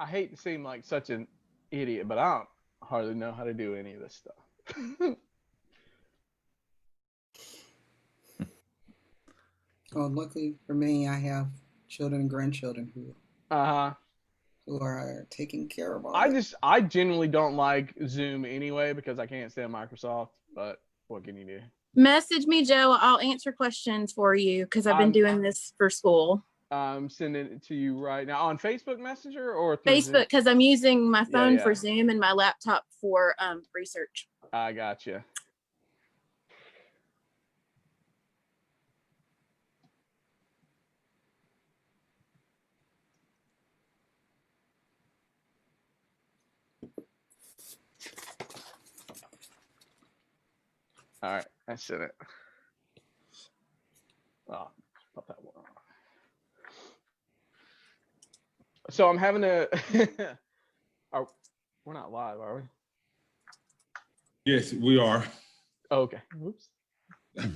I hate to seem like such an idiot, but I don't hardly know how to do any of this stuff. Oh, luckily for me, I have children and grandchildren Uh-huh. who are taking care of all I that. just I genuinely don't like Zoom anyway because I can't stand Microsoft, but what can you do? Message me, Joe. I'll answer questions for you because I've been doing this for school. I'm sending it to you right now on Facebook Messenger or through Facebook, because I'm using my phone for yeah. Zoom and my laptop for research. I gotcha. All right, I sent it. Oh, pop that one off. So I'm having a. We're not live, are we? Yes, we are. Oh, okay. Whoops. 7.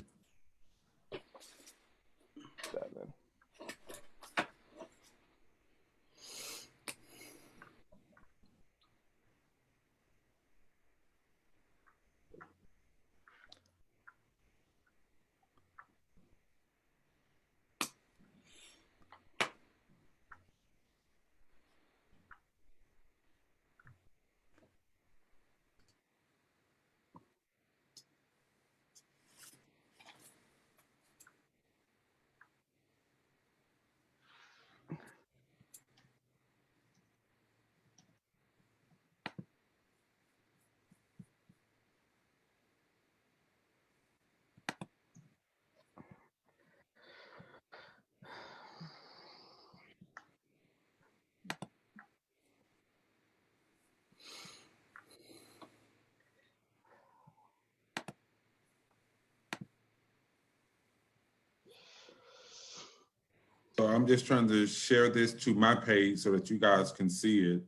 So I'm just trying to share this to my page so that you guys can see it.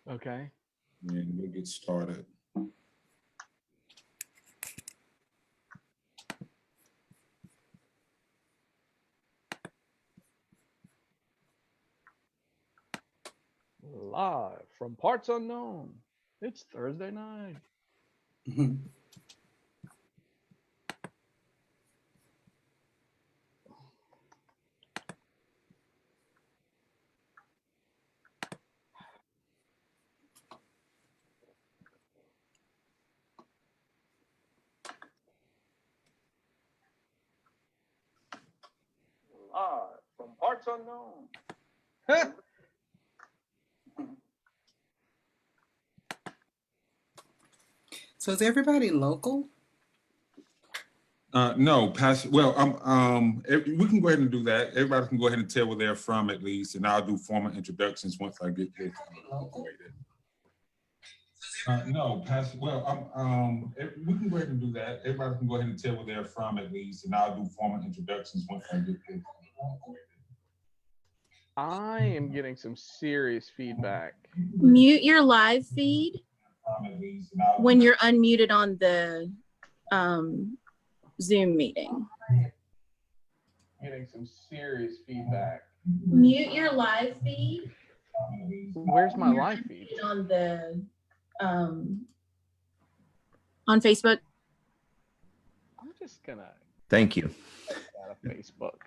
Okay. And we'll get started. Live from parts unknown. It's Thursday night. Live from parts unknown. So is everybody local? No, well, we can go ahead and do that. Everybody can go ahead and tell where they're from at least, and I'll do formal introductions once I get this situated. No, well, we can go ahead and do that. Everybody can go ahead and tell where they're from at least, and I'll do formal introductions once I get this situated. I am getting some serious feedback. Mute your live feed when you're unmuted on the Zoom meeting. Getting some serious feedback. Mute your live feed. Where's my live feed? On the on Facebook. I'm just gonna. Thank you. Out of Facebook.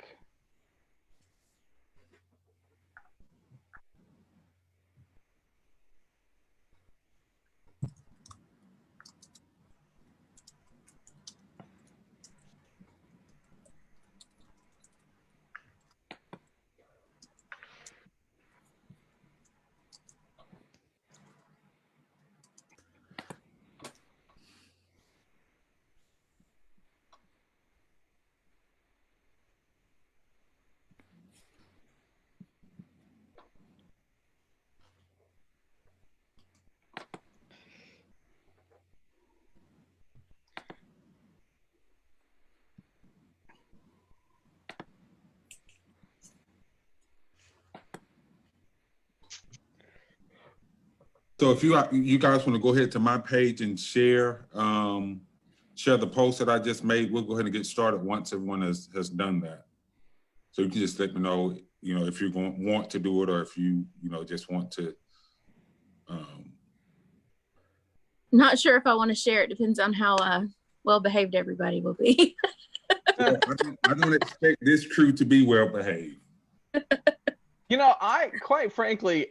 So if you guys want to go ahead to my page and share the post that I just made, we'll go ahead and get started once everyone has done that. So you can just let me know, if you're going to want to do it, or if you just want to Not sure if I want to share. It depends on how well behaved everybody will be. Well, I don't expect this crew to be well behaved. You know, I quite frankly,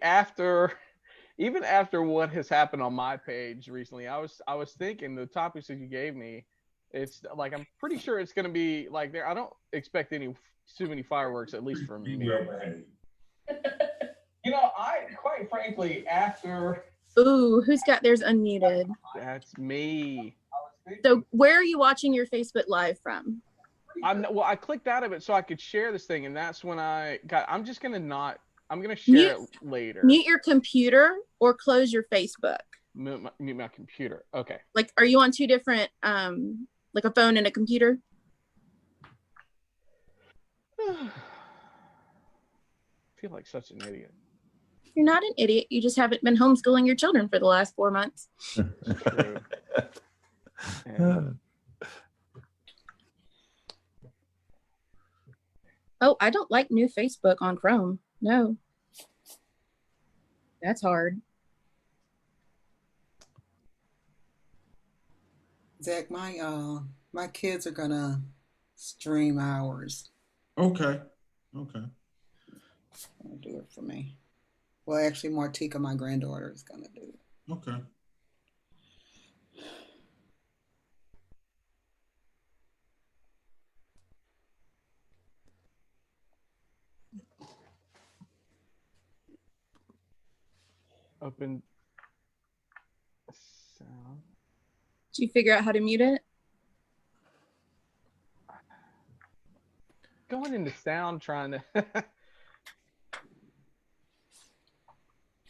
even after what has happened on my page recently, I was thinking the topics that you gave me, it's like I'm pretty sure it's gonna be like there. I don't expect too many fireworks, at least from Be me. well behaved. You know, I quite frankly, after Ooh, who's got theirs unmuted? that's me. So where are you watching your Facebook Live from? I clicked out of it so I could share this thing, and that's when I'm just gonna not. I'm gonna share it later. Mute your computer or close your Facebook. Mute my computer. Okay. Like, are you on two different, like a phone and a computer? I feel like such an idiot. You're not an idiot. You just haven't been homeschooling your children for the last 4 months. It's true. And Oh, I don't like new Facebook on Chrome. No. That's hard. Zach, my kids are gonna stream ours. Okay. Gonna do it for me. Well, actually, Martika, my granddaughter, is gonna do it. Okay. open sound. Did you figure out how to mute it? Going into sound, trying to.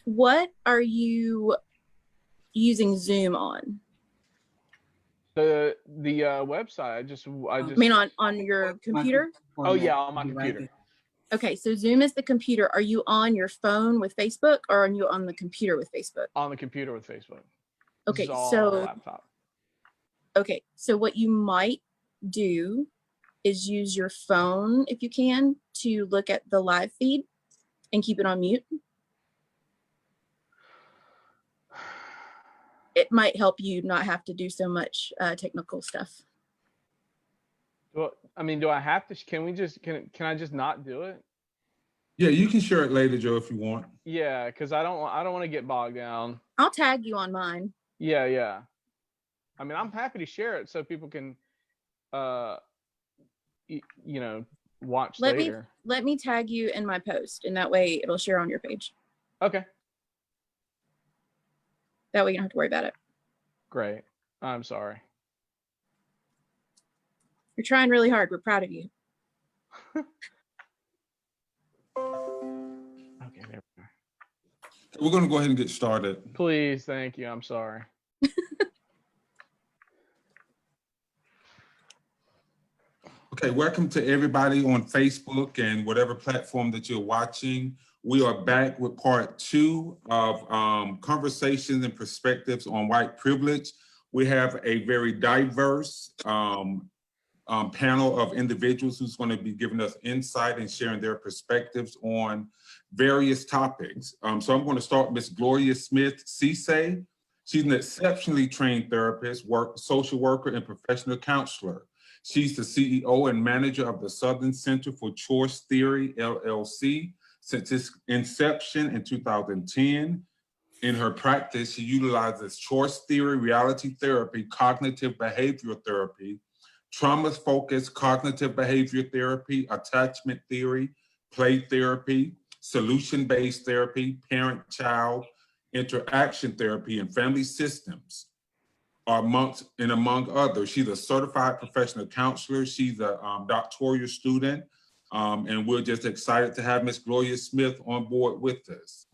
What are you using Zoom on? The website. I mean, on your computer? Oh yeah, on my computer. Okay, so Zoom is the computer. Are you on your phone with Facebook, or are you on the computer with Facebook? On the computer with Facebook. Okay, This is all so on the laptop. Okay, so what you might do is use your phone, if you can, to look at the live feed and keep it on mute. It might help you not have to do so much technical stuff. Well, I mean, do I have to? Can I just not do it? Yeah, you can share it later, Joe, if you want. Yeah, because I don't want to get bogged down. I'll tag you on mine. Yeah. I mean, I'm happy to share it so people can, watch later. Let me tag you in my post, and that way it'll share on your page. Okay. That way you don't have to worry about it. Great. I'm sorry. You're trying really hard. We're proud of you. Okay, there we go. We're going to go ahead and get started. Please, thank you. I'm sorry. Okay, welcome to everybody on Facebook and whatever platform that you're watching. We are back with part 2 of conversations and perspectives on white privilege. We have a very diverse panel of individuals who's going to be giving us insight and sharing their perspectives on various topics. So I'm going to start with Ms. Gloria Smith Cisse. She's an exceptionally trained therapist, social worker, and professional counselor. She's the CEO and manager of the Southern Center for Choice Theory, LLC, since its inception in 2010. In her practice, she utilizes choice theory, reality therapy, cognitive behavioral therapy, trauma-focused cognitive behavior therapy, attachment theory, play therapy, solution-based therapy, parent-child interaction therapy, and family systems. Among others. She's a certified professional counselor. She's a doctoral student, and we're just excited to have Ms. Gloria Smith on board with us.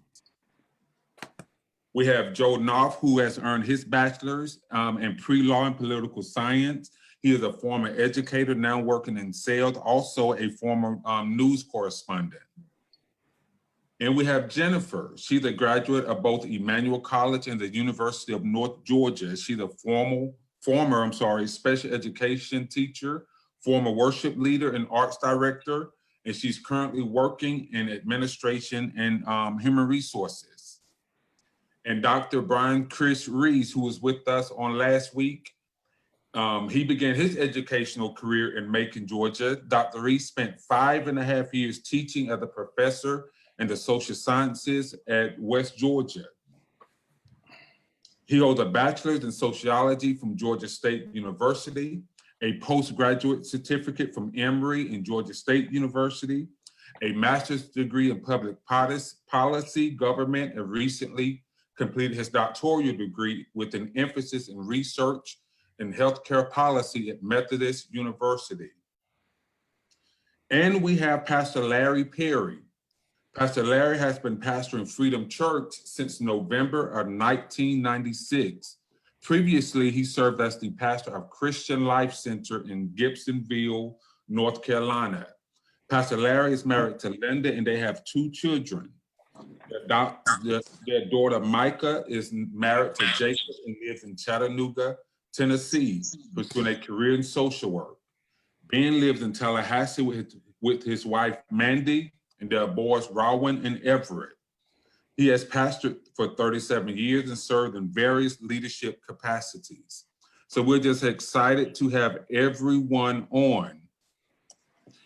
We have Joe Knopf, who has earned his bachelor's in pre-law and political science. He is a former educator, now working in sales, also a former news correspondent. And we have Jennifer. She's a graduate of both Emmanuel College and the University of North Georgia. She's a former special education teacher, former worship leader and arts director, and she's currently working in administration and human resources. And Dr. Brian Chris Reese, who was with us on last week, he began his educational career in Macon, Georgia. Dr. Reese spent 5.5 years teaching as a professor in the social sciences at West Georgia. He holds a bachelor's in sociology from Georgia State University, a postgraduate certificate from Emory and Georgia State University, a master's degree in public policy, government, and recently completed his doctoral degree with an emphasis in research and healthcare policy at Methodist University. And we have Pastor Larry Perry. Pastor Larry has been pastoring Freedom Church since November of 1996. Previously, he served as the pastor of Christian Life Center in Gibsonville, North Carolina. Pastor Larry is married to Linda and they have 2 children. Their daughter Micah is married to Jacob and lives in Chattanooga, Tennessee, pursuing a career in social work. Ben lives in Tallahassee with his wife Mandy and their boys Rowan and Everett. He has pastored for 37 years and served in various leadership capacities. So we're just excited to have everyone on.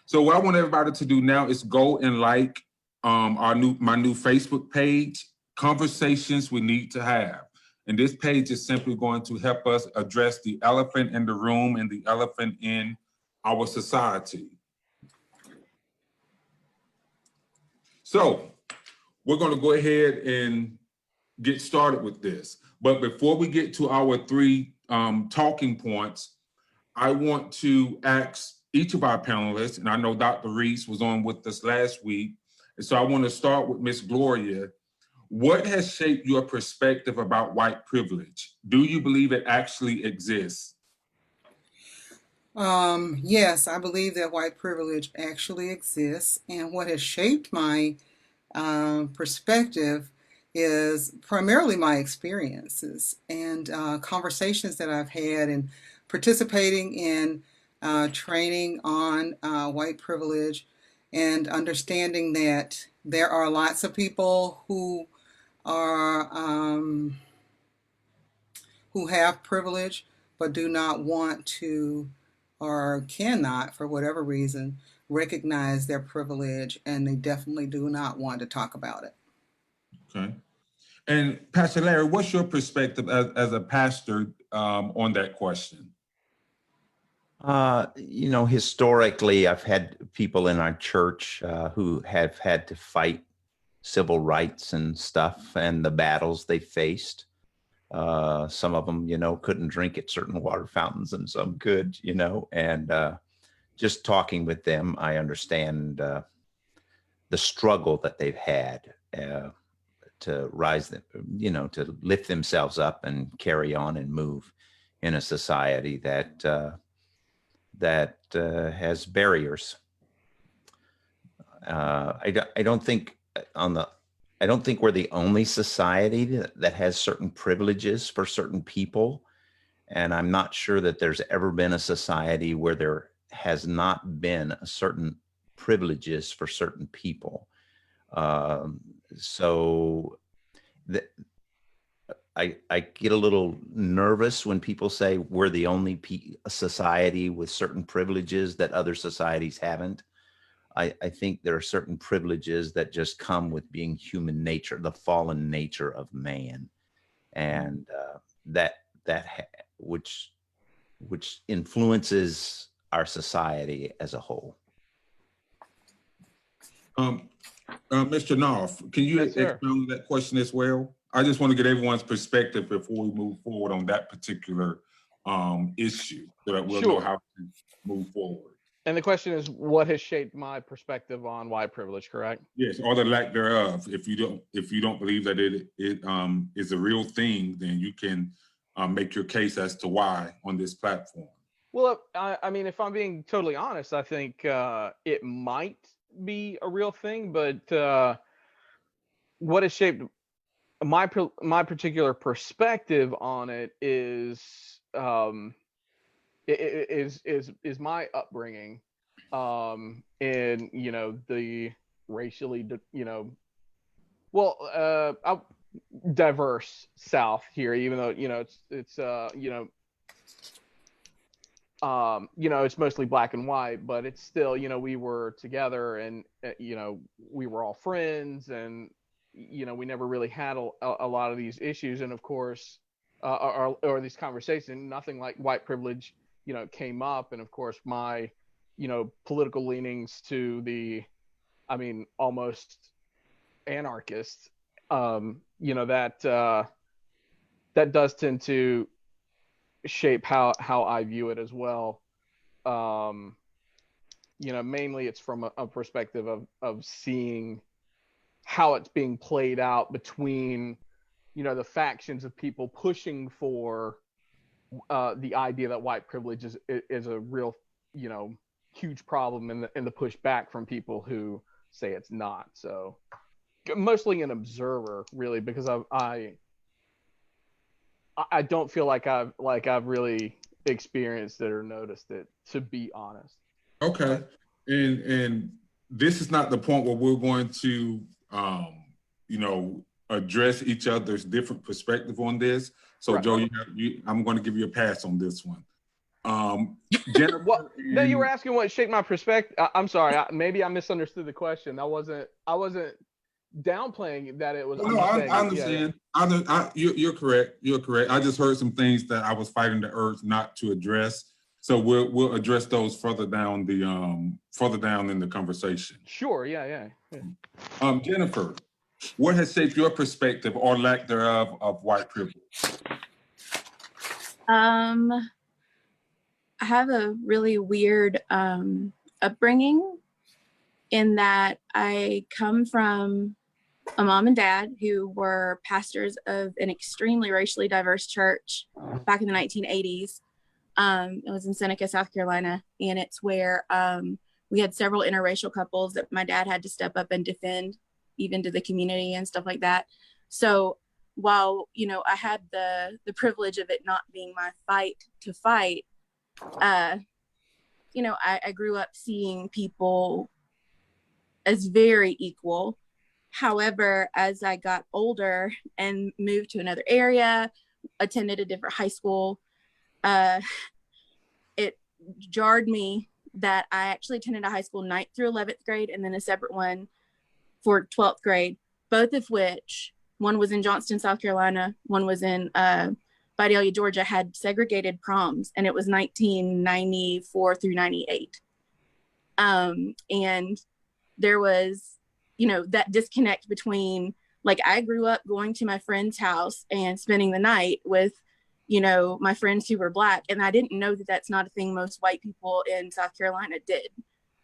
So what I want everybody to do now is go and like my new Facebook page, Conversations We Need to Have. And this page is simply going to help us address the elephant in the room and the elephant in our society. So we're going to go ahead and get started with this. But before we get to our 3 talking points, I want to ask each of our panelists, and I know Dr. Reese was on with us last week, and so I want to start with Ms. Gloria. What has shaped your perspective about white privilege? Do you believe it actually exists? Yes, I believe that white privilege actually exists. And what has shaped my perspective is primarily my experiences and conversations that I've had and participating in training on white privilege and understanding that there are lots of people who are who have privilege but do not want to or cannot, for whatever reason, recognize their privilege, and they definitely do not want to talk about it. Okay. And Pastor Larry, what's your perspective as a pastor on that question? Historically, I've had people in our church who have had to fight civil rights and stuff and the battles they faced. Some of them, couldn't drink at certain water fountains and some could, and just talking with them, I understand the struggle that they've had to rise, to lift themselves up and carry on and move in a society that has barriers. I don't think we're the only society that has certain privileges for certain people. And I'm not sure that there's ever been a society where there has not been a certain privileges for certain people. So I get a little nervous when people say we're the only society with certain privileges that other societies haven't. I think there are certain privileges that just come with being human nature, the fallen nature of man, and which influences our society as a whole. Mr. Knopf, can you expound on that question as well? I just want to get everyone's perspective before we move forward on that particular issue, so that we'll know how to move forward. And the question is, what has shaped my perspective on white privilege, correct? Yes, or the lack thereof. If you don't believe that it is a real thing, then you can make your case as to why on this platform. Well, I mean, if I'm being totally honest, I think it might be a real thing, but what has shaped my particular perspective on it is my upbringing, and the racially, diverse South here, even though it's it's mostly black and white, but it's still, we were together, and we were all friends, and we never really had a lot of these issues, and of course, or these conversations, nothing like white privilege, came up, and of course my, political leanings to the, I mean, almost anarchist, that does tend to shape how I view it as well. Mainly it's from a perspective of seeing how it's being played out between, the factions of people pushing for the idea that white privilege is a real, huge problem, and the pushback from people who say it's not. So mostly an observer, really, because I don't feel like I've really experienced it or noticed it, to be honest. Okay, and this is not the point where we're going to address each other's different perspective on this. So Right. Joe, I'm going to give you a pass on this one. Jennifer, Well, no, you were asking what shaped my perspective. I'm sorry, maybe I misunderstood the question. I wasn't downplaying that it was. No, I understand. You're correct. You're correct. I just heard some things that I was fighting the urge not to address. So we'll address those further down in the conversation. Sure. Yeah. Jennifer, what has shaped your perspective or lack thereof of white privilege? I have a really weird upbringing, in that I come from a mom and dad who were pastors of an extremely racially diverse church back in the 1980s. It was in Seneca, South Carolina, and it's where we had several interracial couples that my dad had to step up and defend, even to the community and stuff like that. So while, I had the privilege of it not being my fight to fight, I grew up seeing people as very equal. However, as I got older and moved to another area, attended a different high school, it jarred me that I actually attended a high school 9th through 11th grade, and then a separate one for 12th grade, both of which, one was in Johnston, South Carolina, one was in Vidalia, Georgia, had segregated proms, and it was 1994 through 98. And there was, that disconnect between, like, I grew up going to my friend's house and spending the night with, my friends who were Black. And I didn't know that that's not a thing most white people in South Carolina did.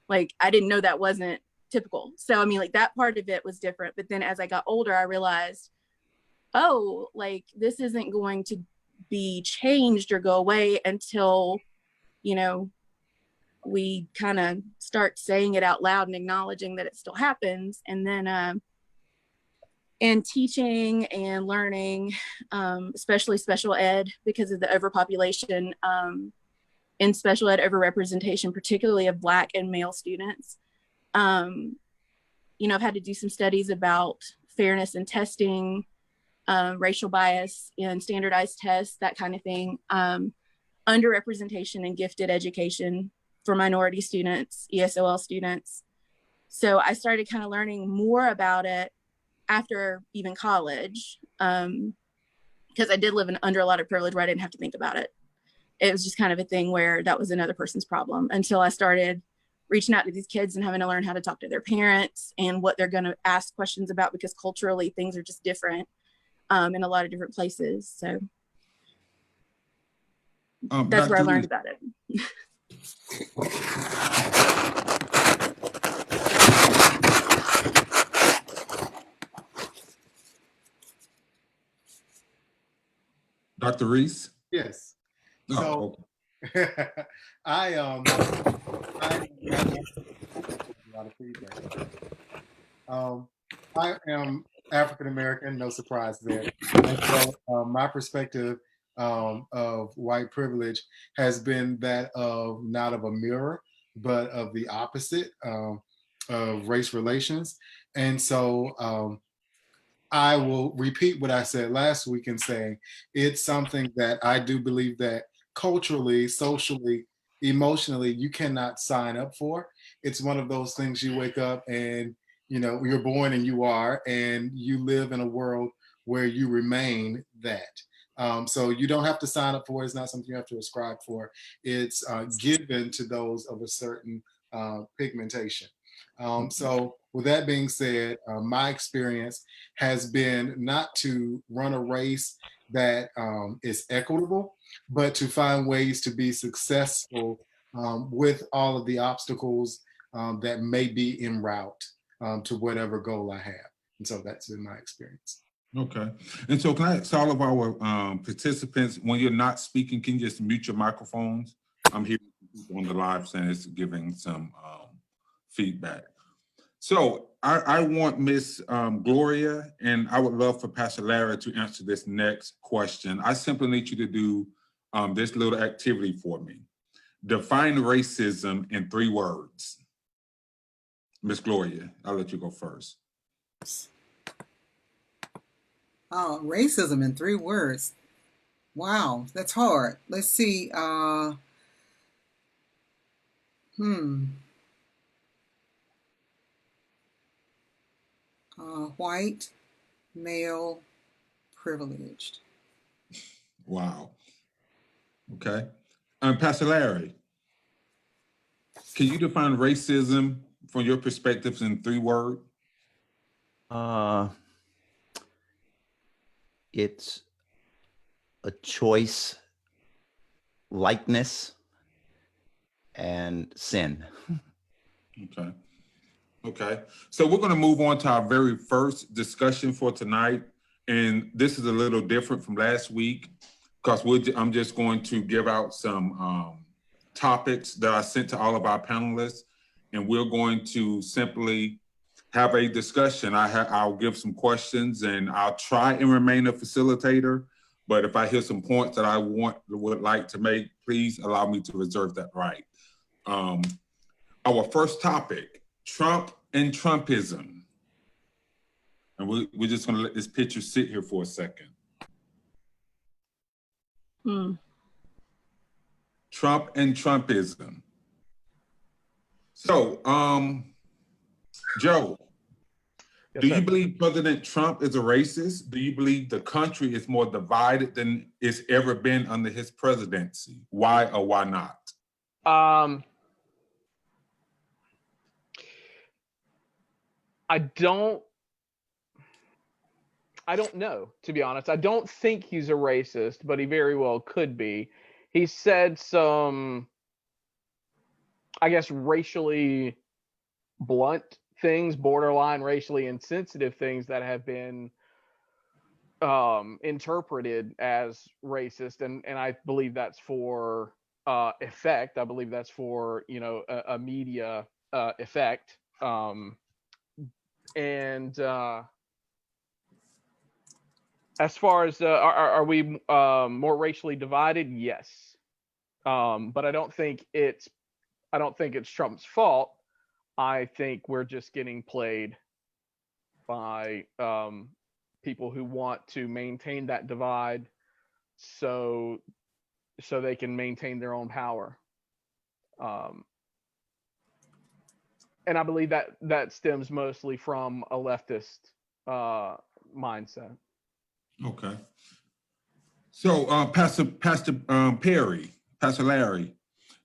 Like, I didn't know that wasn't typical. So, I mean, like, that part of it was different. But then as I got older, I realized, oh, like, this isn't going to be changed or go away until, we kind of start saying it out loud and acknowledging that it still happens. And then in teaching and learning, especially special ed, because of the overpopulation in special ed, overrepresentation, particularly of Black and male students. I've had to do some studies about fairness in testing, racial bias in standardized tests, that kind of thing. Underrepresentation in gifted education for minority students, ESOL students. So I started kind of learning more about it after even college, because I did live under a lot of privilege where I didn't have to think about it. It was just kind of a thing where that was another person's problem, until I started reaching out to these kids and having to learn how to talk to their parents and what they're going to ask questions about, because culturally things are just different in a lot of different places. So that's where I learned about it. Dr. Reese? Yes. Oh, So I a lot of feedback. I am African American, no surprise there. And so my perspective of white privilege has been that of not of a mirror, but of the opposite of race relations. And so I will repeat what I said last week in saying it's something that I do believe that culturally, socially, emotionally, you cannot sign up for. It's one of those things you wake up and, you know, you're born and you are, and you live in a world where you remain that. So you don't have to sign up for it. It's not something you have to ascribe for. It's given to those of a certain pigmentation. So with that being said, my experience has been not to run a race that is equitable, but to find ways to be successful with all of the obstacles that may be en route to whatever goal I have. And so that's been my experience. Okay. And so can I ask all of our participants, when you're not speaking, can you just mute your microphones? I'm hearing people on the live saying it's giving some feedback. So I want Miss Gloria, and I would love for Pastor Larry to answer this next question. I simply need you to do this little activity for me. Define racism in 3 words. Miss Gloria, I'll let you go first. Oh, racism in 3 words. Wow, that's hard. Let's see. White, male, privileged. Wow. Okay. Pastor Larry, can you define racism from your perspectives in 3 words? It's a choice, likeness, and sin. Okay. Okay. So we're going to move on to our very first discussion for tonight. And this is a little different from last week because I'm just going to give out some topics that I sent to all of our panelists. And we're going to simply have a discussion. I'll give some questions and I'll try and remain a facilitator. But if I hear some points that I would like to make, please allow me to reserve that right. Our first topic, Trump and Trumpism. And we're just going to let this picture sit here for a second. Trump and Trumpism. So, Joe, Yes, do sir. you believe President Trump is a racist? Do you believe the country is more divided than it's ever been under his presidency? Why or why not? I don't know, to be honest. I don't think he's a racist, but he very well could be. He said some, I guess, racially blunt things, borderline racially insensitive things that have been interpreted as racist, and I believe that's for effect. I believe that's for, you know, a media effect. As far as are we more racially divided? Yes, but I don't think it's Trump's fault. I think we're just getting played by people who want to maintain that divide, so they can maintain their own power. And I believe that stems mostly from a leftist mindset. Okay. So, Pastor Perry, Pastor Larry,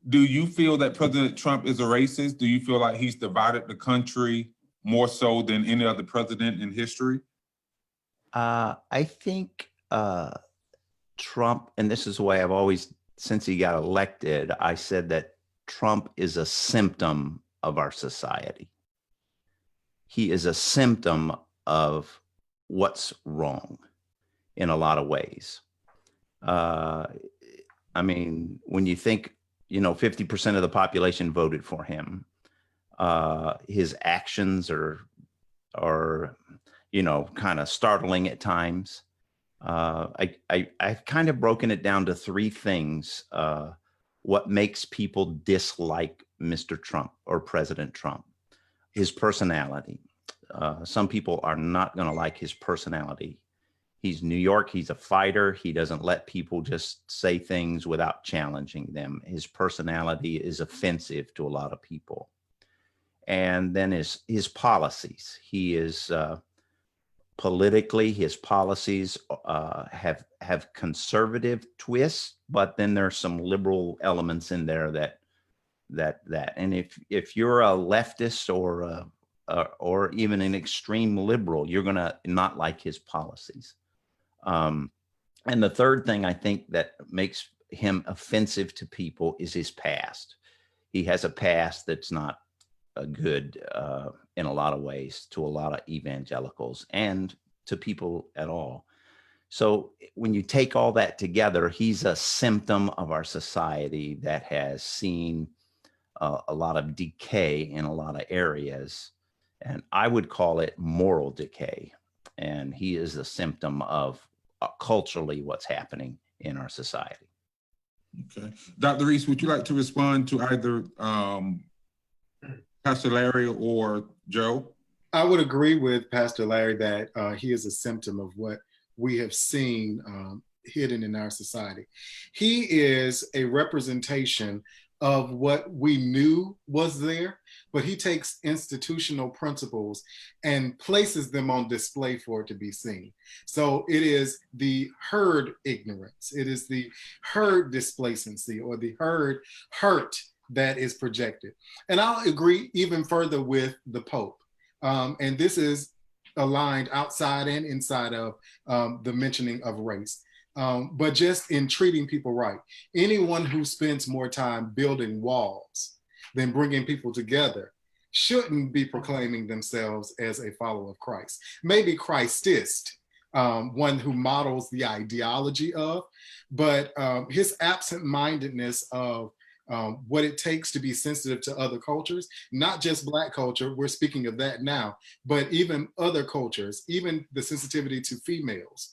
do you feel that President Trump is a racist? Do you feel like he's divided the country more so than any other president in history? I think Trump, and this is the way I've always, since he got elected, I said that Trump is a symptom of our society. He is a symptom of what's wrong in a lot of ways. I mean, when you think, you know, 50% of the population voted for him, his actions are, you know, kind of startling at times. I've kind of broken it down to 3 things. What makes people dislike Mr. Trump or President Trump? His personality. some people are not going to like his personality. He's New York. He's a fighter. He doesn't let people just say things without challenging them. His personality is offensive to a lot of people. And then his policies. He is politically, his policies have conservative twists, but then there's some liberal elements in there that. And if you're a leftist or even an extreme liberal, you're gonna not like his policies. And the third thing I think that makes him offensive to people is his past. He has a past that's not good in a lot of ways to a lot of evangelicals and to people at all. So when you take all that together, he's a symptom of our society that has seen a lot of decay in a lot of areas. And I would call it moral decay. And he is a symptom of culturally what's happening in our society. Okay. Dr. Reese, would you like to respond to either Pastor Larry or Joe? I would agree with Pastor Larry that he is a symptom of what we have seen hidden in our society. He is a representation of what we knew was there, but he takes institutional principles and places them on display for it to be seen. So it is the herd ignorance, it is the herd displacency, or the herd hurt that is projected. And I'll agree even further with the Pope. And this is aligned outside and inside of the mentioning of race. But just in treating people right. Anyone who spends more time building walls than bringing people together shouldn't be proclaiming themselves as a follower of Christ. Maybe Christist, one who models the ideology of, but his absent-mindedness of what it takes to be sensitive to other cultures, not just Black culture, we're speaking of that now, but even other cultures, even the sensitivity to females,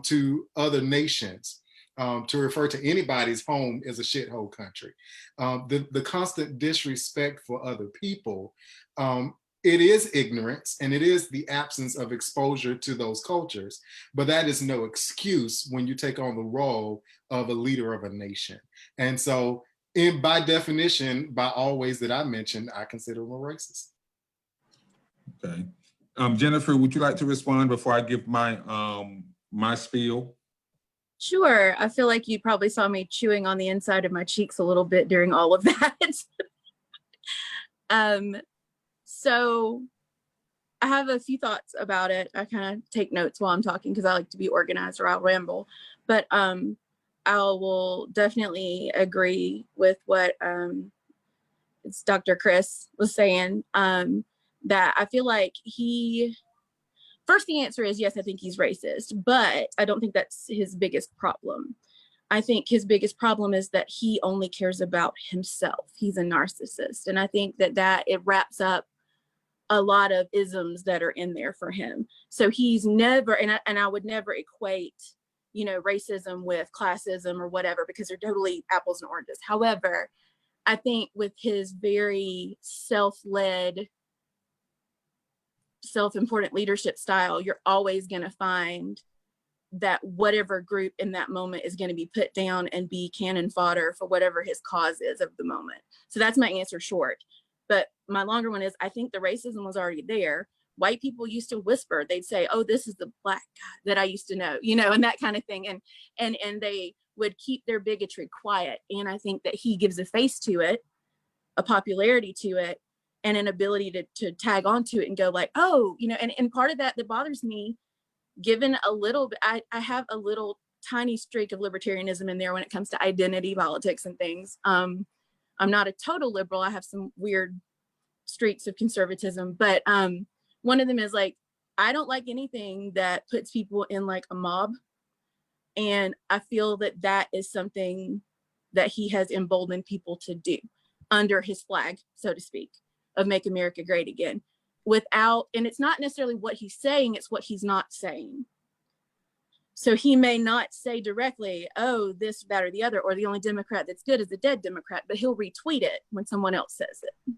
to other nations, to refer to anybody's home as a shithole country. The constant disrespect for other people, it is ignorance and it is the absence of exposure to those cultures, but that is no excuse when you take on the role of a leader of a nation. And so, by definition, by all ways that I mentioned, I consider him a racist. Okay. Jennifer, would you like to respond before I give my my spiel? Sure. I feel like you probably saw me chewing on the inside of my cheeks a little bit during all of that. So I have a few thoughts about it. I kind of take notes while I'm talking because I like to be organized or I'll ramble. But I will definitely agree with what it's Dr. Chris was saying, that I feel like first the answer is yes, I think he's racist, but I don't think that's his biggest problem. I think his biggest problem is that he only cares about himself. He's a narcissist. And I think that it wraps up a lot of isms that are in there for him. So he's never, and I would never equate, racism with classism or whatever, because they're totally apples and oranges. However, I think with his very self-led, self-important leadership style, you're always going to find that whatever group in that moment is going to be put down and be cannon fodder for whatever his cause is of the moment. So that's my answer short. But my longer one is, I think the racism was already there. White people used to whisper, they'd say, oh, this is the Black guy that I used to know, and that kind of thing. And they would keep their bigotry quiet. And I think that he gives a face to it, a popularity to it, and an ability to tag onto it and go like, oh, and part of that bothers me, given a little bit, I have a little tiny streak of libertarianism in there when it comes to identity politics and things. I'm not a total liberal. I have some weird streaks of conservatism, but one of them is like, I don't like anything that puts people in like a mob. And I feel that is something that he has emboldened people to do under his flag, so to speak, of Make America Great Again. And it's not necessarily what he's saying, it's what he's not saying. So he may not say directly, oh, this, that, or the other, or the only Democrat that's good is a dead Democrat, but he'll retweet it when someone else says it.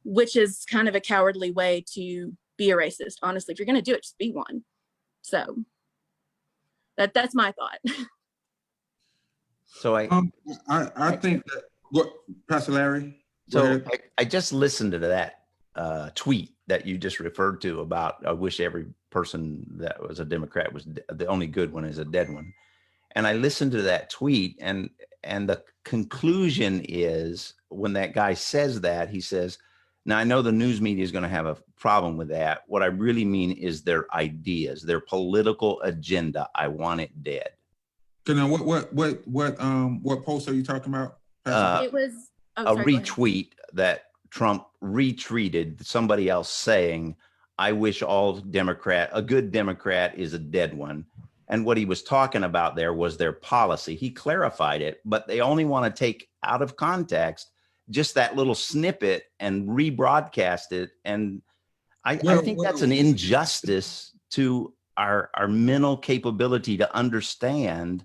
which is kind of a cowardly way to be a racist. Honestly, if you're going to do it, just be one. So that's my thought. So I think that what Pastor Larry. Go So ahead. I just listened to that tweet that you just referred to about, I wish every person that was a Democrat was the only good one is a dead one. And I listened to that tweet, and the conclusion is, when that guy says that, he says, now I know the news media is going to have a problem with that. What I really mean is their ideas, their political agenda. I want it dead. Now, what post are you talking about, Pastor? It was A go ahead. retweet that Trump retweeted somebody else saying, I wish a good Democrat is a dead one. And what he was talking about there was their policy. He clarified it, but they only want to take out of context just that little snippet and rebroadcast it. And I think that's an injustice to our mental capability to understand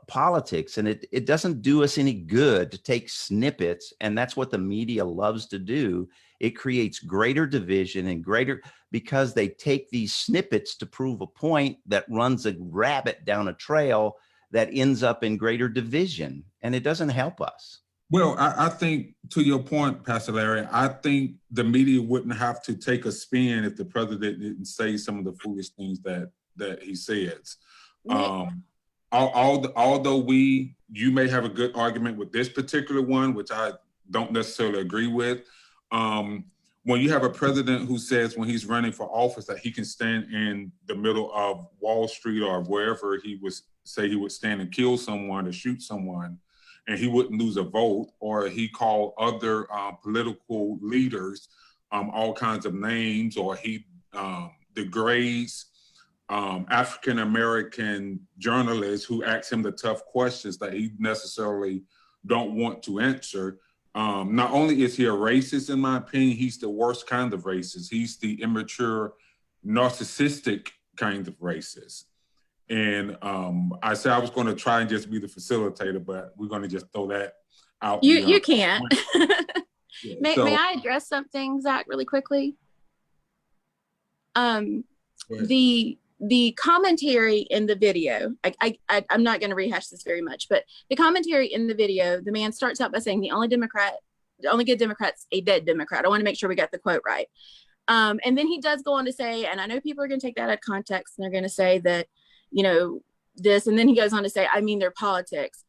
politics. And it doesn't do us any good to take snippets. And that's what the media loves to do. It creates greater division and because they take these snippets to prove a point that runs a rabbit down a trail that ends up in greater division. And it doesn't help us. Well, I think, to your point, Pastor Larry, I think the media wouldn't have to take a spin if the president didn't say some of the foolish things that he says. Although you may have a good argument with this particular one, which I don't necessarily agree with. When you have a president who says when he's running for office that he can stand in the middle of Wall Street or wherever he would stand and kill someone or shoot someone, and he wouldn't lose a vote, or he called other political leaders all kinds of names, or he degrades African-American journalists who ask him the tough questions that he necessarily don't want to answer. Not only is he a racist, in my opinion, he's the worst kind of racist. He's the immature, narcissistic kind of racist. And I said I was going to try and just be the facilitator, but we're going to just throw that out. You can't. Yeah, May I address something, Zach, really quickly? The commentary in the video, I'm not going to rehash this very much, but the commentary in the video, the man starts out by saying the only good Democrat's a dead Democrat. I want to make sure we got the quote right. And then he does go on to say, and I know people are going to take that out of context and they're going to say that, this, and then he goes on to say, I mean, their politics.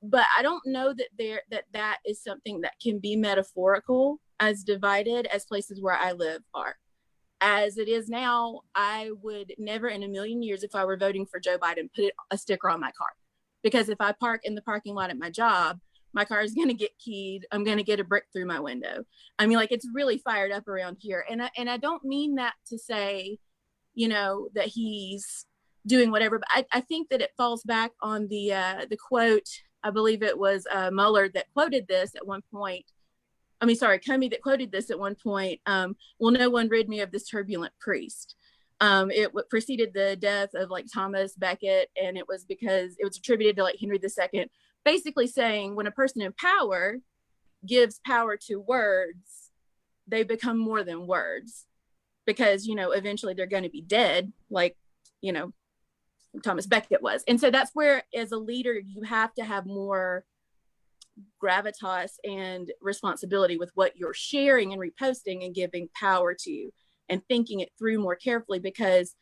But I don't know that that is something that can be metaphorical as divided as places where I live are. As it is now, I would never in a million years, if I were voting for Joe Biden, put a sticker on my car. Because if I park in the parking lot at my job, my car is going to get keyed. I'm going to get a brick through my window. I mean, it's really fired up around here. And I don't mean that to say, that he's doing whatever, but I think that it falls back on the quote. I believe it was Mueller that quoted this at one point. Comey that quoted this at one point. Will no one rid me of this turbulent priest? It preceded the death of Thomas Becket, and it was because it was attributed to Henry II, basically saying when a person in power gives power to words, they become more than words, because eventually they're going to be dead, Thomas Becket was. And so that's where, as a leader, you have to have more gravitas and responsibility with what you're sharing and reposting and giving power to, and thinking it through more carefully, because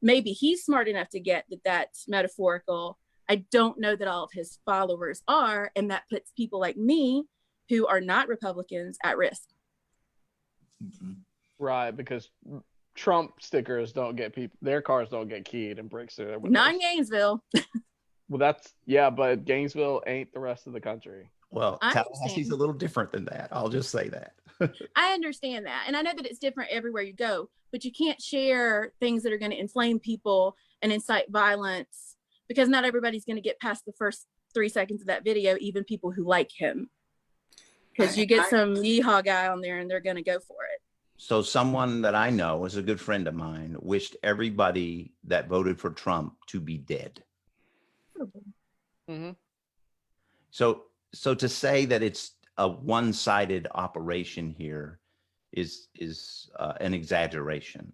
maybe he's smart enough to get that that's metaphorical. I don't know that all of his followers are, and that puts people like me who are not Republicans at risk. Okay. Right, because Trump stickers don't get their cars don't get keyed and bricks through their windows. Not in Gainesville. Well, but Gainesville ain't the rest of the country. Well, I Tallahassee's understand. a little different than that. I'll just say that. I understand that. And I know that it's different everywhere you go, but you can't share things that are going to inflame people and incite violence, because not everybody's going to get past the first 3 seconds of that video, even people who like him. Because you get some yeehaw guy on there and they're going to go for it. So someone that I know is a good friend of mine wished everybody that voted for Trump to be dead. Mm-hmm. So to say that it's a one-sided operation here is an exaggeration.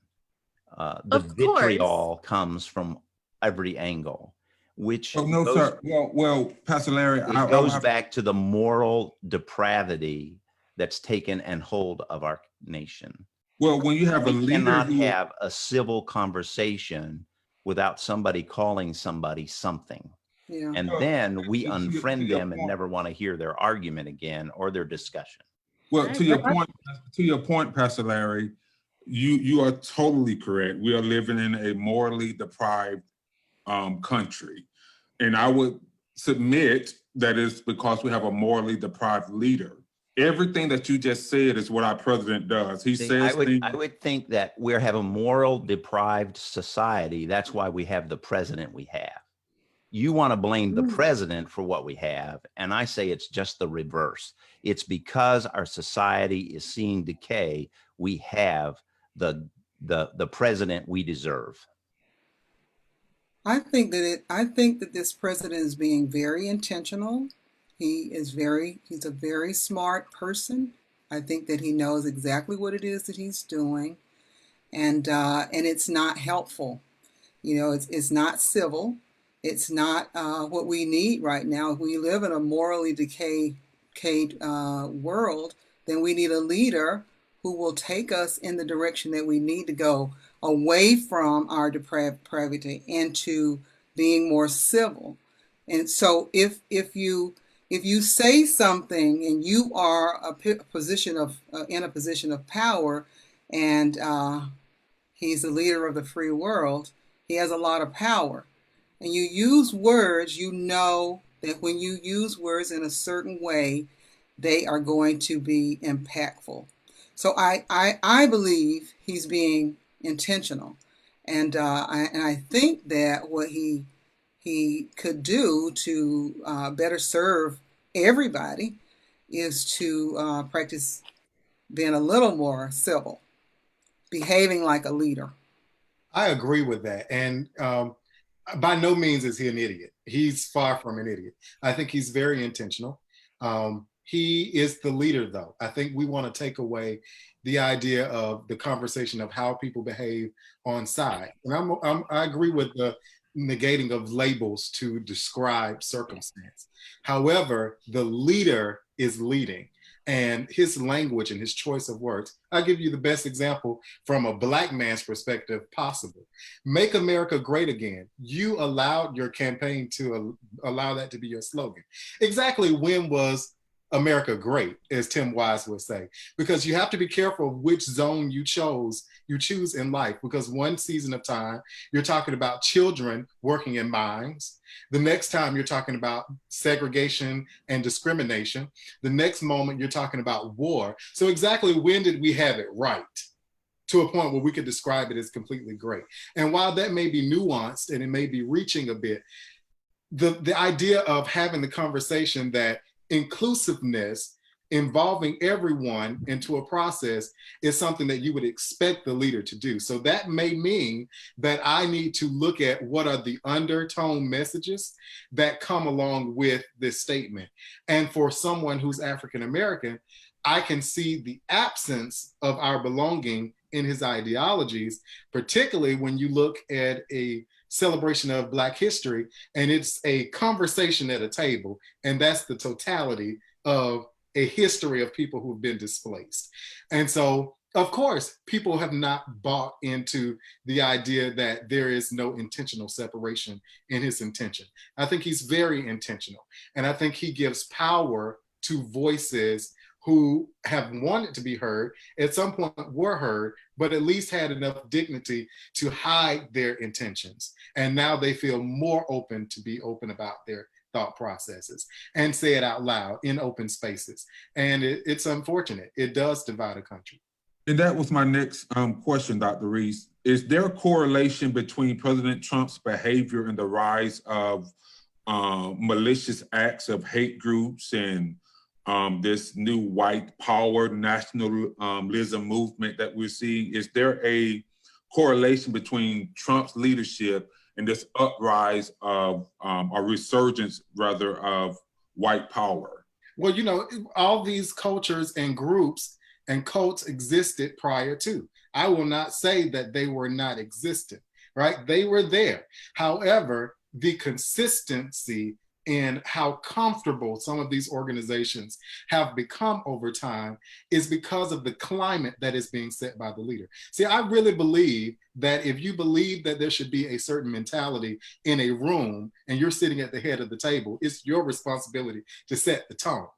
The Of course. vitriol comes from every angle, which Oh, no, goes, sir. Well, Pastor Larry, it goes back to the moral depravity that's taken and hold of our nation. well, when you have a We leader cannot who, have a civil conversation without somebody calling somebody something. Yeah. And Well, then we to your unfriend them and point. never want to hear their argument again or their discussion. well, I to your agree. point, Pastor Larry, you are totally correct. We are living in a morally deprived country. And I would submit that it's because we have a morally deprived leader. Everything that you just said is what our president does. He See, says things. I would think that we have a moral deprived society. That's why we have the president we have. You want to blame the president for what we have, and I say it's just the reverse. It's because our society is seeing decay. We have the president we deserve. I think that this president is being very intentional. He's a very smart person. I think that he knows exactly what it is that he's doing, and it's not helpful. It's not civil. It's not what we need right now. If we live in a morally decayed world, then we need a leader who will take us in the direction that we need to go, away from our depravity into being more civil. And so if you say something and you are in a position of power, and he's the leader of the free world, he has a lot of power, and you use words, you know that when you use words in a certain way, they are going to be impactful. So I believe he's being intentional, and I think that what he could do to better serve everybody is to practice being a little more civil, behaving like a leader. I agree with that. And by no means is he an idiot. He's far from an idiot. I think he's very intentional. He is the leader, though. I think we want to take away the idea of the conversation of how people behave on side. And I agree with the negating of labels to describe circumstance. However, the leader is leading, and his language and his choice of words. I'll give you the best example from a Black man's perspective possible. Make America Great Again. You allowed your campaign to allow that to be your slogan. Exactly when was America great, as Tim Wise would say? Because you have to be careful of which zone you choose in life, because one season of time you're talking about children working in mines, the next time you're talking about segregation and discrimination, the next moment you're talking about war. So exactly when did we have it right to a point where we could describe it as completely great? And while that may be nuanced and it may be reaching a bit, the idea of having the conversation that inclusiveness, involving everyone into a process, is something that you would expect the leader to do. So that may mean that I need to look at what are the undertone messages that come along with this statement. And for someone who's African American, I can see the absence of our belonging in his ideologies, particularly when you look at a celebration of Black history and it's a conversation at a table, and that's the totality of a history of people who've been displaced. And so, of course, people have not bought into the idea that there is no intentional separation in his intention. I think he's very intentional, and I think he gives power to voices who have wanted to be heard, at some point were heard, but at least had enough dignity to hide their intentions. And now they feel more open to be open about their thought processes and say it out loud in open spaces. And it's unfortunate. It does divide a country. And that was my next question, Dr. Reese. Is there a correlation between President Trump's behavior and the rise of malicious acts of hate groups and this new white power nationalism movement that we're seeing? Is there a correlation between Trump's leadership and this uprise of a resurgence, rather, of white power? Well, all these cultures and groups and cults existed prior to. I will not say that they were not existent, right? They were there. However, the consistency in how comfortable some of these organizations have become over time is because of the climate that is being set by the leader. See, I really believe that if you believe that there should be a certain mentality in a room and you're sitting at the head of the table, it's your responsibility to set the tone.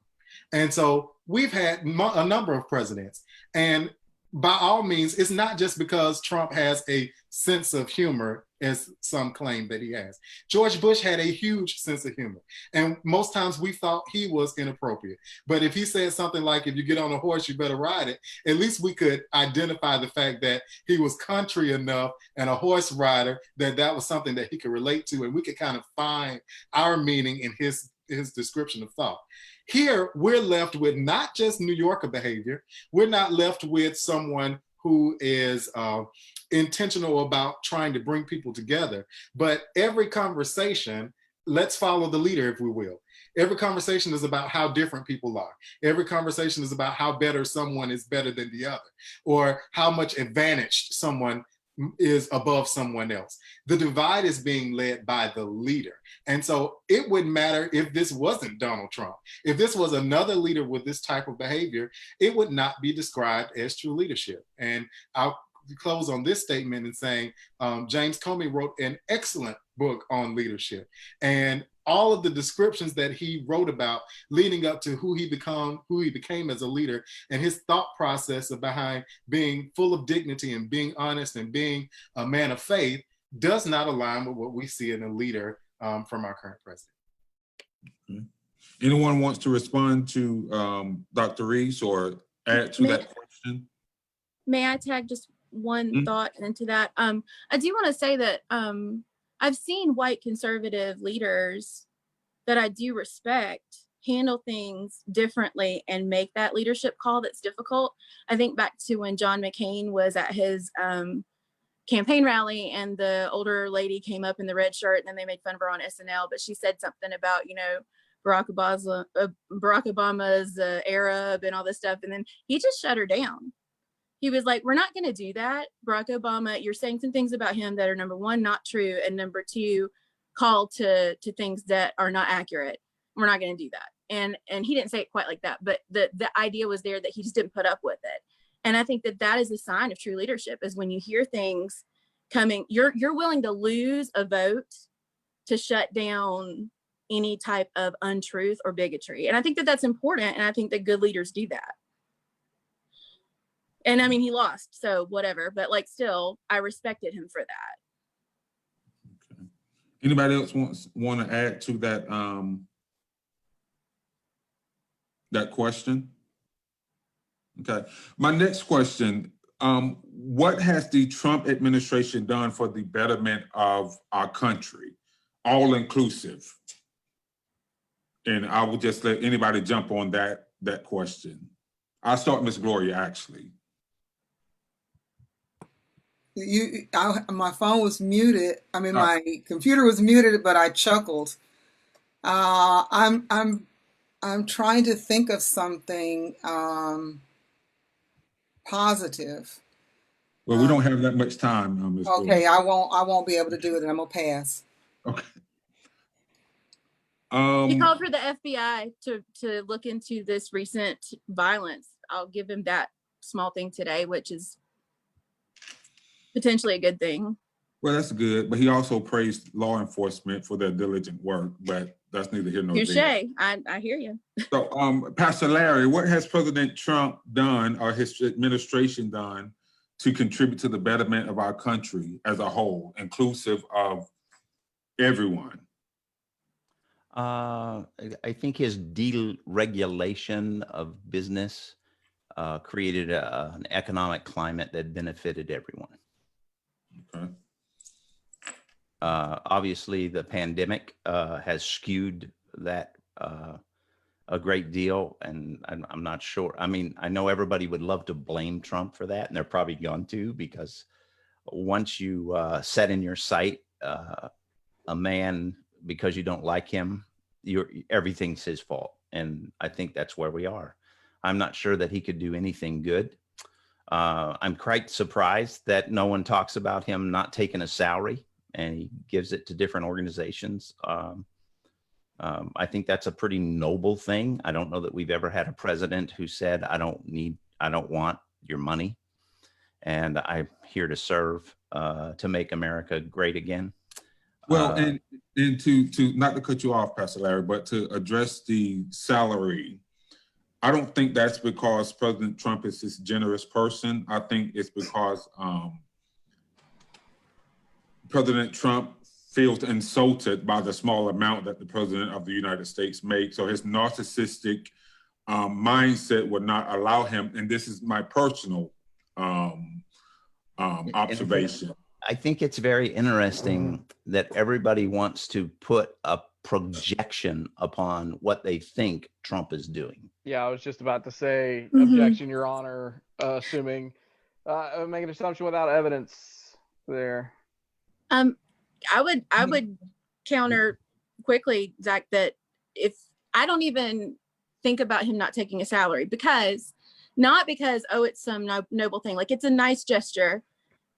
And so we've had a number of presidents, and by all means, it's not just because Trump has a sense of humor, as some claim that he has. George Bush had a huge sense of humor, and most times we thought he was inappropriate. But if he said something like, if you get on a horse, you better ride it, at least we could identify the fact that he was country enough and a horse rider that that was something that he could relate to, and we could kind of find our meaning in his description of thought. Here, we're left with not just New Yorker behavior. We're not left with someone who is intentional about trying to bring people together. But every conversation, let's follow the leader, if we will. Every conversation is about how different people are. Every conversation is about how better someone is better than the other, or how much advantaged someone is above someone else. The divide is being led by the leader. And so it wouldn't matter if this wasn't Donald Trump. If this was another leader with this type of behavior, it would not be described as true leadership. And I'll close on this statement in saying James Comey wrote an excellent book on leadership. And all of the descriptions that he wrote about leading up to who he became as a leader, and his thought process behind being full of dignity and being honest and being a man of faith does not align with what we see in a leader from our current president. Okay. Anyone wants to respond to Dr. Reese or add to that question? May I tag just one thought into that? I do want to say that I've seen white conservative leaders that I do respect handle things differently and make that leadership call that's difficult. I think back to when John McCain was at his campaign rally and the older lady came up in the red shirt and then they made fun of her on SNL, but she said something about, Barack Obama's Arab and all this stuff. And then he just shut her down. He was like, we're not going to do that. Barack Obama, you're saying some things about him that are, number one, not true, and number two, call to things that are not accurate. We're not going to do that. And he didn't say it quite like that, but the idea was there that he just didn't put up with it. And I think that is a sign of true leadership, is when you hear things coming, you're willing to lose a vote to shut down any type of untruth or bigotry. And I think that that's important. And I think that good leaders do that. And I mean, he lost, so whatever, but still, I respected him for that. Okay. Anybody else want to add to that that question? Okay. My next question, what has the Trump administration done for the betterment of our country, all inclusive? And I will just let anybody jump on that question. I'll start Ms. Gloria, actually. My phone was muted. I mean, my computer was muted, but I chuckled. I'm trying to think of something positive. Well, we don't have that much time, Ms. Okay, Gloria. I won't be able to do it, and I'm gonna pass. Okay. He called for the FBI to look into this recent violence. I'll give him that small thing today, which is potentially a good thing. Well, that's good, but he also praised law enforcement for their diligent work, but that's neither here nor there. Touche. I hear you. So, Pastor Larry, what has President Trump done or his administration done to contribute to the betterment of our country as a whole, inclusive of everyone? I think his deregulation of business created an economic climate that benefited everyone. Okay. Obviously, the pandemic has skewed that a great deal, and I'm not sure. I mean, I know everybody would love to blame Trump for that, and they're probably going to, because once you set in your sight a man because you don't like him, everything's his fault. And I think that's where we are. I'm not sure that he could do anything good. I'm quite surprised that no one talks about him not taking a salary and he gives it to different organizations. I think that's a pretty noble thing. I don't know that we've ever had a president who said, I don't want your money, and I'm here to serve, to make America great again. Well, and to not to cut you off, Pastor Larry, but to address the salary, I don't think that's because President Trump is this generous person. I think it's because President Trump feels insulted by the small amount that the President of the United States makes. So his narcissistic mindset would not allow him, and this is my personal observation. I think it's very interesting that everybody wants to put a projection upon what they think Trump is doing. Yeah, I was just about to say, objection, Your Honor, assuming, make an assumption without evidence there. I would counter quickly, Zach, that if I don't even think about him not taking a salary, not because, oh, it's some noble thing, like it's a nice gesture.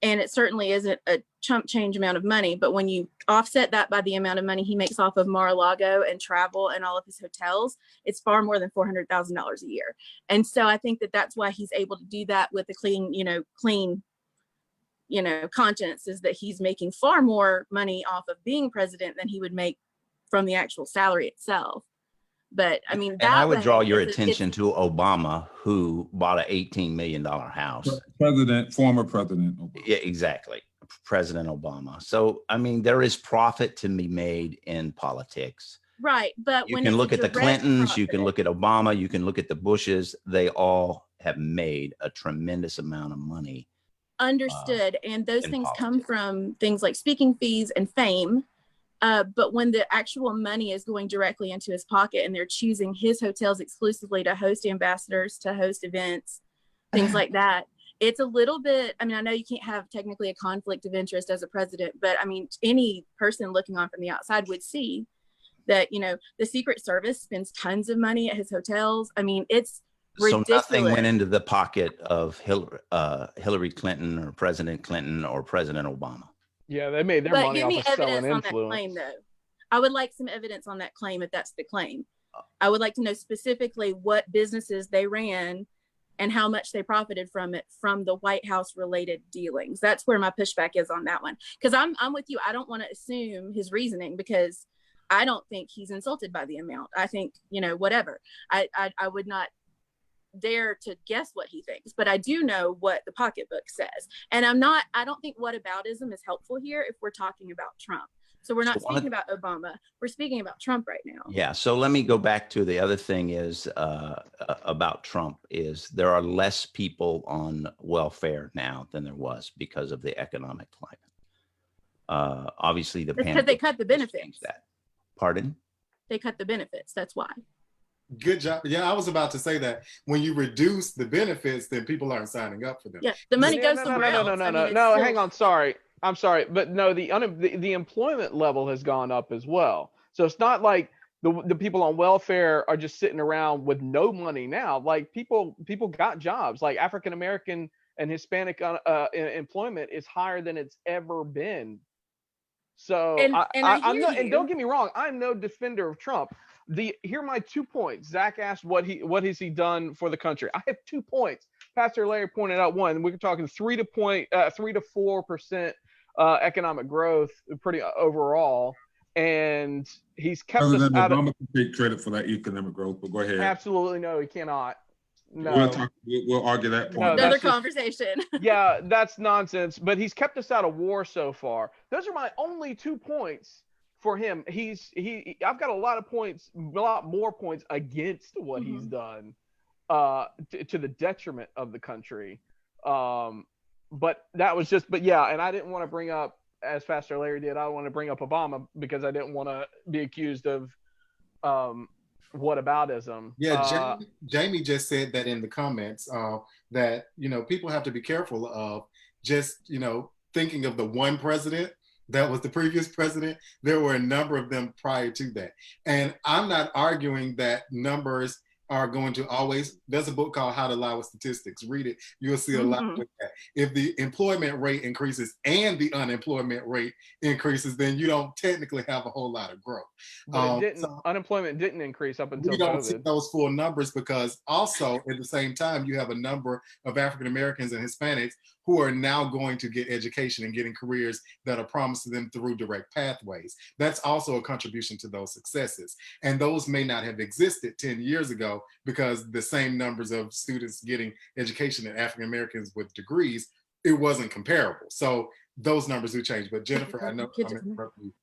And it certainly isn't a chump change amount of money, but when you offset that by the amount of money he makes off of Mar-a-Lago and travel and all of his hotels, it's far more than $400,000 a year. And so I think that that's why he's able to do that with a clean conscience, is that he's making far more money off of being president than he would make from the actual salary itself. But I mean, and I would draw your attention to Obama, who bought an $18 million house. Former President Obama. Yeah, exactly. President Obama. So, I mean, there is profit to be made in politics. Right. But you can look at the Clintons, you can look at Obama, you can look at the Bushes. They all have made a tremendous amount of money. Understood. And those things politics come from things like speaking fees and fame. But when the actual money is going directly into his pocket and they're choosing his hotels exclusively to host ambassadors, to host events, things like that, it's a little bit, I mean, I know you can't have technically a conflict of interest as a president, but I mean, any person looking on from the outside would see that, the Secret Service spends tons of money at his hotels. I mean, it's ridiculous. So nothing went into the pocket of Hillary Clinton or President Clinton or President Obama. Yeah, they made their money off of selling influence. That claim, though. I would like some evidence on that claim if that's the claim. I would like to know specifically what businesses they ran and how much they profited from it from the White House related dealings. That's where my pushback is on that one. Because I'm with you. I don't want to assume his reasoning because I don't think he's insulted by the amount. I think, whatever. I would not dare to guess what he thinks, but I do know what the pocketbook says. And I don't think whataboutism is helpful here if we're talking about Trump. So we're not speaking about Obama, we're speaking about Trump right now. Yeah, so let me go back to the other thing is about Trump is there are less people on welfare now than there was because of the economic climate. Obviously the pandemic. Because they cut the benefits. Pardon? They cut the benefits, that's why. Good job. Yeah, I was about to say that when you reduce the benefits, then people aren't signing up for them. Yeah, the money goes somewhere else. No, hang on. Sorry. I'm sorry. But no, the employment level has gone up as well. So it's not like the people on welfare are just sitting around with no money now. Like people got jobs. Like African American and Hispanic employment is higher than it's ever been. So I'm not, and don't get me wrong, I'm no defender of Trump. Here are my 2 points. Zach asked what has he done for the country. I have 2 points. Pastor Larry pointed out one. We're talking 3 to 4% economic growth, pretty overall, and he's kept us out of. Obama can take credit for that economic growth, but go ahead. Absolutely no, he cannot. No, we'll argue that point. No, another conversation. Yeah, that's nonsense. But he's kept us out of war so far. Those are my only 2 points. For him, I've got a lot more points against what he's done, to the detriment of the country. But that was just, and I didn't want to bring up, as Pastor Larry did, I don't want to bring up Obama because I didn't want to be accused of whataboutism. Yeah, Jamie just said that in the comments that people have to be careful of just thinking of the one president That was the previous president. There were a number of them prior to that. And I'm not arguing that numbers are going to always, there's a book called How to Lie with Statistics. Read it. You'll see a lot with that. If the employment rate increases and the unemployment rate increases, then you don't technically have a whole lot of growth. But it didn't, unemployment didn't increase up until we don't COVID. see those full numbers because also at the same time, you have a number of African Americans and Hispanics who are now going to get education and getting careers that are promised to them through direct pathways. That's also a contribution to those successes. And those may not have existed 10 years ago because the same numbers of students getting education and African Americans with degrees, it wasn't comparable. So those numbers do change. But Jennifer, I know I'm interrupting you.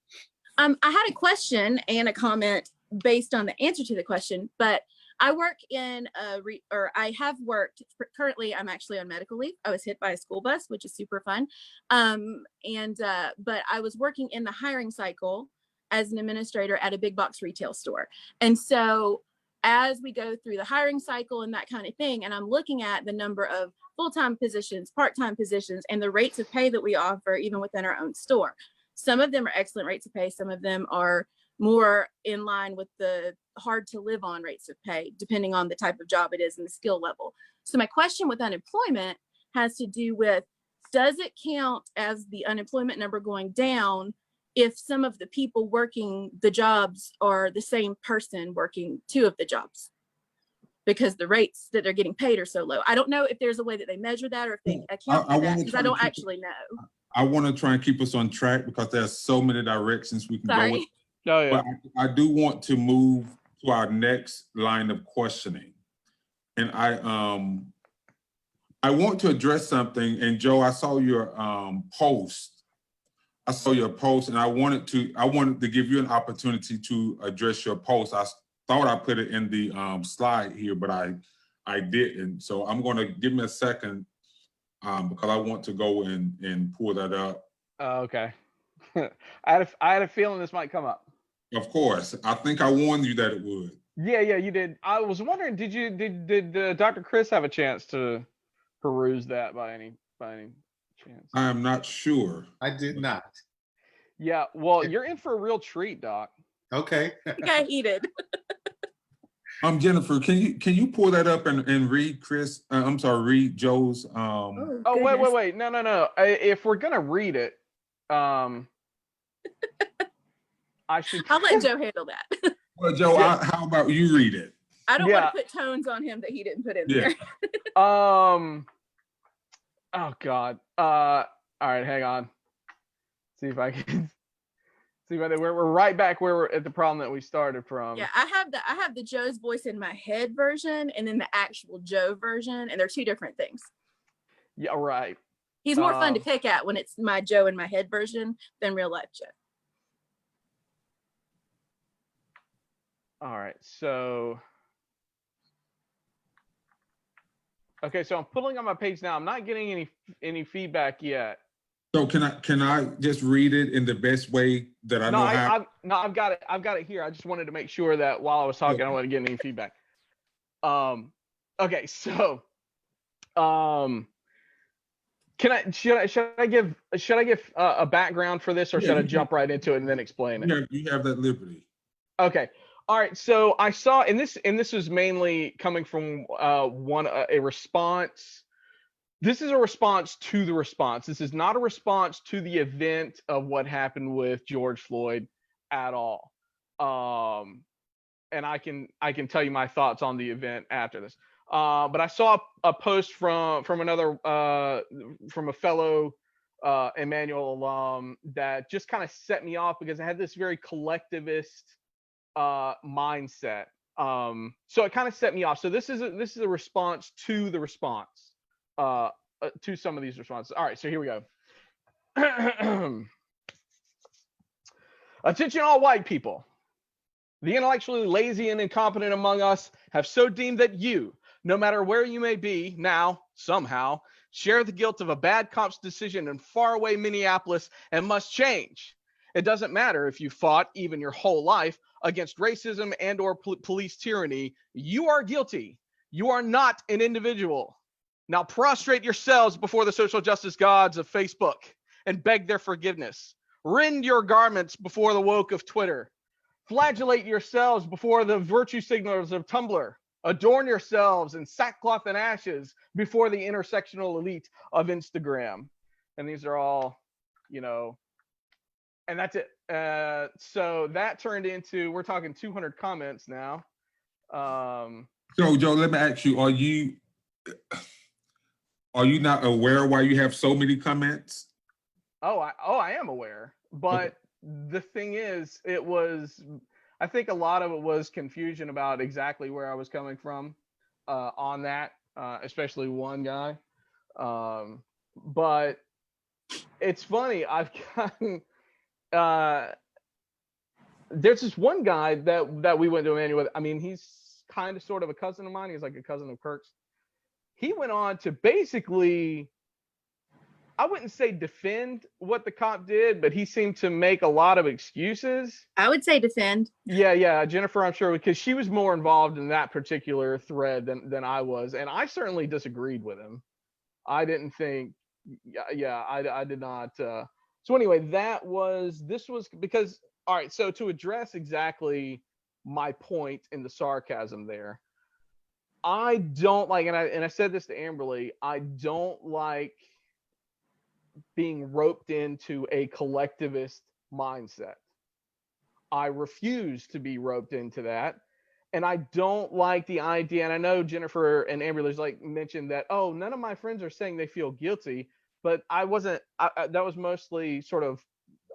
I had a question and a comment based on the answer to the question, but I work in I have worked currently. I'm actually on medical leave. I was hit by a school bus, which is super fun. But I was working in the hiring cycle as an administrator at a big box retail store. And so as we go through the hiring cycle and that kind of thing, and I'm looking at the number of full-time positions, part-time positions, and the rates of pay that we offer even within our own store. Some of them are excellent rates of pay. Some of them are more in line with the hard to live on rates of pay, depending on the type of job it is and the skill level. So my question with unemployment has to do with, does it count as the unemployment number going down if some of the people working the jobs are the same person working two of the jobs? Because the rates that they're getting paid are so low. I don't know if there's a way that they measure that or if they account for that, because I don't actually know. I want to try and keep us on track because there's so many directions we can go with. Oh, yeah. But I do want to move to our next line of questioning. And I want to address something. And Joe, I saw your post. I saw your post and I wanted to give you an opportunity to address your post. I thought I put it in the slide here, but I didn't. So I'm going to give me a second because I want to go and pull that up. Okay. I had a feeling this might come up. Of course. I think I warned you that it would. Yeah, you did. I was wondering, did Dr. Chris have a chance to peruse that by any chance? I am not sure. I did not. Yeah, well, you're in for a real treat, Doc. Okay. I think I heated. Jennifer, can you pull that up and read Chris? I'm sorry, read Joe's. Wait. No. If we're gonna read it, I should. I'll let Joe handle that. Well, Joe, how about you read it? I don't want to put tones on him that he didn't put in there. Oh God. All right, hang on. See if I can. See if we're right back where we're at the problem that we started from. Yeah, I have the Joe's voice in my head version and then the actual Joe version, and they're two different things. Yeah, right. He's more fun to pick at when it's my Joe in my head version than real life Joe. All right, so okay, so I'm pulling on my page now. I'm not getting any feedback yet. So can I just read it in the best way that I know how? I've got it here. I just wanted to make sure that while I was talking, I don't want to get any feedback. Okay, so should I give a background for this, or should I jump right into it and then explain it? You have that liberty. Okay. All right. So I saw, and this was mainly coming from a response. This is a response to the response. This is not a response to the event of what happened with George Floyd at all. And I can tell you my thoughts on the event after this. But I saw a post from a fellow Emmanuel alum that just kind of set me off because it had this very collectivist mindset. So it kind of set me off. So this is a response to the response, to some of these responses. All right, so here we go. Attention all white people. The intellectually lazy and incompetent among us have so deemed that you, no matter where you may be now, somehow, share the guilt of a bad cop's decision in faraway Minneapolis and must change. It doesn't matter if you fought even your whole life against racism and or police tyranny. You are guilty. You are not an individual. Now prostrate yourselves before the social justice gods of Facebook and beg their forgiveness. Rend your garments before the woke of Twitter. Flagellate yourselves before the virtue signalers of Tumblr. Adorn yourselves in sackcloth and ashes before the intersectional elite of Instagram. And these are all, you know, and that's it. So that turned into, we're talking 200 comments now. So Joe, let me ask you, are you not aware why you have so many comments? I am aware, but the thing is, I think a lot of it was confusion about exactly where I was coming from on that, especially one guy. But it's funny, I've gotten, there's this one guy that we went to a manual with. I mean, he's kind of sort of a cousin of mine. He's like a cousin of Kirk's. He went on to basically, I wouldn't say defend what the cop did, but he seemed to make a lot of excuses. I would say defend. Yeah, Jennifer, I'm sure, because she was more involved in that particular thread than I was, and I certainly disagreed with him. I didn't think, I did not. So anyway, this was because, all right, so to address exactly my point in the sarcasm there, I don't like, and I said this to Amberly, I don't like being roped into a collectivist mindset. I refuse to be roped into that. And I don't like the idea, and I know Jennifer and Amberly's like mentioned that, oh, none of my friends are saying they feel guilty, but I wasn't, that was mostly sort of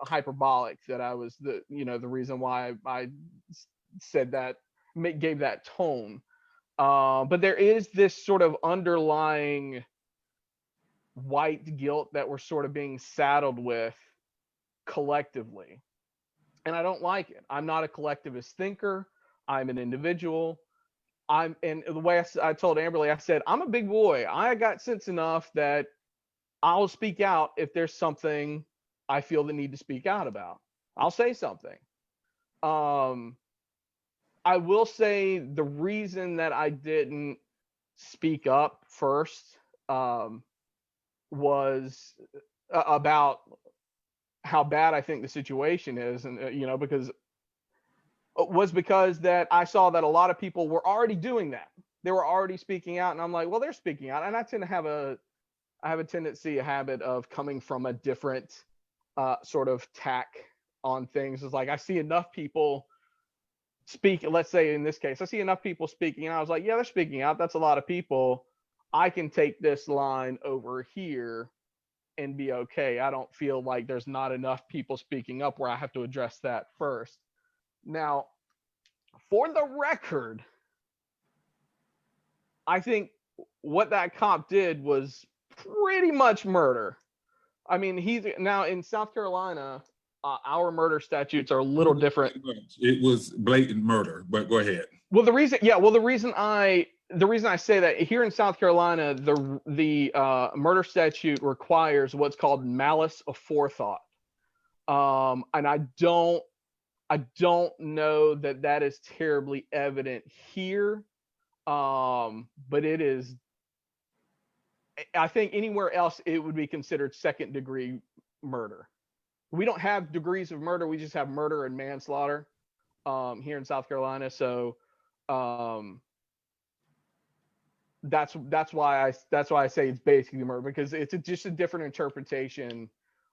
hyperbolic, that I was the reason why I said that, gave that tone. But there is this sort of underlying white guilt that we're sort of being saddled with collectively. And I don't like it. I'm not a collectivist thinker. I'm an individual. And the way I told Amberly, I said, I'm a big boy. I got sense enough that I'll speak out if there's something I feel the need to speak out about. I'll say something. I will say the reason that I didn't speak up first was about how bad I think the situation is, and because that I saw that a lot of people were already doing that. They were already speaking out, and I'm like, well, they're speaking out, and I have a habit of coming from a different sort of tack on things. It's like I see enough people speak, let's say in this case, I see enough people speaking, and I was like, yeah, they're speaking out. That's a lot of people. I can take this line over here and be okay. I don't feel like there's not enough people speaking up where I have to address that first. Now, for the record, I think what that cop did was pretty much murder. I mean, he's now in South Carolina, our murder statutes are a little different. It was blatant murder, but go ahead. Well, the reason I say that here in South Carolina, the murder statute requires what's called malice aforethought, and I don't know that is terribly evident here, but it is. I think anywhere else it would be considered second degree murder. We don't have degrees of murder; we just have murder and manslaughter here in South Carolina. So. That's why I say it's basically murder, because it's just a different interpretation,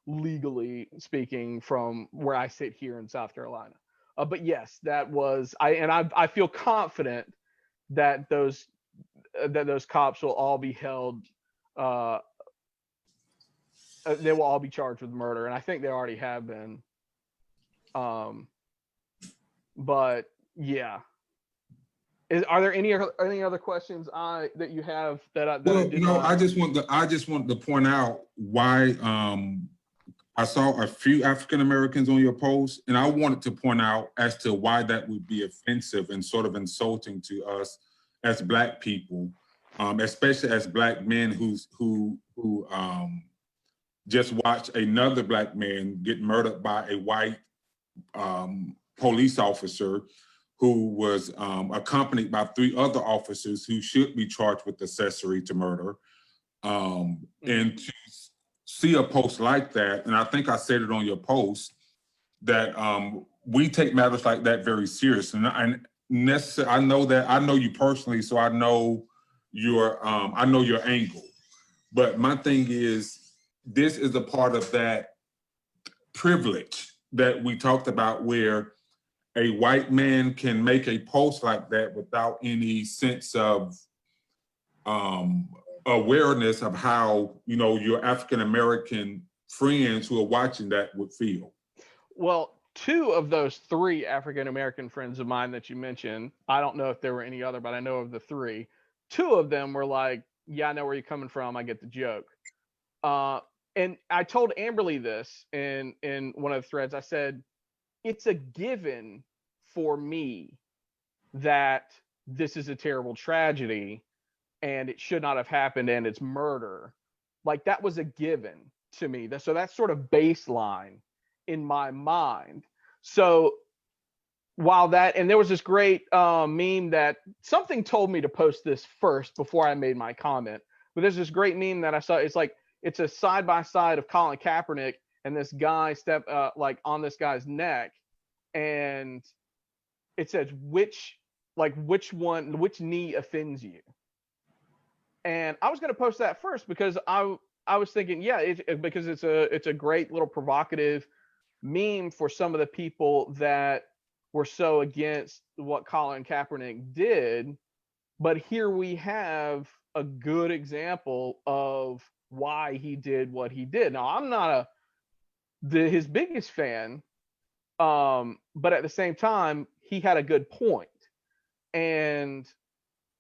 legally speaking, from where I sit here in South Carolina. But yes, that was I feel confident that those cops will all be held. They will all be charged with murder, and I think they already have been. But yeah. Are there any other questions that you have I just want to point out why I saw a few African Americans on your post, and I wanted to point out as to why that would be offensive and sort of insulting to us as Black people, especially as Black men who just watched another Black man get murdered by a white police officer who was accompanied by 3 other officers who should be charged with accessory to murder. And to see a post like that, and I think I said it on your post, that we take matters like that very serious. And I know you personally, so I know your angle. But my thing is, this is a part of that privilege that we talked about, where a white man can make a post like that without any sense of awareness of how, your African American friends who are watching that would feel. Well, two of those three African American friends of mine that you mentioned, I don't know if there were any other, but I know of the three. Two of them were like, "Yeah, I know where you're coming from. I get the joke." And I told Amberly this in one of the threads. I said, "It's a given for me that this is a terrible tragedy and it should not have happened and it's murder." Like, that was a given to me. So that's sort of baseline in my mind. So while that, and there was this great meme that something told me to post this first before I made my comment, but there's this great meme that I saw. It's like, it's a side by side of Colin Kaepernick and this guy like on this guy's neck, and it says which knee offends you. And I was going to post that first because I was thinking, yeah, because it's a great little provocative meme for some of the people that were so against what Colin Kaepernick did. But here we have a good example of why he did what he did. Now, I'm not his biggest fan, but at the same time, he had a good point. And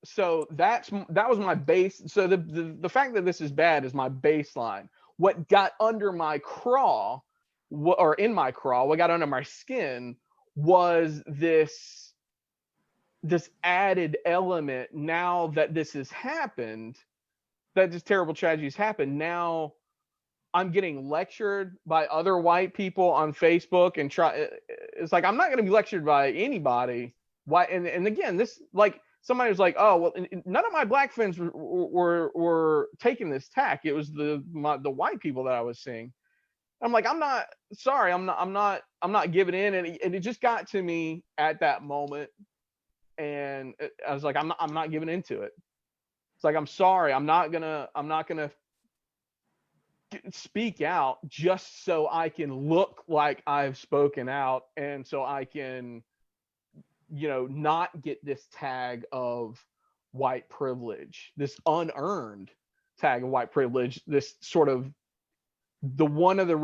so that was my base. So the fact that this is bad is my baseline. What got under my craw, what got under my skin, was this added element. Now that this has happened, that this terrible tragedy has happened, now I'm getting lectured by other white people on Facebook, and it's like, I'm not going to be lectured by anybody. Why? And again, this, like, somebody was like, "Oh, well, none of my black friends were taking this tack. It was the white people that I was seeing." I'm like, I'm not giving in, and it just got to me at that moment, and I was like, I'm not giving into it. It's like, I'm sorry, I'm not gonna speak out just so I can look like I've spoken out, and so I can, not get this tag of white privilege, this unearned tag of white privilege, this sort of one of the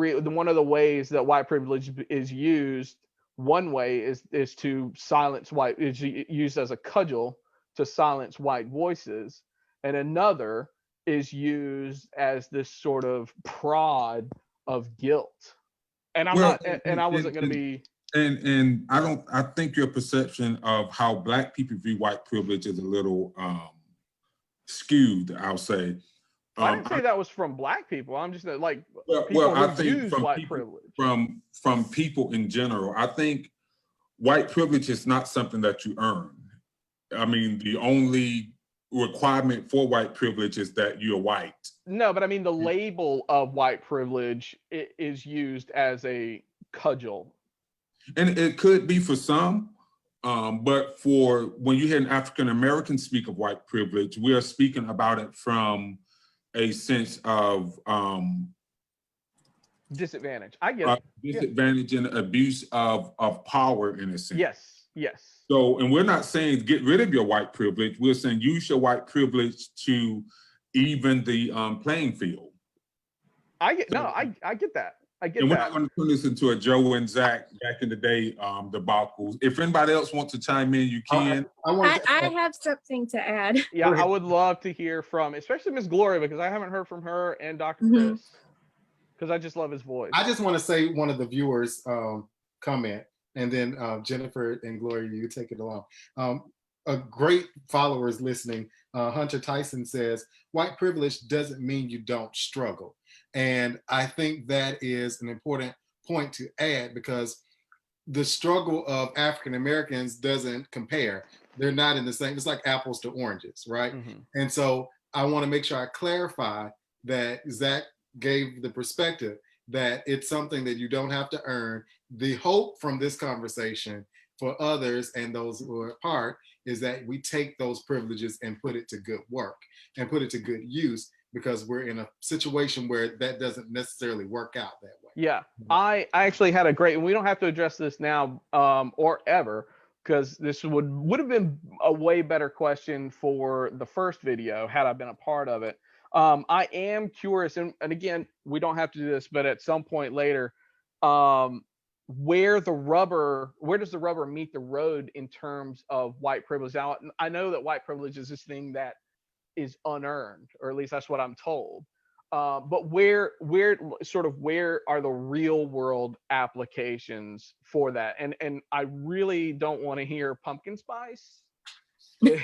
ways that white privilege is used. One way is to silence is used as a cudgel to silence white voices, and another is used as this sort of prod of guilt. And I wasn't going to be. And I think your perception of how black people view white privilege is a little skewed, I'll say. I didn't say that was from black people. I'm just like, people who I think use from white people, privilege. From people in general, I think white privilege is not something that you earn. I mean, the only requirement for white privilege is that you're white. No, but I mean, the label of white privilege is used as a cudgel. And it could be for some, but for when you hear an African American speak of white privilege, we are speaking about it from a sense of disadvantage. I get it. Disadvantage and abuse of power, in a sense. Yes. So, and we're not saying get rid of your white privilege. We're saying use your white privilege to even the playing field. I get that. I get and that. We're not going to turn this into a Joe and Zach back in the day debacle. If anybody else wants to chime in, you can. I have something to add. Yeah, I would love to hear from, especially Miss Gloria, because I haven't heard from her, and Dr. Chris, because I just love his voice. I just want to say one of the viewers' comment, and then Jennifer and Gloria, you take it along. A great follower is listening. Hunter Tyson says, white privilege doesn't mean you don't struggle. And I think that is an important point to add, because the struggle of African Americans doesn't compare. They're not in the same, it's like apples to oranges, right? And so I want to make sure I clarify that Zach gave the perspective that it's something that you don't have to earn. The hope from this conversation for others and those who are part is that we take those privileges and put it to good work and put it to good use, because we're in a situation where that doesn't necessarily work out that way. Yeah, I actually had a great, and we don't have to address this now or ever, because this would have been a way better question for the first video had I been a part of it. I am curious, and again, we don't have to do this, but at some point later, where does the rubber meet the road in terms of white privilege? Now, I know that white privilege is this thing that is unearned, or at least that's what I'm told. But where are the real world applications for that? And I really don't want to hear pumpkin spice. You're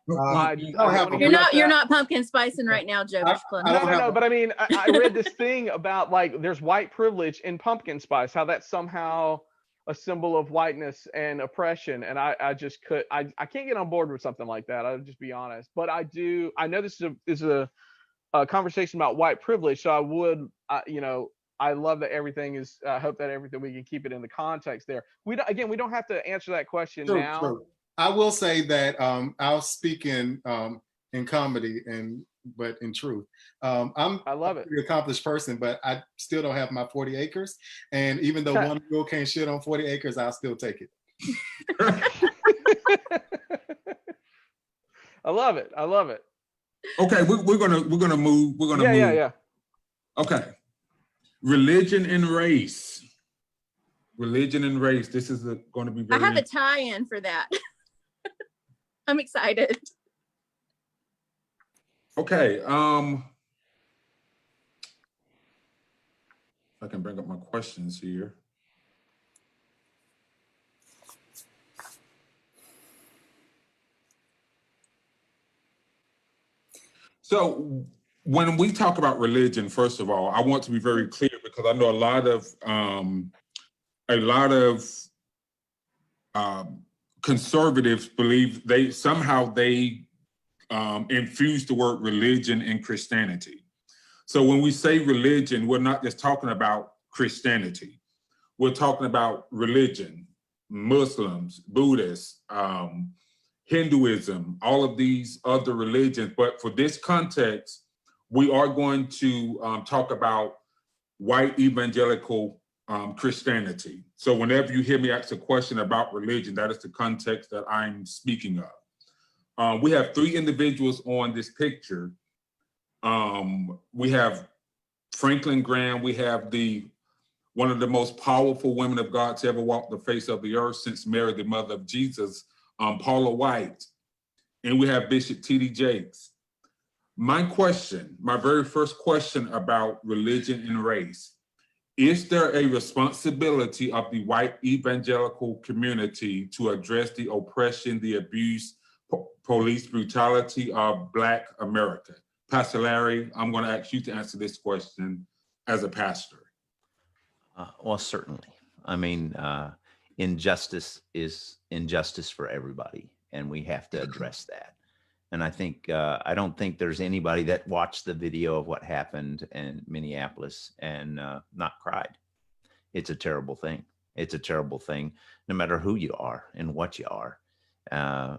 not pumpkin spicing right now, Joe. No. But I mean, I read this thing about like there's white privilege in pumpkin spice, how that's somehow a symbol of whiteness and oppression, and I can't get on board with something like that. I'll just be honest. But I know this is a conversation about white privilege, so I would I love that everything is. I hope that everything we can keep it in the context there. We don't have to answer that question now. True. I will say that I'll speak in comedy but in truth, I love it. An accomplished person, but I still don't have my 40 acres. And even though one girl can't shit on 40 acres, I'll still take it. I love it. Okay, we're gonna move. Yeah. Okay, religion and race. This is going to be very. I have a tie-in for that. I'm excited. Okay. I can bring up my questions here. So when we talk about religion, first of all, I want to be very clear, because I know a lot of conservatives believe they infuse the word religion in Christianity. So when we say religion, we're not just talking about Christianity. We're talking about religion, Muslims, Buddhists, Hinduism, all of these other religions. But for this context, we are going to talk about white evangelical Christianity. So whenever you hear me ask a question about religion, that is the context that I'm speaking of. We have three individuals on this picture. We have Franklin Graham. We have one of the most powerful women of God to ever walk the face of the earth since Mary, the mother of Jesus, Paula White. And we have Bishop T.D. Jakes. My very first question about religion and race: is there a responsibility of the white evangelical community to address the oppression, the abuse, police brutality of Black America? Pastor Larry, I'm going to ask you to answer this question as a pastor. Well, certainly. I mean, injustice is injustice for everybody, and we have to address that. And I don't think there's anybody that watched the video of what happened in Minneapolis and not cried. It's a terrible thing. It's a terrible thing, no matter who you are and what you are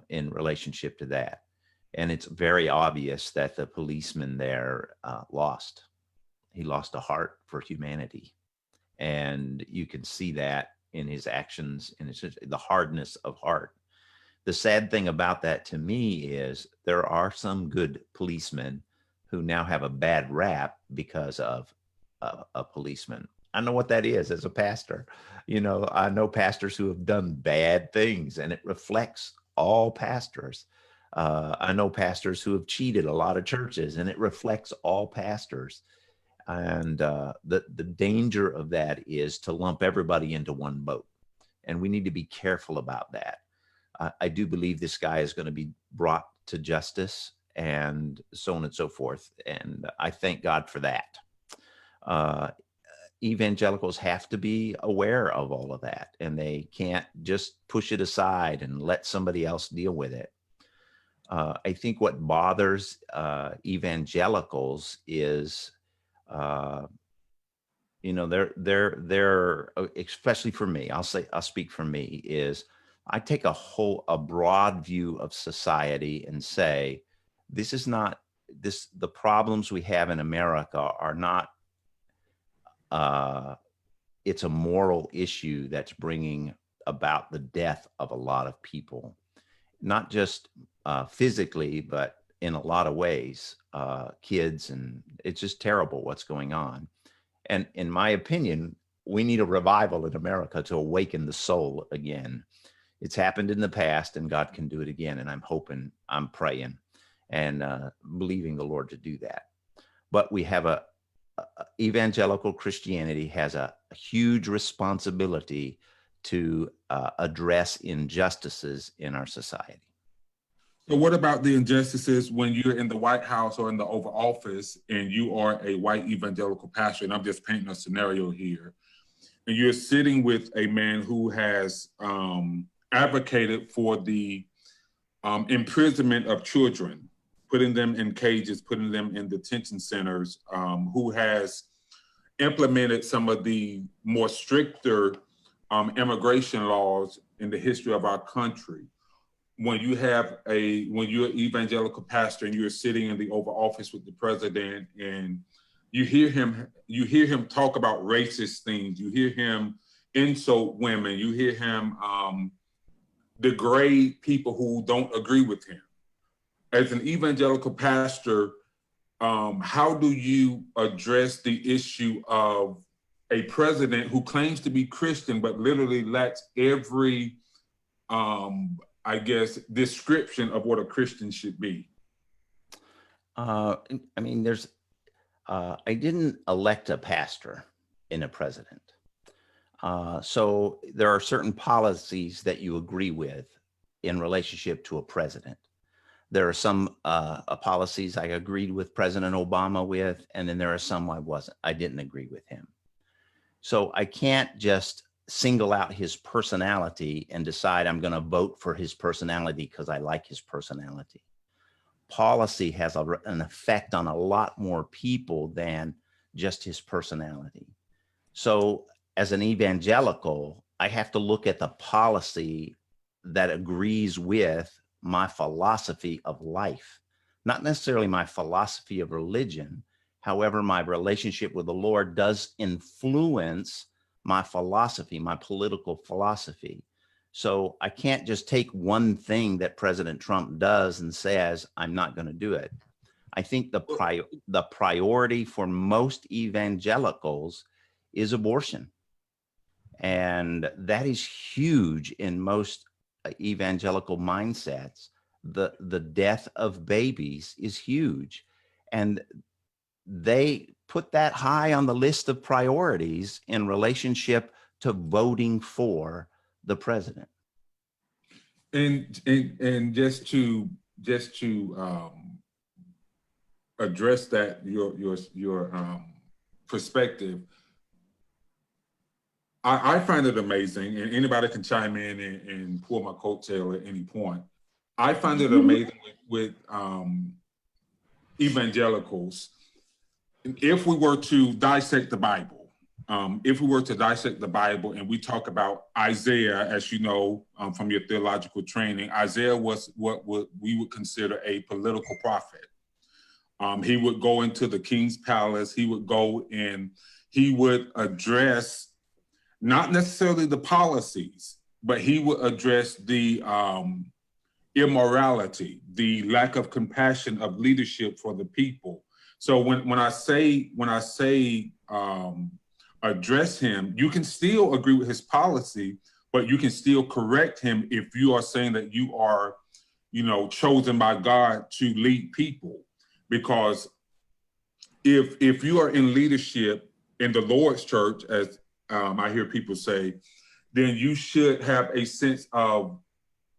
in relationship to that. And it's very obvious that the policeman there lost. He lost a heart for humanity. And you can see that in his actions, and it's just the hardness of heart. The sad thing about that to me is there are some good policemen who now have a bad rap because of a policeman. I know what that is as a pastor. I know pastors who have done bad things, and it reflects all pastors. I know pastors who have cheated a lot of churches, and it reflects all pastors. And the danger of that is to lump everybody into one boat. And we need to be careful about that. I do believe this guy is going to be brought to justice and so on and so forth. And I thank God for that. Evangelicals have to be aware of all of that, and they can't just push it aside and let somebody else deal with it. I think what bothers evangelicals is You know, they're especially for me, I'll speak for me, is I take a broad view of society and say, this is not the problems we have in America are not, it's a moral issue that's bringing about the death of a lot of people, not just physically, but in a lot of ways, kids, and it's just terrible what's going on. And in my opinion, we need a revival in America to awaken the soul again. It's happened in the past, and God can do it again. And I'm praying and believing the Lord to do that. But we have evangelical Christianity has a huge responsibility to address injustices in our society. So what about the injustices when you're in the White House or in the Oval Office and you are a white evangelical pastor, and I'm just painting a scenario here, and you're sitting with a man who has advocated for the imprisonment of children, putting them in cages, putting them in detention centers, who has implemented some of the more stricter immigration laws in the history of our country. When you're an evangelical pastor and you're sitting in the Oval Office with the president, and you hear him talk about racist things, you hear him insult women, you hear him degrade people who don't agree with him. As an evangelical pastor, how do you address the issue of a president who claims to be Christian but literally lacks every description of what a Christian should be? I mean, I didn't elect a pastor in a president. So there are certain policies that you agree with in relationship to a president. There are some policies I agreed with President Obama with, and then there are some I didn't agree with him. So I can't just single out his personality and decide I'm going to vote for his personality because I like his personality. Policy has an effect on a lot more people than just his personality. So as an evangelical, I have to look at the policy that agrees with my philosophy of life, not necessarily my philosophy of religion. However, my relationship with the Lord does influence my philosophy, my political philosophy. So I can't just take one thing that President Trump does and says, I'm not going to do it. I think the priority for most evangelicals is abortion. And that is huge in most evangelical mindsets. The death of babies is huge. And they put that high on the list of priorities in relationship to voting for the president. And just to address that, your perspective, I find it amazing, and anybody can chime in and pull my coattail at any point. I find it amazing with evangelicals. If we were to dissect the Bible, and we talk about Isaiah, as you know from your theological training, Isaiah was what we would consider a political prophet. He would go into the king's palace. He would go and he would address not necessarily the policies, but he would address the immorality, the lack of compassion of leadership for the people. So when I say address him, you can still agree with his policy, but you can still correct him if you are saying that you are, chosen by God to lead people. Because if you are in leadership in the Lord's church, as I hear people say, then you should have a sense of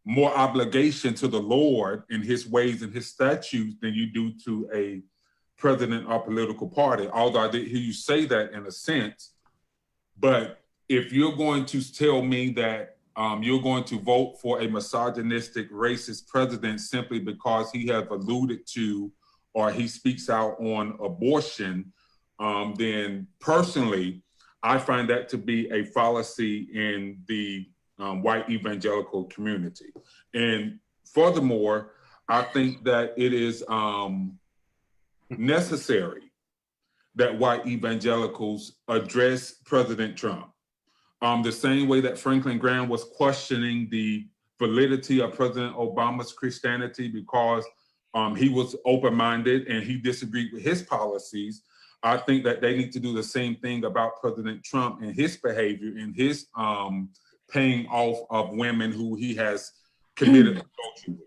more obligation to the Lord in his ways and his statutes than you do to a president or political party. Although I did hear you say that in a sense, but if you're going to tell me that you're going to vote for a misogynistic, racist president simply because he has alluded to or he speaks out on abortion, then personally, I find that to be a fallacy in the white evangelical community. And furthermore, I think that it is necessary that white evangelicals address President Trump. The same way that Franklin Graham was questioning the validity of President Obama's Christianity because he was open-minded and he disagreed with his policies. I think that they need to do the same thing about President Trump and his behavior and his paying off of women who he has committed adultery with.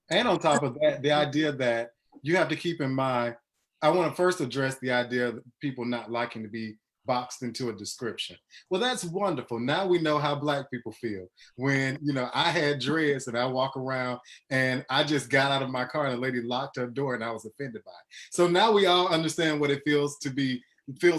And on top of that, the idea that you have to keep in mind, I want to first address the idea of people not liking to be boxed into a description. Well, that's wonderful. Now we know how Black people feel when, you know, I had dreads and I walk around and I just got out of my car and a lady locked her door and I was offended by it. So now we all understand what it feels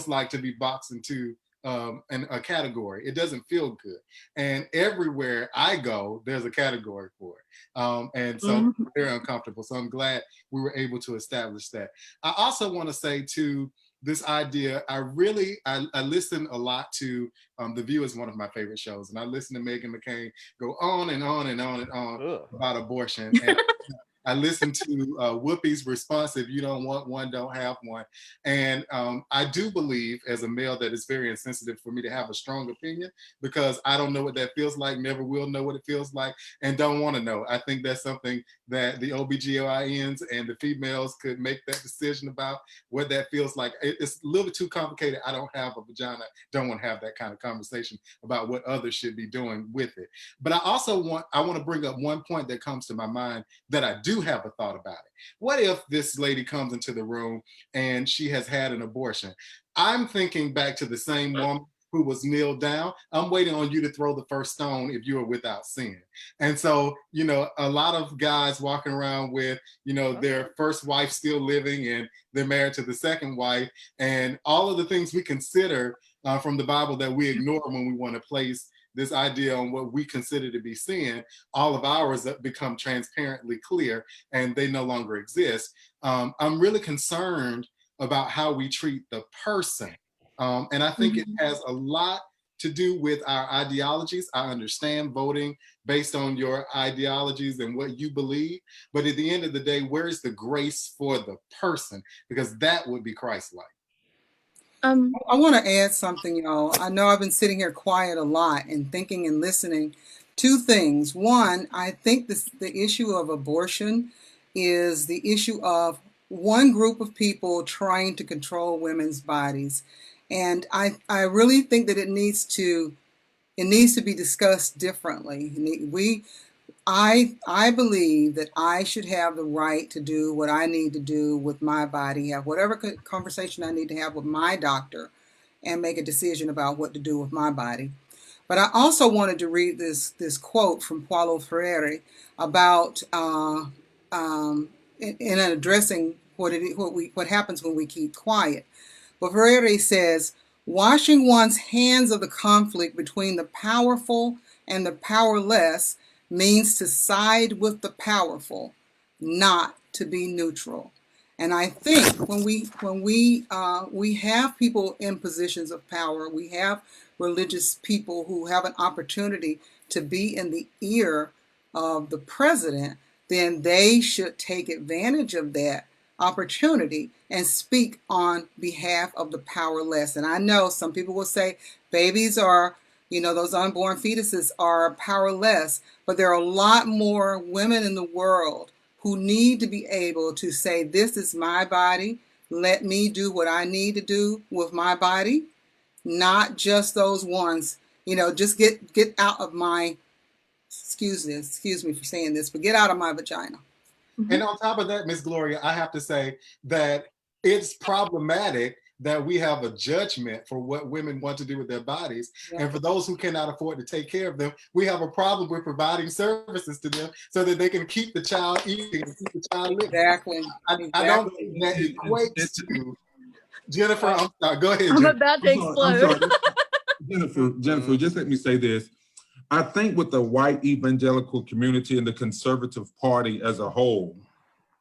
like to be boxed into a category. It doesn't feel good. And everywhere I go, there's a category for it. And so very uncomfortable. So I'm glad we were able to establish that. I also want to say too, this idea, I listen a lot to The View is one of my favorite shows, and I listen to Meghan McCain go on and on and on and on about abortion. And I listened to Whoopi's response, if you don't want one, don't have one. And I do believe as a male that it's very insensitive for me to have a strong opinion because I don't know what that feels like, never will know what it feels like, and don't want to know. I think that's something that the OBGYNs and the females could make that decision about what that feels like. It's a little bit too complicated. I don't have a vagina, don't want to have that kind of conversation about what others should be doing with it. But I also want to bring up one point that comes to my mind that I do have a thought about it. What if this lady comes into the room and she has had an abortion? I'm thinking back to the same woman who was kneeled down. I'm waiting on you to throw the first stone if you are without sin. And so, you know, a lot of guys walking around with, you know, their first wife still living and they're married to the second wife, and all of the things we consider from the Bible that we ignore when we want to place this idea on what we consider to be sin, all of ours become transparently clear and they no longer exist. I'm really concerned about how we treat the person. And I think it has a lot to do with our ideologies. I understand voting based on your ideologies and what you believe, but at the end of the day, where is the grace for the person? Because that would be Christ-like. I want to add something, y'all. I know I've been sitting here quiet a lot and thinking and listening. Two things. One, I think the issue of abortion is the issue of one group of people trying to control women's bodies. And I really think that it needs to be discussed differently. I believe that I should have the right to do what I need to do with my body, have whatever conversation I need to have with my doctor, and make a decision about what to do with my body. But I also wanted to read this quote from Paulo Freire about in addressing what happens when we keep quiet. But Freire says, washing one's hands of the conflict between the powerful and the powerless means to side with the powerful, not to be neutral. And I think when we have people in positions of power, we have religious people who have an opportunity to be in the ear of the president, then they should take advantage of that opportunity and speak on behalf of the powerless. And I know some people will say babies are, those unborn fetuses are powerless, but there are a lot more women in the world who need to be able to say, this is my body, let me do what I need to do with my body, not just those ones, just get out of my, excuse me for saying this, but get out of my vagina. And on top of that, Miss Gloria, I have to say that it's problematic that we have a judgment for what women want to do with their bodies. Yeah. And for those who cannot afford to take care of them, we have a problem with providing services to them so that they can keep the child eating and keep the child living. Exactly. I don't think that equates to Jennifer. I'm sorry, go ahead. I'm about to explode. Jennifer, just let me say this. I think with the white evangelical community and the conservative party as a whole,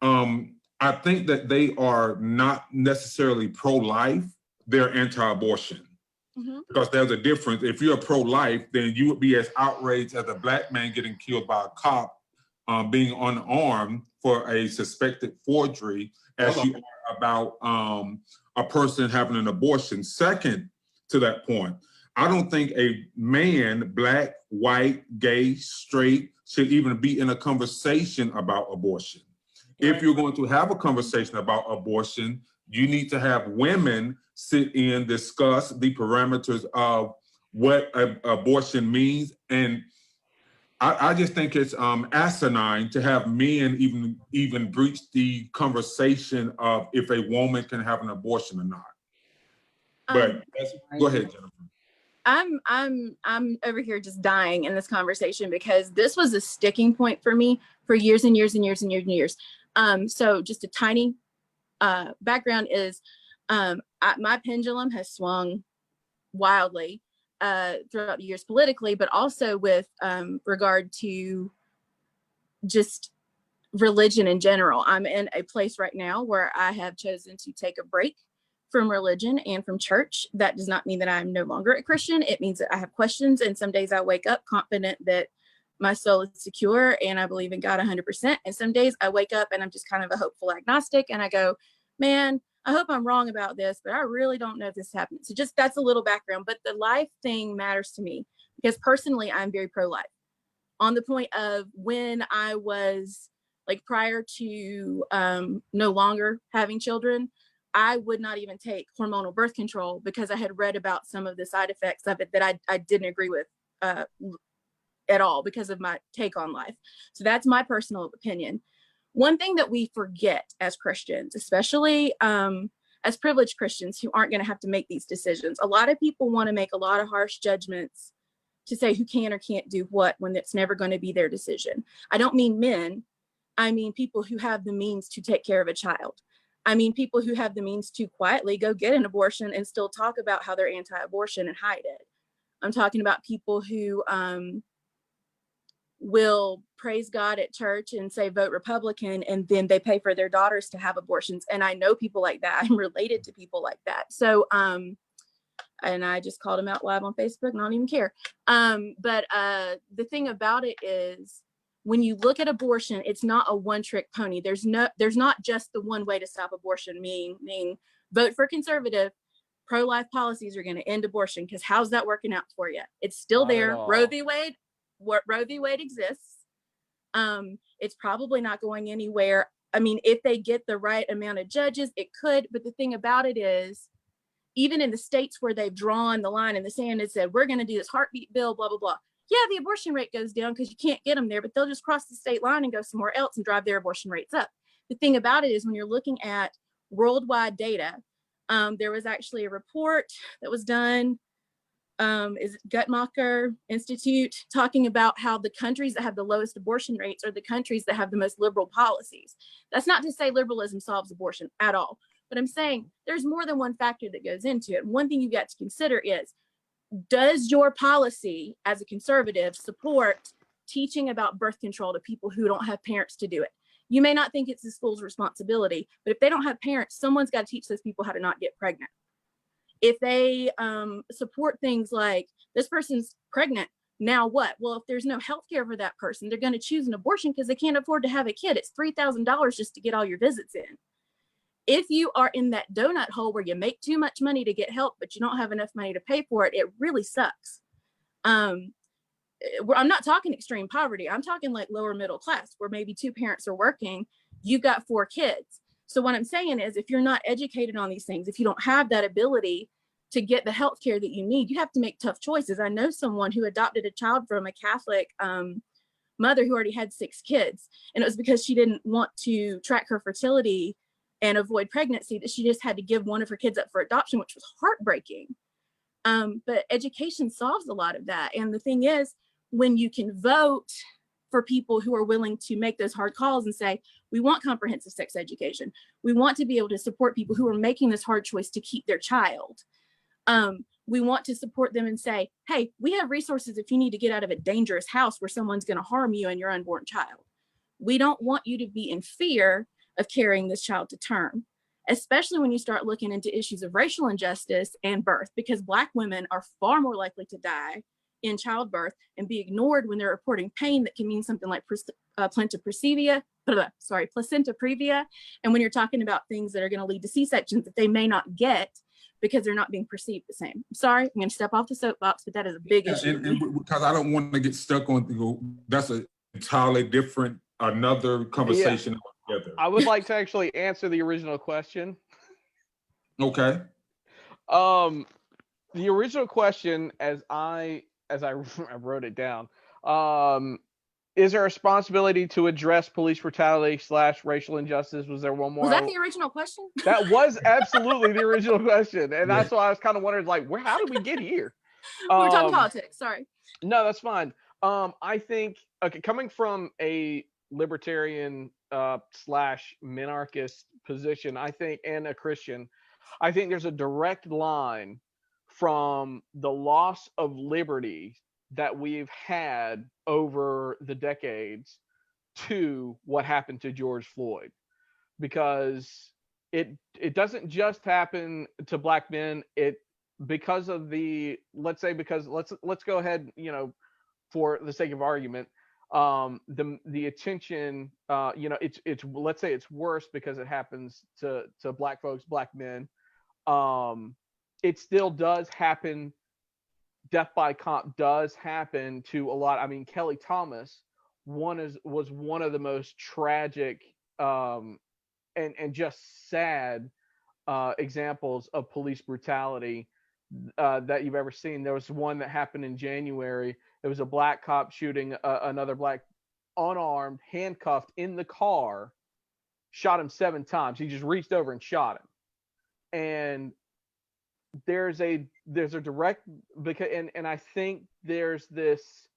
I think that they are not necessarily pro-life, they're anti-abortion. Mhm. Because there's a difference. If you're pro-life, then you would be as outraged as a Black man getting killed by a cop being unarmed for a suspected forgery as you are about a person having an abortion. Second to that point, I don't think a man, Black, white, gay, straight, should even be in a conversation about abortion. If you're going to have a conversation about abortion, you need to have women sit in, discuss the parameters of what abortion means. And I just think it's asinine to have men even breach the conversation of if a woman can have an abortion or not. But go ahead, Jennifer. I'm over here just dying in this conversation because this was a sticking point for me for years and years and years and years and years. So just a tiny background is my pendulum has swung wildly throughout the years politically, but also with regard to just religion in general. I'm in a place right now where I have chosen to take a break from religion and from church. That does not mean that I'm no longer a Christian. It means that I have questions, and some days I wake up confident that my soul is secure and I believe in God 100%. And some days I wake up and I'm just kind of a hopeful agnostic and I go, man, I hope I'm wrong about this, but I really don't know if this happened. So just that's a little background, but the life thing matters to me because personally I'm very pro-life. On the point of when I was like prior to no longer having children, I would not even take hormonal birth control because I had read about some of the side effects of it that I didn't agree with at all because of my take on life. So that's my personal opinion. One thing that we forget as Christians, especially as privileged Christians who aren't going to have to make these decisions, a lot of people want to make a lot of harsh judgments to say who can or can't do what when it's never going to be their decision. I don't mean men. I mean people who have the means to take care of a child. I mean people who have the means to quietly go get an abortion and still talk about how they're anti-abortion and hide it. I'm talking about people who will praise God at church and say vote Republican, and then they pay for their daughters to have abortions. And I know people like that. I'm related to people like that. So and I just called him out live on Facebook and I don't even care. But the thing about it is when you look at abortion, it's not a one-trick pony. There's not just the one way to stop abortion, meaning vote for conservative, pro-life policies are going to end abortion, because how's that working out for you? It's still there. Roe v. Wade exists. It's probably not going anywhere. I mean, if they get the right amount of judges, it could. But the thing about it is, even in the states where they've drawn the line in the sand and said, we're going to do this heartbeat bill, blah, blah, blah. Yeah, the abortion rate goes down because you can't get them there, but they'll just cross the state line and go somewhere else and drive their abortion rates up. The thing about it is when you're looking at worldwide data, there was actually a report that was done, is it Guttmacher Institute, talking about how the countries that have the lowest abortion rates are the countries that have the most liberal policies. That's not to say liberalism solves abortion at all, but I'm saying there's more than one factor that goes into it. One thing you've got to consider is, does your policy as a conservative support teaching about birth control to people who don't have parents to do it? You may not think it's the school's responsibility, but if they don't have parents, someone's got to teach those people how to not get pregnant. If they support things like, this person's pregnant, now what? Well, if there's no health care for that person, they're going to choose an abortion because they can't afford to have a kid. It's $3,000 just to get all your visits in. If you are in that donut hole where you make too much money to get help, but you don't have enough money to pay for it, it really sucks. I'm not talking extreme poverty. I'm talking like lower middle class, where maybe two parents are working, you've got 4 kids. So what I'm saying is, if you're not educated on these things, if you don't have that ability to get the health care that you need, you have to make tough choices. I know someone who adopted a child from a Catholic mother who already had 6 kids. And it was because she didn't want to track her fertility and avoid pregnancy, that she just had to give one of her kids up for adoption, which was heartbreaking. But education solves a lot of that. And the thing is, when you can vote for people who are willing to make those hard calls and say, we want comprehensive sex education, we want to be able to support people who are making this hard choice to keep their child. We want to support them and say, hey, we have resources if you need to get out of a dangerous house where someone's going to harm you and your unborn child. We don't want you to be in fear of carrying this child to term. especially when you start looking into issues of racial injustice and birth, because Black women are far more likely to die in childbirth and be ignored when they're reporting pain that can mean something like placenta previa. And when you're talking about things that are going to lead to C-sections that they may not get because they're not being perceived the same. I'm sorry, I'm going to step off the soapbox, but that is a big issue. And because I don't want to get stuck on, that's an entirely different, another conversation altogether. I would like to actually answer the original question. Okay. The original question, as I wrote it down, is there a responsibility to address police brutality / racial injustice? Was there one more? Was that the original question? That was absolutely the original question, and that's why I was kind of wondering, like, how did we get here? We were talking politics. Sorry. No, that's fine. I think, okay, coming from a libertarian / minarchist position, I think, and a Christian, I think there's a direct line from the loss of liberty that we've had over the decades to what happened to George Floyd, because it doesn't just happen to Black men. Because of let's go ahead, for the sake of argument, the attention, it's let's say it's worse because it happens to Black folks, Black men. It still does happen. Death by cop does happen to a lot. I mean, Kelly Thomas was one of the most tragic and just sad examples of police brutality that you've ever seen. There was one that happened in January. There was a Black cop shooting another Black, unarmed, handcuffed in the car, shot him 7 times. He just reached over and shot him. And there's a direct, because and I think there's this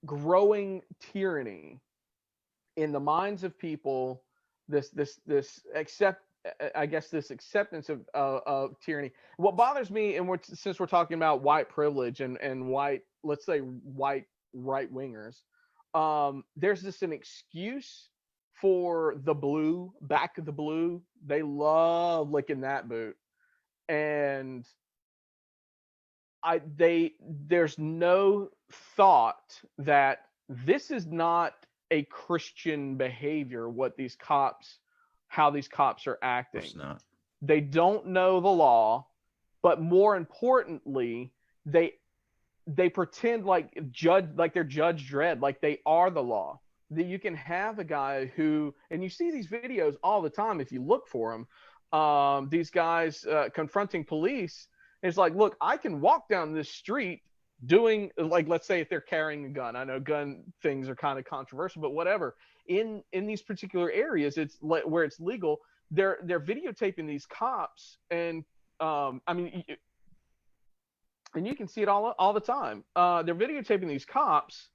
growing tyranny in the minds of people, this acceptance of tyranny. What bothers me, and since we're talking about white privilege and white, let's say white right wingers, there's just an excuse for the blue, back of the blue. They love licking that boot, and there's no thought that this is not a Christian behavior. How these cops are acting. It's not. They don't know the law, but more importantly, they pretend like they're Judge Dredd, like they are the law. That you can have a guy who, and you see these videos all the time if you look for them, these guys confronting police. It's like, look, I can walk down this street doing, like, let's say if they're carrying a gun. I know gun things are kind of controversial, but whatever. In these particular areas, it's where it's legal. They're videotaping these cops, and I mean, and you can see it all the time. They're videotaping these cops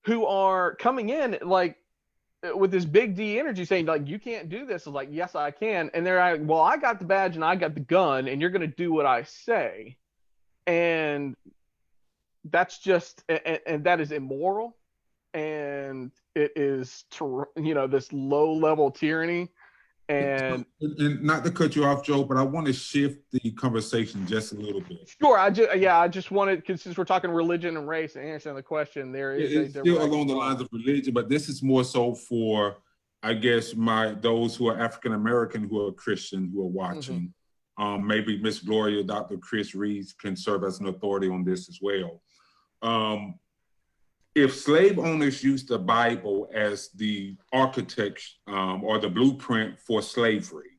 who are coming in like with this big D energy, saying like, you can't do this. It's like, yes, I can. And they're like, well, I got the badge and I got the gun, and you're going to do what I say. And that's just, and that is immoral. And it is, this low level tyranny. And not to cut you off, Joe, but I want to shift the conversation just a little bit. Sure. I just wanted, because since we're talking religion and race and answering the question, there is it's still along the lines of religion, but this is more so for, I guess, those who are African American who are Christian who are watching. Mm-hmm. Maybe Miss Gloria, Dr. Chris Reeves can serve as an authority on this as well. If slave owners used the Bible as the architect or the blueprint for slavery,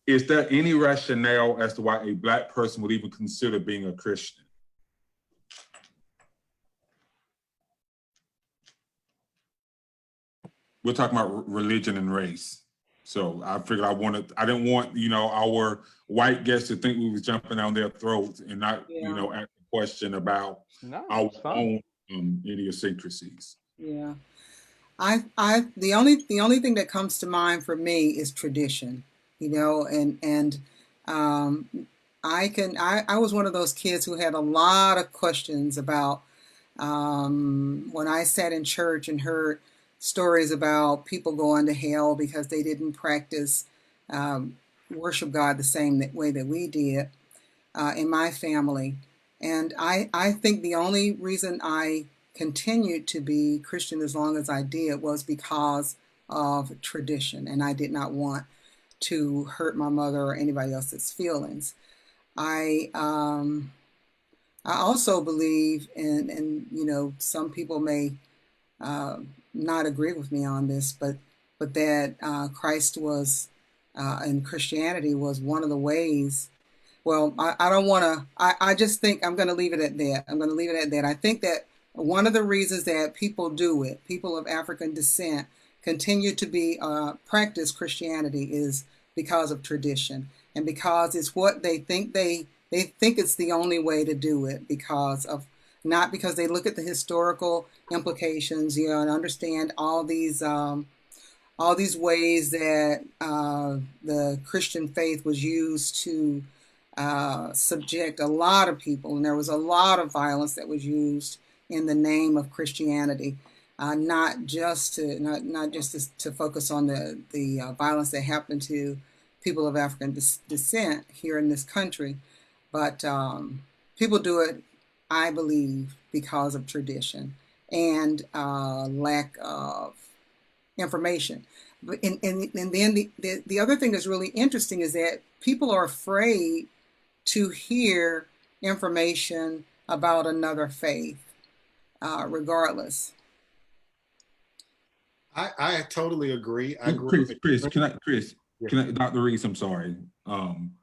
is there any rationale as to why a Black person would even consider being a Christian? We're talking about religion and race. So I figured I didn't want, our white guests to think we was jumping down their throats and not, ask a question about our own idiosyncrasies. Yeah. The only thing that comes to mind for me is tradition, and I was one of those kids who had a lot of questions about when I sat in church and heard stories about people going to hell because they didn't practice worship God the same way that we did in my family. And I think the only reason I continued to be Christian as long as I did was because of tradition, and I did not want to hurt my mother or anybody else's feelings. I also believe in, and you know, some people may not agree with me on this, but that Christ was and Christianity was one of the ways. Well, I don't want to. I just think I'm going to leave it at that. I'm going to leave it at that. I think that one of the reasons that people do it, people of African descent, continue to be practice Christianity is because of tradition, and because it's what they think it's the only way to do it, because of, not because they look at the historical implications, you know, and understand all these ways that the Christian faith was used to subject a lot of people, and there was a lot of violence that was used in the name of Christianity. Not just to focus on the violence that happened to people of African descent here in this country, but people do it, I believe, because of tradition and lack of information. And then the other thing that's really interesting is that people are afraid to hear information about another faith, regardless. I totally agree. I agree. Chris, can I, Dr. Reese, I'm sorry. Can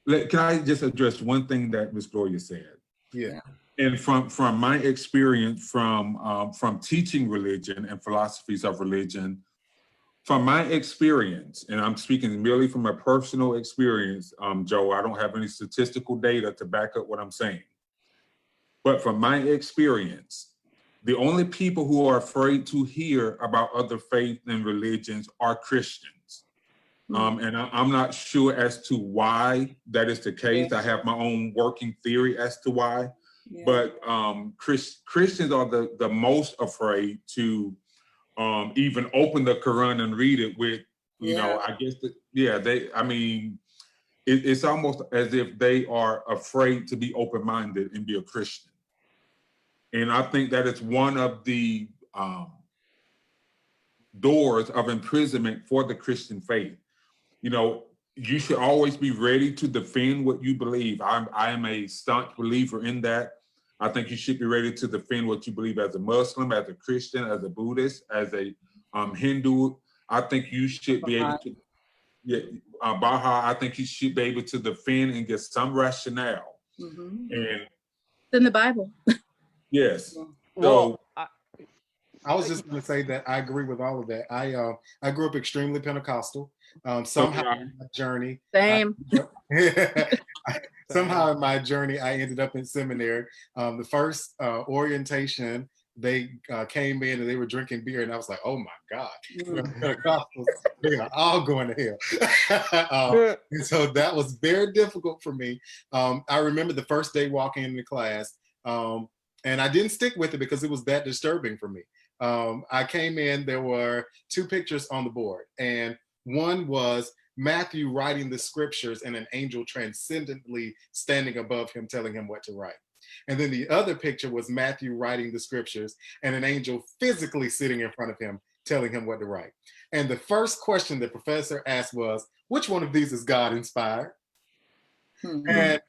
I just address one thing that Ms. Gloria said? Yeah. And from my experience from teaching religion and philosophies of religion, from my experience, and I'm speaking merely from a personal experience, Joe, I don't have any statistical data to back up what I'm saying. But from my experience, the only people who are afraid to hear about other faiths and religions are Christians. And I'm not sure as to why that is the case. I have my own working theory as to why. Yeah. But Christians are the most afraid to even open the Quran and read it with, you know, I guess, it's almost as if they are afraid to be open-minded and be a Christian. And I think that is one of the doors of imprisonment for the Christian faith. You know, you should always be ready to defend what you believe. I am a staunch believer in that. I think you should be ready to defend what you believe as a Muslim, as a Christian, as a Buddhist, as a Hindu. I think you should be able to, Baha, I think you should be able to defend and get some rationale. Mm-hmm. And it's in the Bible. Yes. Well, So I was just going to say that I agree with all of that. I grew up extremely Pentecostal. Somehow in my journey, same. Somehow in my journey, I ended up in seminary. The first orientation, they came in and they were drinking beer, and I was like, "Oh my God, Pentecostals, they are all going to hell." And so that was very difficult for me. I remember the first day walking into class, and I didn't stick with it because it was that disturbing for me. I came in, there were two pictures on the board, and one was Matthew writing the scriptures and an angel transcendently standing above him, telling him what to write. And then the other picture was Matthew writing the scriptures and an angel physically sitting in front of him, telling him what to write. And the first question the professor asked was, which one of these is God inspired? Mm-hmm. And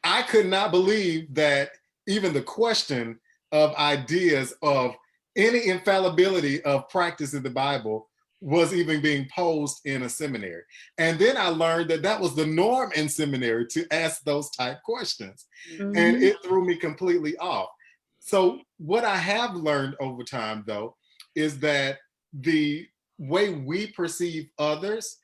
I could not believe that even the question of ideas of any infallibility of practice in the Bible was even being posed in a seminary. And then I learned that that was the norm in seminary, to ask those type questions. Mm-hmm. And it threw me completely off. So what I have learned over time, though, is that the way we perceive others,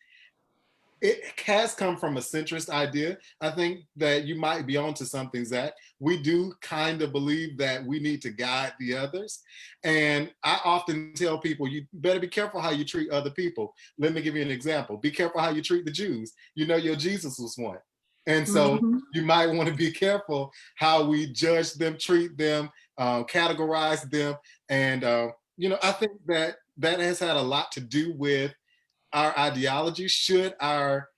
it has come from a centrist idea. I think that you might be onto something, Zach. We do kind of believe that we need to guide the others. And I often tell people, you better be careful how you treat other people. Let me give you an example. Be careful how you treat the Jews. You know, your Jesus was one. And so you might want to be careful how we judge them, treat them, categorize them. And I think that has had a lot to do with our ideology. Should our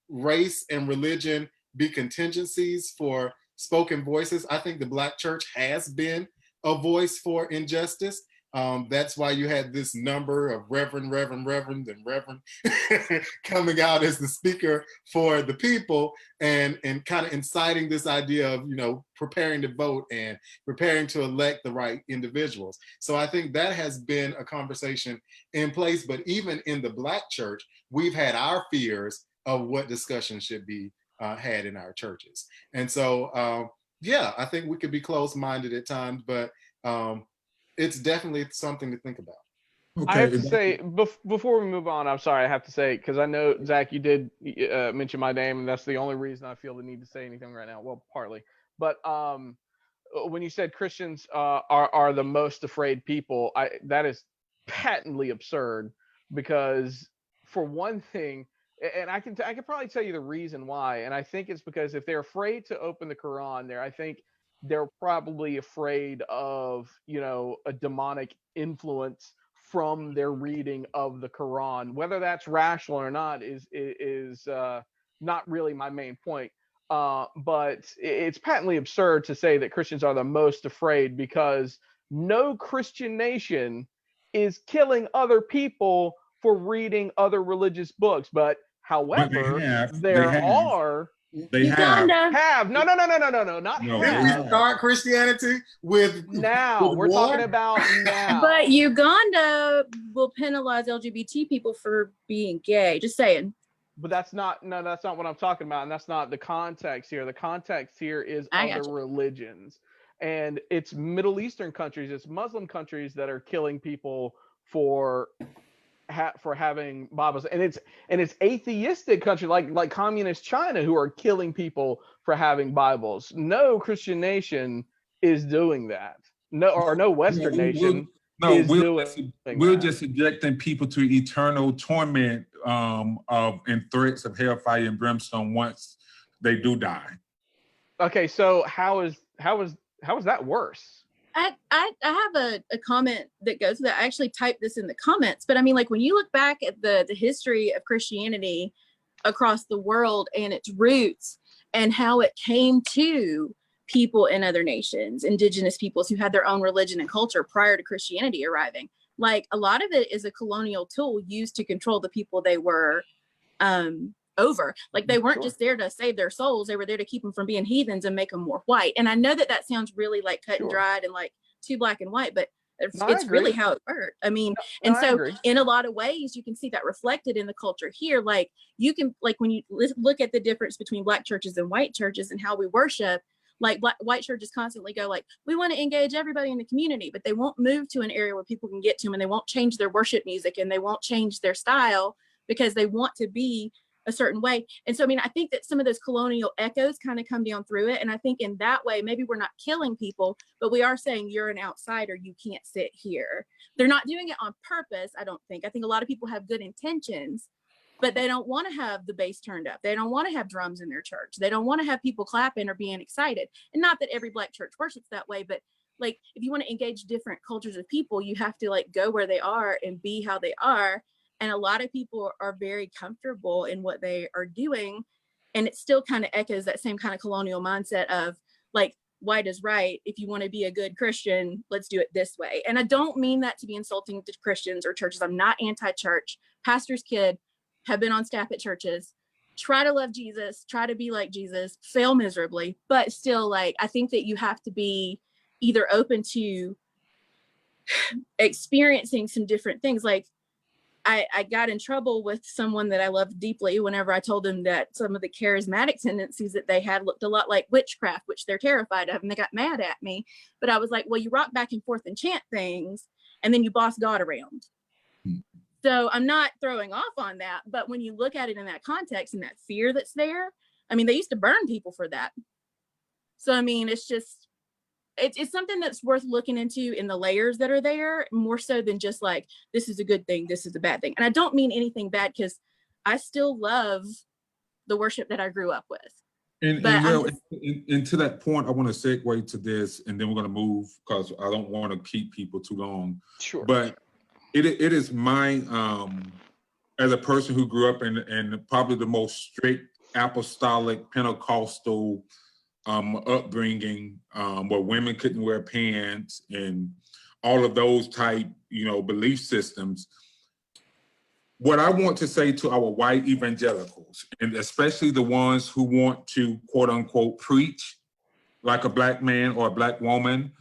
race and religion be contingencies for spoken voices? I think the Black church has been a voice for injustice. That's why you had this number of Reverend coming out as the speaker for the people, and kind of inciting this idea of, preparing to vote and preparing to elect the right individuals. So I think that has been a conversation in place. But even in the Black church, we've had our fears of what discussion should be had in our churches. And so, yeah, I think we could be closed-minded at times, but it's definitely something to think about. I have to say, before we move on, I'm sorry, I have to say, because I know, Zach, you did mention my name, and that's the only reason I feel the need to say anything right now. Well, partly. But when you said Christians are the most afraid people, that is patently absurd, because for one thing, and I can probably tell you the reason why, and I think it's because if they're afraid to open the Quran, I think they're probably afraid of, a demonic influence from their reading of the Quran. Whether that's rational or not is not really my main point. But it's patently absurd to say that Christians are the most afraid, because no Christian nation is killing other people for reading other religious books. But however, there are. They have no, not Did we start Christianity with we're war? talking about now. But Uganda will penalize LGBT people for being gay. Just saying. But that's not what I'm talking about, and that's not the context here. The context here is other religions, and it's Middle Eastern countries, it's Muslim countries that are killing people for having Bibles, and it's atheistic countries like communist China who are killing people for having Bibles. No Christian nation is doing that. No Western nation. We're just subjecting people to eternal torment and threats of hellfire and brimstone once they do die. Okay, so how is that worse? I have a comment that goes with that. I actually typed this in the comments, but I mean, like, when you look back at the history of Christianity across the world and its roots and how it came to people in other nations, indigenous peoples who had their own religion and culture prior to Christianity arriving, like, a lot of it is a colonial tool used to control the people they were over. Like, they weren't just there to save their souls, they were there to keep them from being heathens and make them more white. And I know that sounds really like cut and dried and like too black and white, but it's really how it worked. I mean, in a lot of ways you can see that reflected in the culture here. Like, you can, like, when you look at the difference between Black churches and white churches and how we worship, like, white churches constantly go like, we want to engage everybody in the community, but they won't move to an area where people can get to them, and they won't change their worship music, and they won't change their style because they want to be a certain way. And so, I mean, I think that some of those colonial echoes kind of come down through it. And I think in that way, maybe we're not killing people, but we are saying you're an outsider, you can't sit here. They're not doing it on purpose, I don't think. I think a lot of people have good intentions, but they don't want to have the bass turned up. They don't want to have drums in their church. They don't want to have people clapping or being excited. And not that every Black church worships that way, but like, if you want to engage different cultures of people, you have to like go where they are and be how they are. And a lot of people are very comfortable in what they are doing. And it still kind of echoes that same kind of colonial mindset of like, white is right. If you want to be a good Christian, let's do it this way. And I don't mean that to be insulting to Christians or churches. I'm not anti-church. Pastor's kid, have been on staff at churches, try to love Jesus, try to be like Jesus, fail miserably. But still, like, I think that you have to be either open to experiencing some different things. Like, I got in trouble with someone that I loved deeply whenever I told them that some of the charismatic tendencies that they had looked a lot like witchcraft, which they're terrified of, and they got mad at me. But I was like, well, you rock back and forth and chant things, and then you boss God around. So I'm not throwing off on that, but when you look at it in that context and that fear that's there, I mean, they used to burn people for that. So, I mean, it's just, it's something that's worth looking into in the layers that are there, more so than just like, this is a good thing, this is a bad thing. And I don't mean anything bad, because I still love the worship that I grew up with. And, But and I'm well, just- and to that point, I want to segue to this, and then we're going to move because I don't want to keep people too long. Sure. But it is my as a person who grew up in probably the most strict apostolic Pentecostal upbringing, where women couldn't wear pants and all of those type, belief systems. What I want to say to our white evangelicals, and especially the ones who want to quote unquote preach like a black man or a black woman,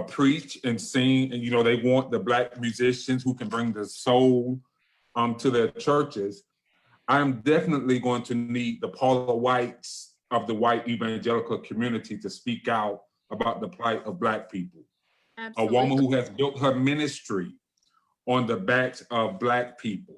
preach and sing, and they want the black musicians who can bring the soul to their churches. I'm definitely going to need the Paula Whites of the white evangelical community to speak out about the plight of black people. absolutely. A woman who has built her ministry on the backs of black people.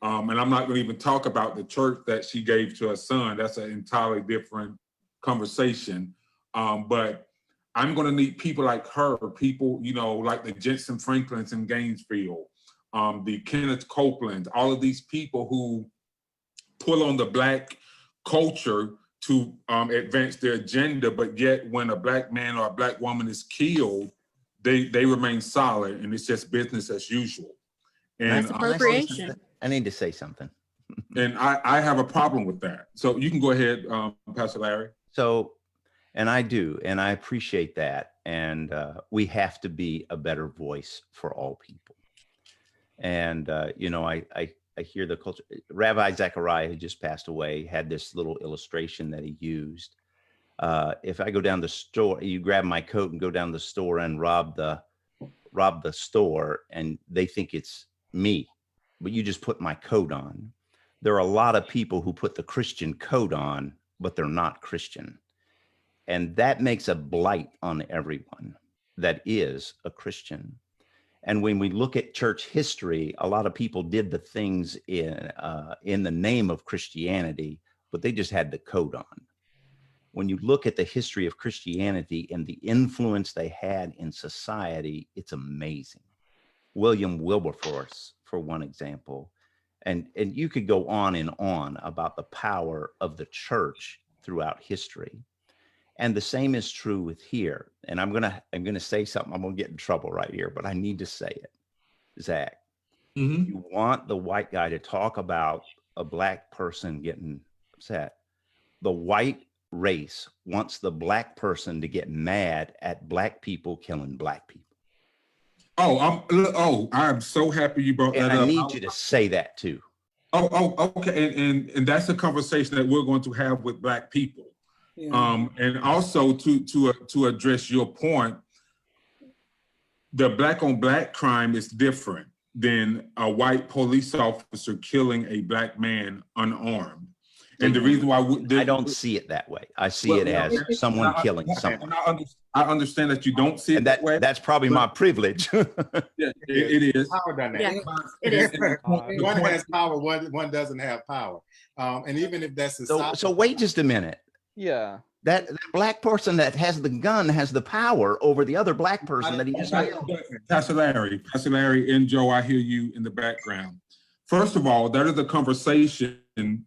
And I'm not going to even talk about the church that she gave to her son. That's an entirely different conversation. But I'm going to need people like her, people, like the Jensen Franklins in Gainesville, the Kenneth Copeland, all of these people who pull on the black culture to advance their agenda, but yet when a black man or a black woman is killed, they remain solid, and it's just business as usual. And That's appropriation. I need to say something. And I have a problem with that. So you can go ahead, Pastor Larry. So, and I do, and I appreciate that. And we have to be a better voice for all people. And, I hear the culture. Rabbi Zechariah, who just passed away, had this little illustration that he used. If I go down the store, you grab my coat and go down the store and rob the store, and they think it's me, but you just put my coat on. There are a lot of people who put the Christian coat on, but they're not Christian. And that makes a blight on everyone that is a Christian. And when we look at church history, a lot of people did the things in the name of Christianity, but they just had the coat on. When you look at the history of Christianity and the influence they had in society, it's amazing. William Wilberforce, for one example, and you could go on and on about the power of the church throughout history. And the same is true with here. And I'm gonna say something. I'm gonna get in trouble right here, but I need to say it. Zach, you want the white guy to talk about a black person getting upset. The white race wants the black person to get mad at black people killing black people. I'm so happy you brought And that up. I need you to say that too. Okay. And that's a conversation that we're going to have with black people. Yeah. And also to address your point, the black on black crime is different than a white police officer killing a black man unarmed. And the reason why I don't see it that way. I see it as someone killing someone. I understand that you don't see it And that way. that's probably my privilege. Yeah, it is. Power dynamic. Yeah, it is. One has power, one doesn't have power. And even if that's So wait just a minute. Yeah. That black person that has the gun has the power over the other black person that he just killed. Pastor Larry, and Joe, I hear you in the background. First of all, that is a conversation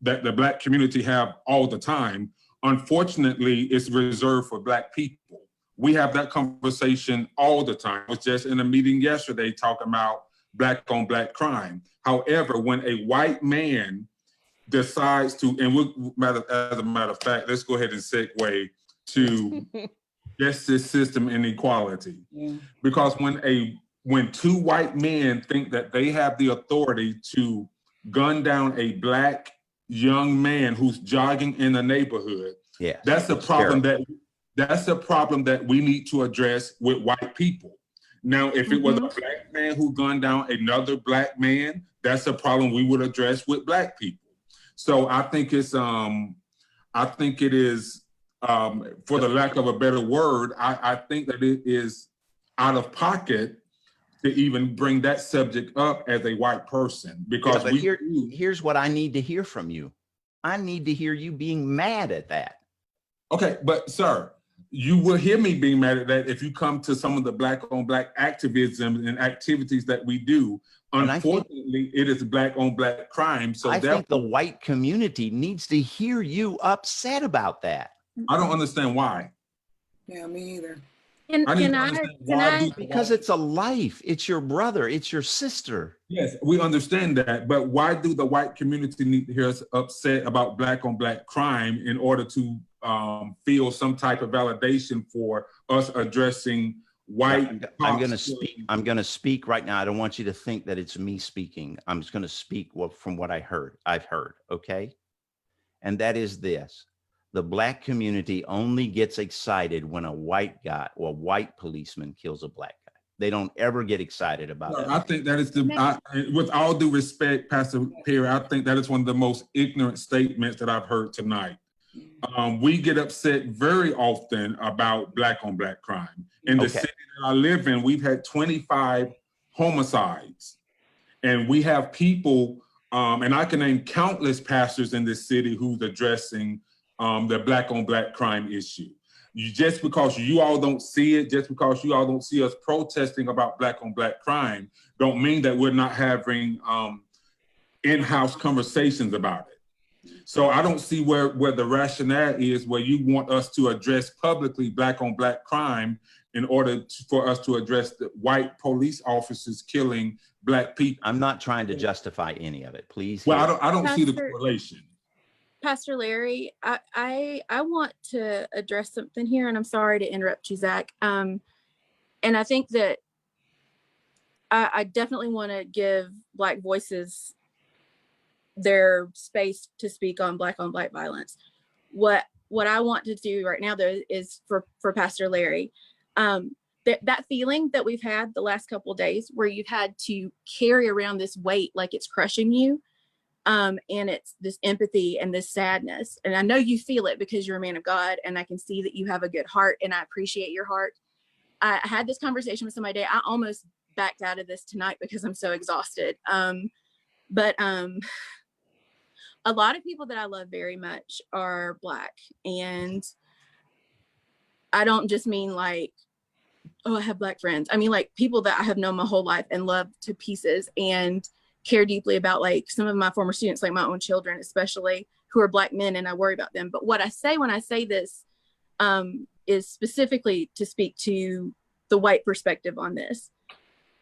that the black community have all the time. Unfortunately, it's reserved for black people. We have that conversation all the time. I was just in a meeting yesterday talking about black on black crime. However, when a white man decides to, and as a matter of fact, let's go ahead and segue to justice system inequality. Yeah. Because when two white men think that they have the authority to gun down a black young man who's jogging in the neighborhood, that's a problem that we need to address with white people. Now, if it was a black man who gunned down another black man, that's a problem we would address with black people. So I think it is, for the lack of a better word, I think that it is out of pocket to even bring that subject up as a white person, because here's what I need to hear from you. I need to hear you being mad at that. Okay, but sir, you will hear me being mad at that if you come to some of the black on black activism and activities that we do. And I think- Unfortunately, it is black on black crime. So I think the therefore, white community needs to hear you upset about that. I don't understand why. Yeah, me either. Can I need can to I understand can why I do the Because white- it's a life. It's your brother. It's your sister. Yes, we understand that, but why do the white community need to hear us upset about black on black crime in order to feel some type of validation for us addressing white? I'm going to cops speak. killing- I'm going to speak right now. I don't want you to think that it's me speaking. I'm just going to speak from what I've heard. Okay. And that is this: the black community only gets excited when a white guy or a white policeman kills a black guy. They don't ever get excited about Well, it. I think that is with all due respect, Pastor Perry, I think that is one of the most ignorant statements that I've heard tonight. We get upset very often about black on black crime. In the Okay. city that I live in, we've had 25 homicides, and we have people, and I can name countless pastors in this city who's addressing the black on black crime issue. Just because you all don't see it, just because you all don't see us protesting about black on black crime, don't mean that we're not having in-house conversations about it. So I don't see where the rationale is where you want us to address publicly black on black crime in order for us to address the white police officers killing black people. I'm not trying to justify any of it. Please. Well, hear I don't see the Pastor- correlation. Pastor Larry, I want to address something here, and I'm sorry to interrupt you, Zach. And I think that I definitely want to give Black voices their space to speak on black violence. What I want to do right now, though, is for Pastor Larry, that feeling that we've had the last couple of days, where you've had to carry around this weight like it's crushing you. And it's this empathy and this sadness. And I know you feel it because you're a man of God, and I can see that you have a good heart, and I appreciate your heart. I had this conversation with somebody today. I almost backed out of this tonight because I'm so exhausted. But a lot of people that I love very much are Black. And I don't just mean like, oh, I have Black friends. I mean like people that I have known my whole life and love to pieces and care deeply about, like some of my former students, like my own children, especially, who are Black men, and I worry about them. But what I say when I say this is specifically to speak to the white perspective on this.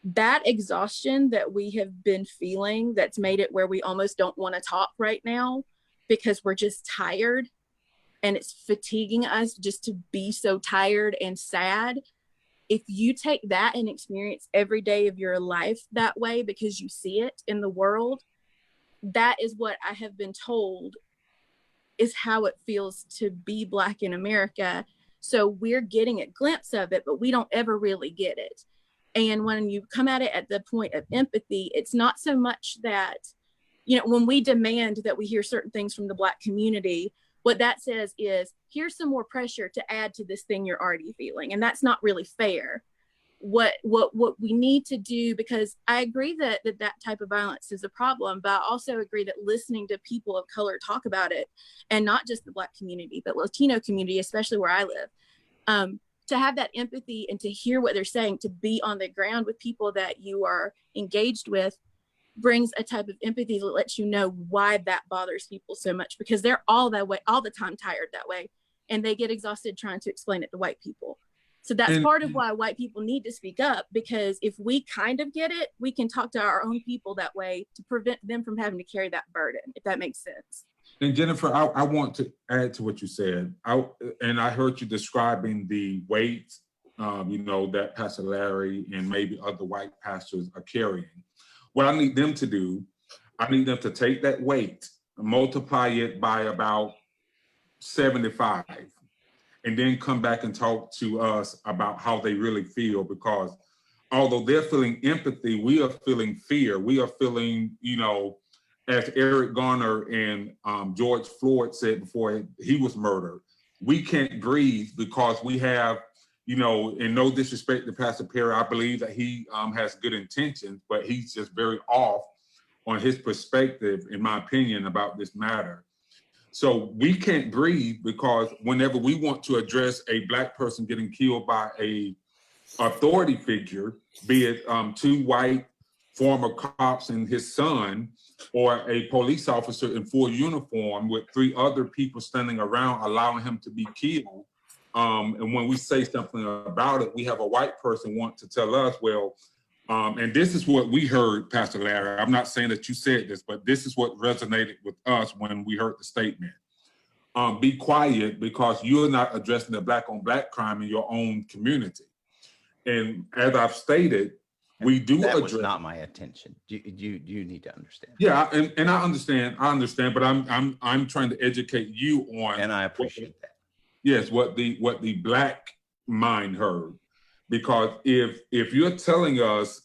That exhaustion that we have been feeling, that's made it where we almost don't want to talk right now because we're just tired, and it's fatiguing us just to be so tired and sad. If you take that and experience every day of your life that way because you see it in the world, that is what I have been told is how it feels to be Black in America. So we're getting a glimpse of it, but we don't ever really get it. And when you come at it at the point of empathy, it's not so much that, when we demand that we hear certain things from the Black community, what that says is, here's some more pressure to add to this thing you're already feeling. And that's not really fair. What we need to do, because I agree that type of violence is a problem, but I also agree that listening to people of color talk about it, and not just the Black community, but Latino community, especially where I live, to have that empathy and to hear what they're saying, to be on the ground with people that you are engaged with, brings a type of empathy that lets you know why that bothers people so much, because they're all that way, all the time tired that way, and they get exhausted trying to explain it to white people. So that's part of why white people need to speak up, because if we kind of get it, we can talk to our own people that way to prevent them from having to carry that burden, if that makes sense. And Jennifer, I want to add to what you said. I heard you describing the weight, that Pastor Larry and maybe other white pastors are carrying. What I need them to do, I need them to take that weight, multiply it by about 75, and then come back and talk to us about how they really feel. Because although they're feeling empathy, we are feeling fear. We are feeling, as Eric Garner and George Floyd said before he was murdered, we can't breathe because we have, and no disrespect to Pastor Perry, I believe that he has good intentions, but he's just very off on his perspective, in my opinion, about this matter. So we can't breathe because whenever we want to address a Black person getting killed by a authority figure, be it two white former cops and his son, or a police officer in full uniform with 3 other people standing around allowing him to be killed. And when we say something about it, we have a white person want to tell us, well, and this is what we heard, Pastor Larry. I'm not saying that you said this, but this is what resonated with us when we heard the statement. Be quiet because you're not addressing the Black on Black crime in your own community. And as I've stated, we do that address. Was not my attention. You need to understand. Yeah, and I understand, but I'm trying to educate you on. And I appreciate that. Yes, what the Black mind heard, because if you're telling us,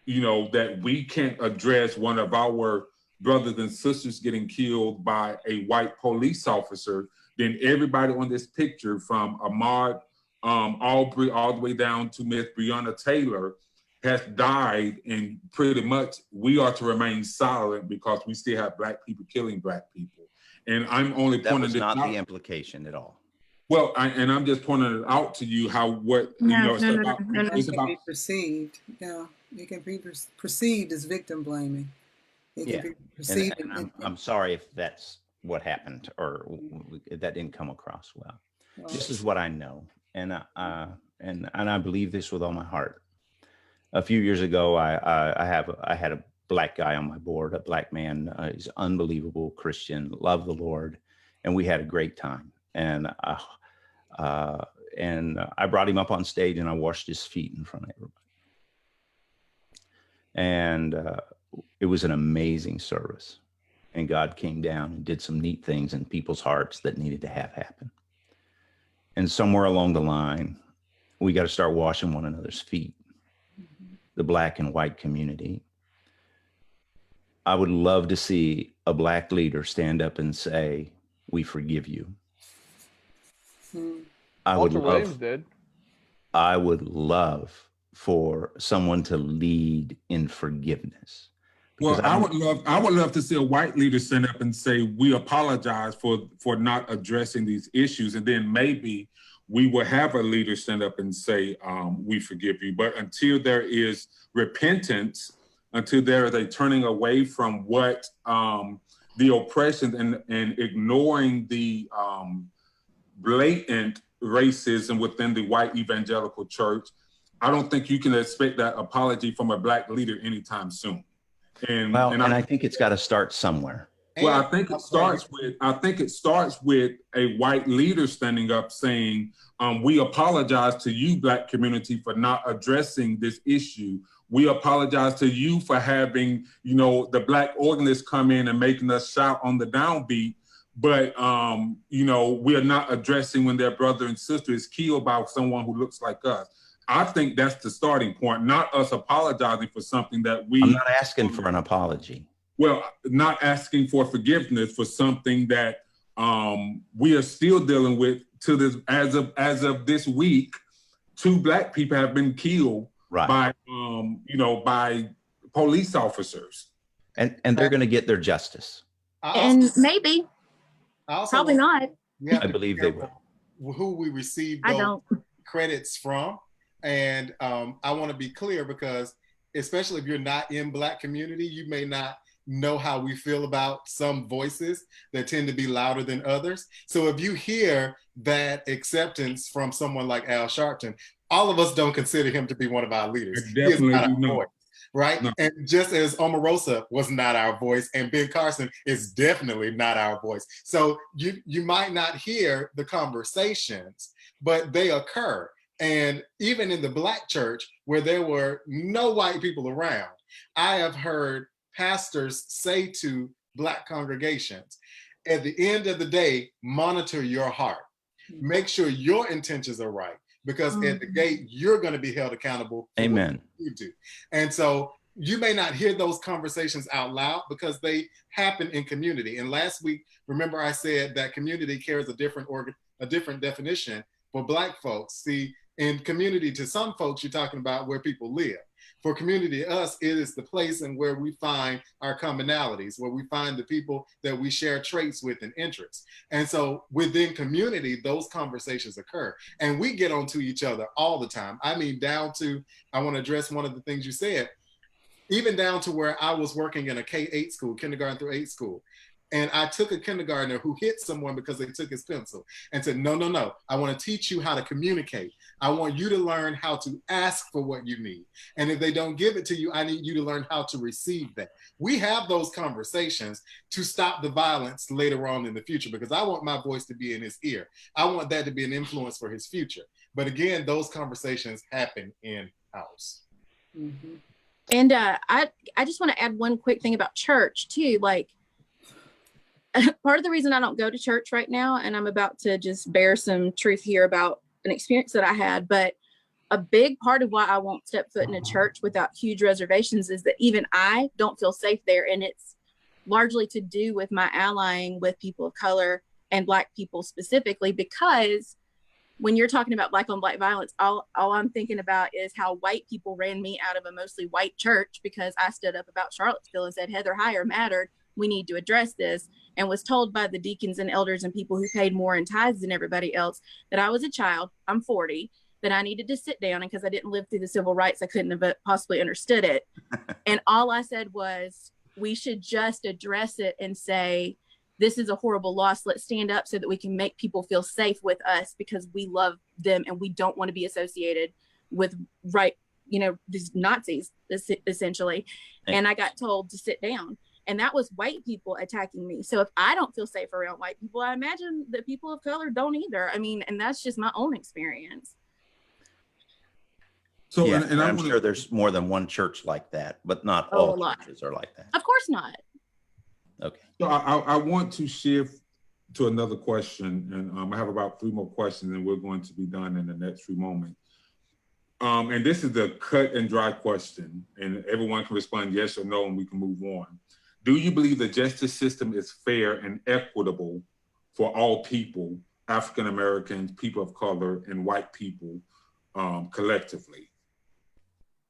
you know, that we can't address one of our brothers and sisters getting killed by a white police officer, then everybody on this picture, from Ahmaud Arbery all the way down to Miss Breonna Taylor, has died, and pretty much we are to remain silent because we still have Black people killing Black people. And I'm only That pointing was this not out. the implication at all. Well, I'm just pointing it out to you how what you know it's about. It It's can about be perceived. Yeah, it can be perceived as victim blaming. It can Yeah. be perceived. And I'm sorry if that's what happened or that didn't come across well. This is what I know, and I believe this with all my heart. A few years ago, I had a Black guy on my board, a Black man. He's unbelievable Christian, loved the Lord, and we had a great time. And I brought him up on stage and I washed his feet in front of everybody. And it was an amazing service. And God came down and did some neat things in people's hearts that needed to have happen. And somewhere along the line, we got to start washing one another's feet, the Black and white community. I would love to see a Black leader stand up and say, "We forgive you." Walter Williams did. I would love for someone to lead in forgiveness. Well, I would love to see a white leader stand up and say, "We apologize for not addressing these issues," and then maybe we will have a leader stand up and say, "We forgive you." But until there is repentance, until there is a turning away from what the oppression and ignoring the blatant racism within the white evangelical church, I don't think you can expect that apology from a Black leader anytime soon. And I think it's got to start somewhere. Well, I think it starts with a white leader standing up saying, "We apologize to you, Black community, for not addressing this issue. We apologize to you for having, you know, the Black organists come in and making us shout on the downbeat. But, you know, we are not addressing when their brother and sister is killed by someone who looks like us." I think that's the starting point, not us apologizing for something that I'm not asking for an apology. Well, not asking for forgiveness for something that we are still dealing with to this, as of this week. 2 Black people have been killed by, by police officers. And they're going to get their justice. And maybe, probably not. I believe they will. Who we receive I those don't. credits from. And I want to be clear, because especially if you're not in Black community, you may not know how we feel about some voices that tend to be louder than others. So if you hear that acceptance from someone like Al Sharpton, all of us don't consider him to be one of our leaders. Definitely not. Voice, right? No. And just as Omarosa was not our voice, and Ben Carson is definitely not our voice. So you might not hear the conversations, but they occur. And even in the Black church, where there were no white people around, I have heard pastors say to Black congregations, at the end of the day, monitor your heart. Make sure your intentions are right, because at the gate, you're going to be held accountable. Amen. You do. And so you may not hear those conversations out loud because they happen in community. And last week, remember I said that community carries a different definition for Black folks. See, in community, to some folks, you're talking about where people live. For community to us, it is the place and where we find our commonalities, where we find the people that we share traits with and interests. And so within community, those conversations occur. And we get onto each other all the time. I mean, down to, I want to address one of the things you said. even down to where I was working in a K-8 school, kindergarten through 8 school. And I took a kindergartner who hit someone because they took his pencil and said, no, no, no. I want to teach you how to communicate. I want you to learn how to ask for what you need. And if they don't give it to you, I need you to learn how to receive that. We have those conversations to stop the violence later on in the future, because I want my voice to be in his ear. I want that to be an influence for his future. But again, those conversations happen in-house. Mm-hmm. And I just want to add one quick thing about church too. Like, part of the reason I don't go to church right now, and I'm about to just bear some truth here about an experience that I had, but a big part of why I won't step foot in a church without huge reservations is that even I don't feel safe there. And it's largely to do with my allying with people of color and Black people specifically, because when you're talking about Black on Black violence, all I'm thinking about is how white people ran me out of a mostly white church because I stood up about Charlottesville and said, Heather Heyer mattered. We need to address this. And was told by the deacons and elders and people who paid more in tithes than everybody else that I was a child, I'm 40, that I needed to sit down, and because I didn't live through the civil rights, I couldn't have possibly understood it. And all I said was, we should just address it and say, this is a horrible loss. Let's stand up so that we can make people feel safe with us, because we love them and we don't want to be associated with these Nazis essentially. And I got told to sit down. And that was white people attacking me. So if I don't feel safe around white people, I imagine that people of color don't either. I mean, and that's just my own experience. So, Yeah, and I'm sure there's more than one church like that, but not Oh, a all lot. churches are like that. Of course not. Okay. So I want to shift to another question, and I have about 3 more questions, and we're going to be done in the next few moments. And this is the cut and dry question, and everyone can respond yes or no, and we can move on. Do you believe the justice system is fair and equitable for all people, African Americans, people of color, and white people collectively?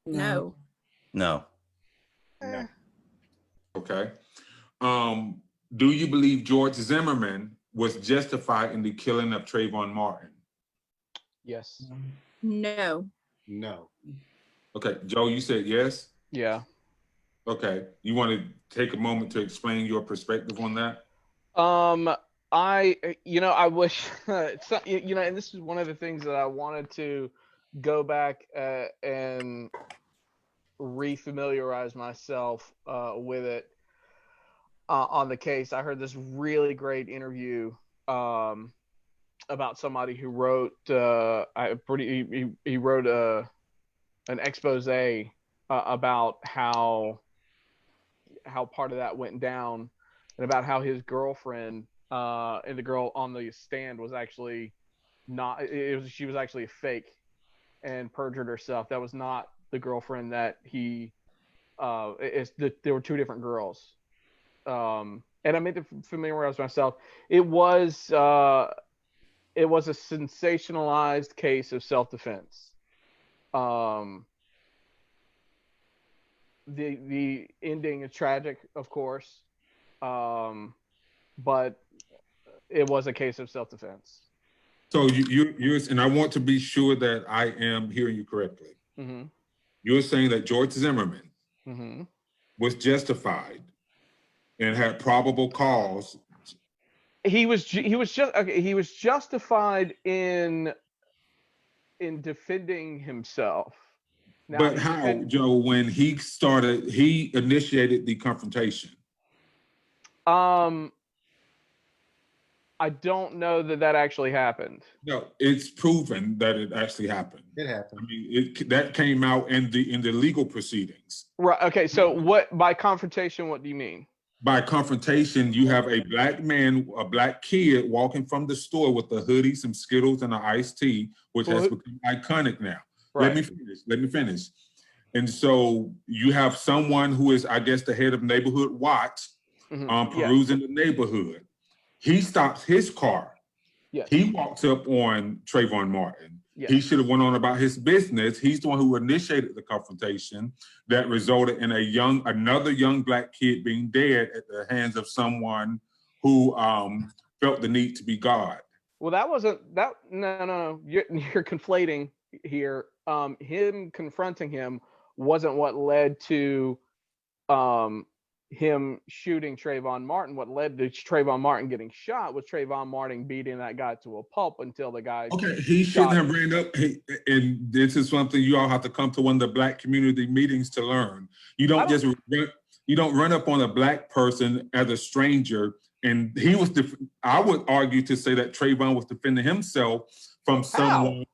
No. No. No. Okay. Do you believe George Zimmerman was justified in the killing of Trayvon Martin? Yes. No. No. Okay, Joe, you said yes? Yeah. Okay, you want to take a moment to explain your perspective on that? I wish, and this is one of the things that I wanted to go back and refamiliarize myself with it on the case. I heard this really great interview about somebody who wrote he wrote an expose about how part of that went down, and about how his girlfriend and the girl on the stand was actually not, she was actually a fake and perjured herself. That was not the girlfriend that he there were 2 different girls. And I made to familiarize myself. It was a sensationalized case of self-defense. The ending is tragic, of course, but it was a case of self-defense. So you're, and I want to be sure that I am hearing you correctly. Mm-hmm. You're saying that George Zimmerman Mm-hmm. was justified and had probable cause. He was justified in defending himself. Now, But how, Joe, when he initiated the confrontation? I don't know that actually happened. No, it's proven that it actually happened. It happened. I mean, that came out in the legal proceedings. Right. Okay. So what, by confrontation, what do you mean? By confrontation, you have a black man, a black kid walking from the store with a hoodie, some Skittles, and an iced tea, which has become iconic now. Right. Let me finish. And so you have someone who is, I guess, the head of Neighborhood Watch, perusing the neighborhood. He stops his car. Yes. He walks up on Trayvon Martin. Yes. He should have went on about his business. He's the one who initiated the confrontation that resulted in another young black kid being dead at the hands of someone who felt the need to be God. Well, that wasn't that. No. You're conflating here. Him confronting him wasn't what led to him shooting Trayvon Martin. What led to Trayvon Martin getting shot was Trayvon Martin beating that guy to a pulp until the guy. Okay, he shouldn't have ran up. And this is something you all have to come to one of the Black community meetings to learn. You don't run up on a Black person as a stranger. And he was, I would argue to say that Trayvon was defending himself from someone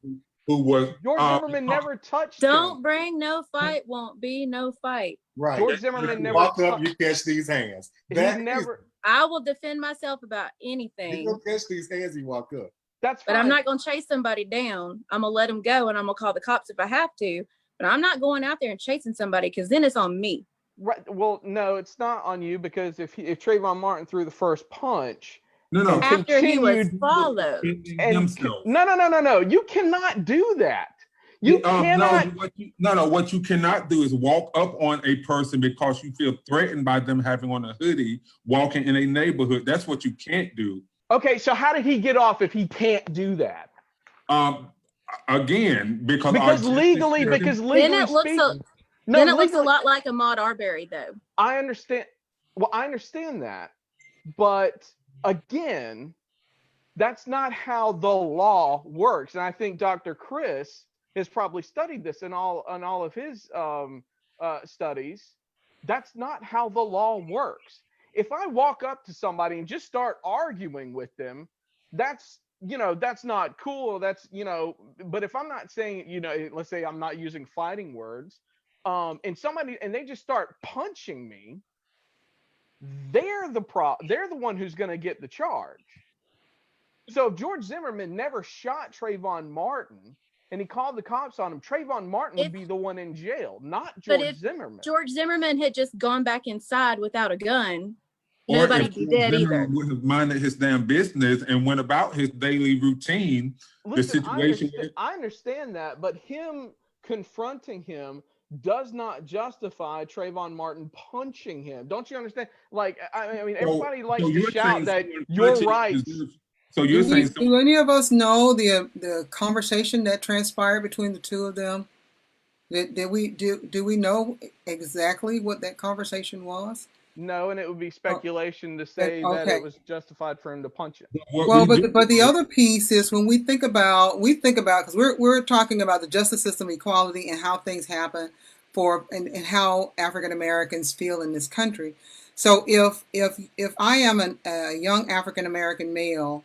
who was. George Zimmerman never touched Don't him. bring no fight, won't be no fight. Right. George Zimmerman never walk up, you catch these hands. He That never. I will defend myself about you anything. don't catch these hands, you walk up. That's fine. But I'm not going to chase somebody down. I'm going to let them go and I'm going to call the cops if I have to. But I'm not going out there and chasing somebody because then it's on me. Right. Well, no, it's not on you because if Trayvon Martin threw the first punch, No. After he was continued followed. No. You cannot do that. You cannot. What you cannot do is walk up on a person because you feel threatened by them having on a hoodie, walking in a neighborhood. That's what you can't do. Okay, so how did he get off if he can't do that? Again, because legally Then it looks speaking, then it looks a lot like Ahmaud Arbery, though. I understand. Well, I understand that, but again, that's not how the law works. And I think Dr. Chris has probably studied this in all of his studies. That's not how the law works. If I walk up to somebody and just start arguing with them, that's not cool. That's, but if I'm not saying, let's say I'm not using fighting words, and they just start punching me, they're the one who's going to get the charge. So if George Zimmerman never shot Trayvon Martin and he called the cops on him, Trayvon Martin would be the one in jail, not George Zimmerman. George Zimmerman had just gone back inside without a gun, nobody'd be dead either. Would have minded his damn business and went about his daily routine. Listen, the situation. I understand that, but him confronting him does not justify Trayvon Martin punching him. Don't you understand? Like, I mean, everybody likes to shout that your rights. So you're saying, do any of us know the conversation that transpired between the two of them? Do we know exactly what that conversation was? No, and it would be speculation to say that it was justified for him to punch him. Well, but the other piece is when we think about because we're talking about the justice system, equality, and how things happen and how African Americans feel in this country. So if I am a young African American male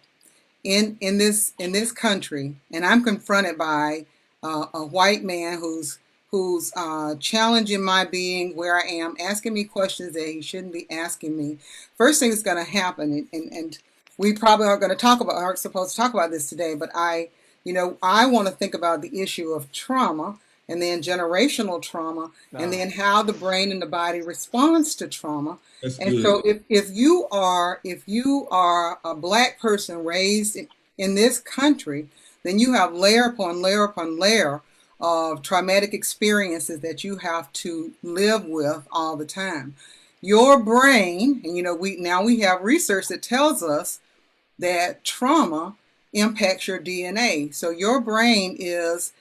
in this country and I'm confronted by a white man who's challenging my being where I am, asking me questions that he shouldn't be asking me, first thing that's going to happen, and we probably aren't supposed to talk about this today, but I want to think about the issue of trauma and then generational trauma and then how the brain and the body responds to trauma. So if you are a Black person raised in this country, then you have layer upon layer upon layer of traumatic experiences that you have to live with all the time. Your brain, and we have research that tells us that trauma impacts your DNA. So your brain is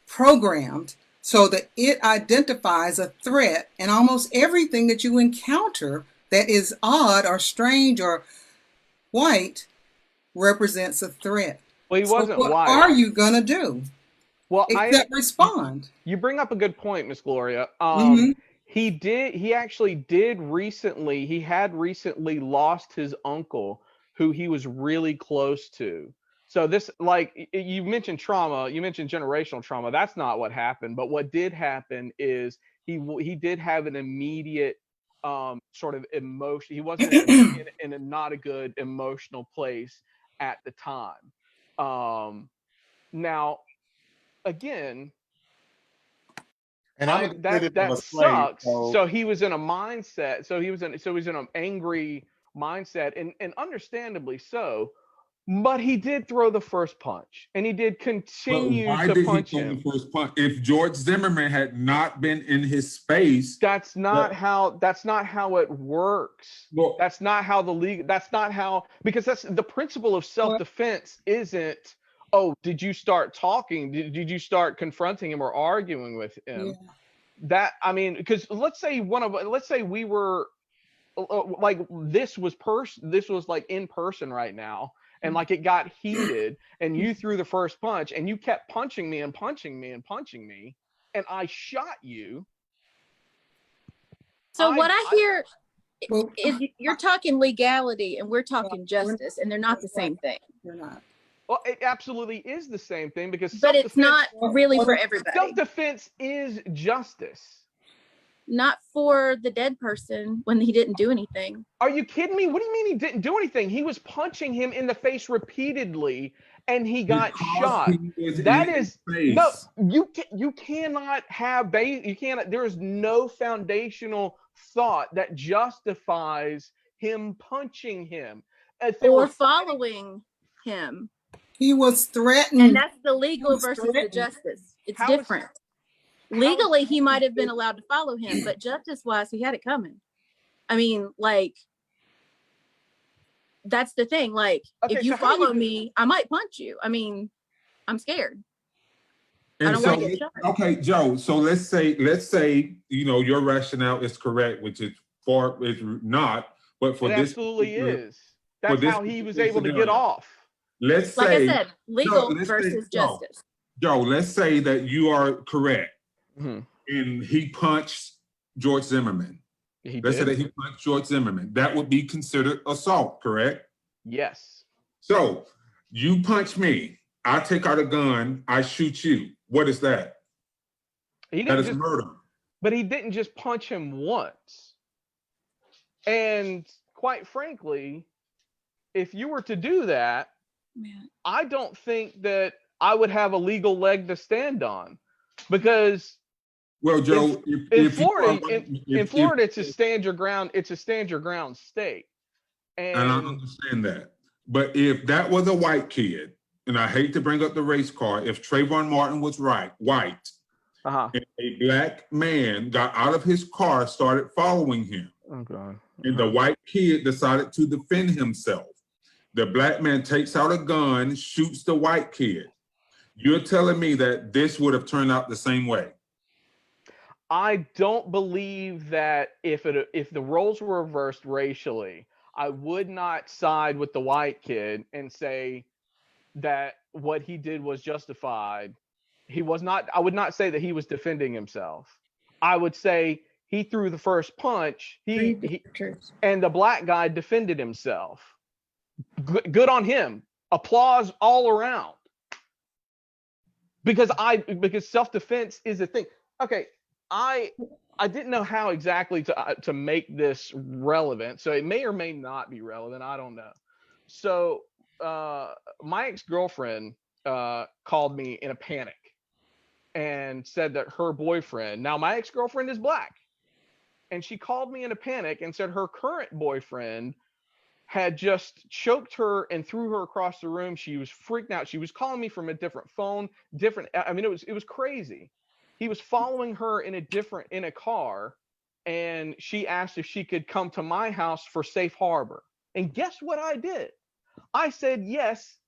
programmed so that it identifies a threat, and almost everything that you encounter that is odd or strange or white represents a threat. Well, he wasn't white. What are you gonna do? Well, except respond. You bring up a good point, Miss Gloria. He actually did recently. He had recently lost his uncle, who he was really close to. So this, like you mentioned trauma, you mentioned generational trauma. That's not what happened. But what did happen is he did have an immediate sort of emotion. He wasn't in a not a good emotional place at the time. Now, again, and that sucks. So he was in a mindset. So he was in an angry mindset, and understandably so. But he did throw the first punch, and he did continue to punch him. The first punch? If George Zimmerman had not been in his space, that's not how it works. Well, that's not how because that's the principle of self-defense. Isn't, oh, did you start talking? Did you start confronting him or arguing with him? that, I mean, because let's say we were like this was like in person right now, and like it got heated, and you threw the first punch, and you kept punching me and punching me and punching me, and I shot you. So what I hear Well, is you're talking legality and we're talking we're- justice, and they're not the same thing. You're not. Well, it absolutely is the same thing, because But it's not really for Well, everybody. self-defense is justice. Not for the dead person when he didn't do anything. Are you kidding me? What do you mean he didn't do anything? He was punching him in the face repeatedly, and he got Because shot. he was That in is his no. face. You cannot have you cannot. There is no foundational thought that justifies him punching him. If they Or were following him. He was threatened. And that's the legal was versus the threatened. justice. It's How is- different. how Legally, is- he might have been allowed to follow him, but justice-wise, he had it coming. I mean, like, that's the thing. Like, Okay, if you so how do you follow do- me, I might punch you. I mean, I'm scared. I And don't so, want to get shot. okay, Joe. So let's say your rationale is correct, which is not. But for It this, absolutely particular- is. That's this how he was particular able to get scenario. off. Let's Like say, I said, legal let's say- versus no. justice. Joe. Let's say that you are correct, Mhm. and he punched George Zimmerman. He Let's say did. that he punched George Zimmerman. That would be considered assault, correct? Yes. So you punch me, I take out a gun, I shoot you. What is that? He That didn't is just murder. But he didn't just punch him once. And quite frankly, if you were to do that, Man. I don't think that I would have a legal leg to stand on, because Well, Joe, in Florida, it's a stand your ground. It's a stand your ground state. and I And understand that. But if that was a white kid, and I hate to bring up the race card, if Trayvon Martin was white, uh-huh. and a black man got out of his car, started following him, Oh God. and the white kid decided to defend himself, the black man takes out a gun, shoots the white kid. You're telling me that this would have turned out the same way? I don't believe that if the roles were reversed racially, I would not side with the white kid and say that what he did was justified. He was not. I would not say that he was defending himself. I would say he threw the first punch. He and the black guy defended himself. Good on him. Applause all around. Because self-defense is a thing. Okay, I didn't know how exactly to make this relevant, so it may or may not be relevant. I don't know. So my ex-girlfriend called me in a panic and said that her boyfriend. Now my ex-girlfriend is black, and she called me in a panic and said her current boyfriend had just choked her and threw her across the room. She was freaked out. She was calling me from a different phone, I mean, it was crazy. He was following her in a car, and she asked if she could come to my house for safe harbor. And guess what I did? I said yes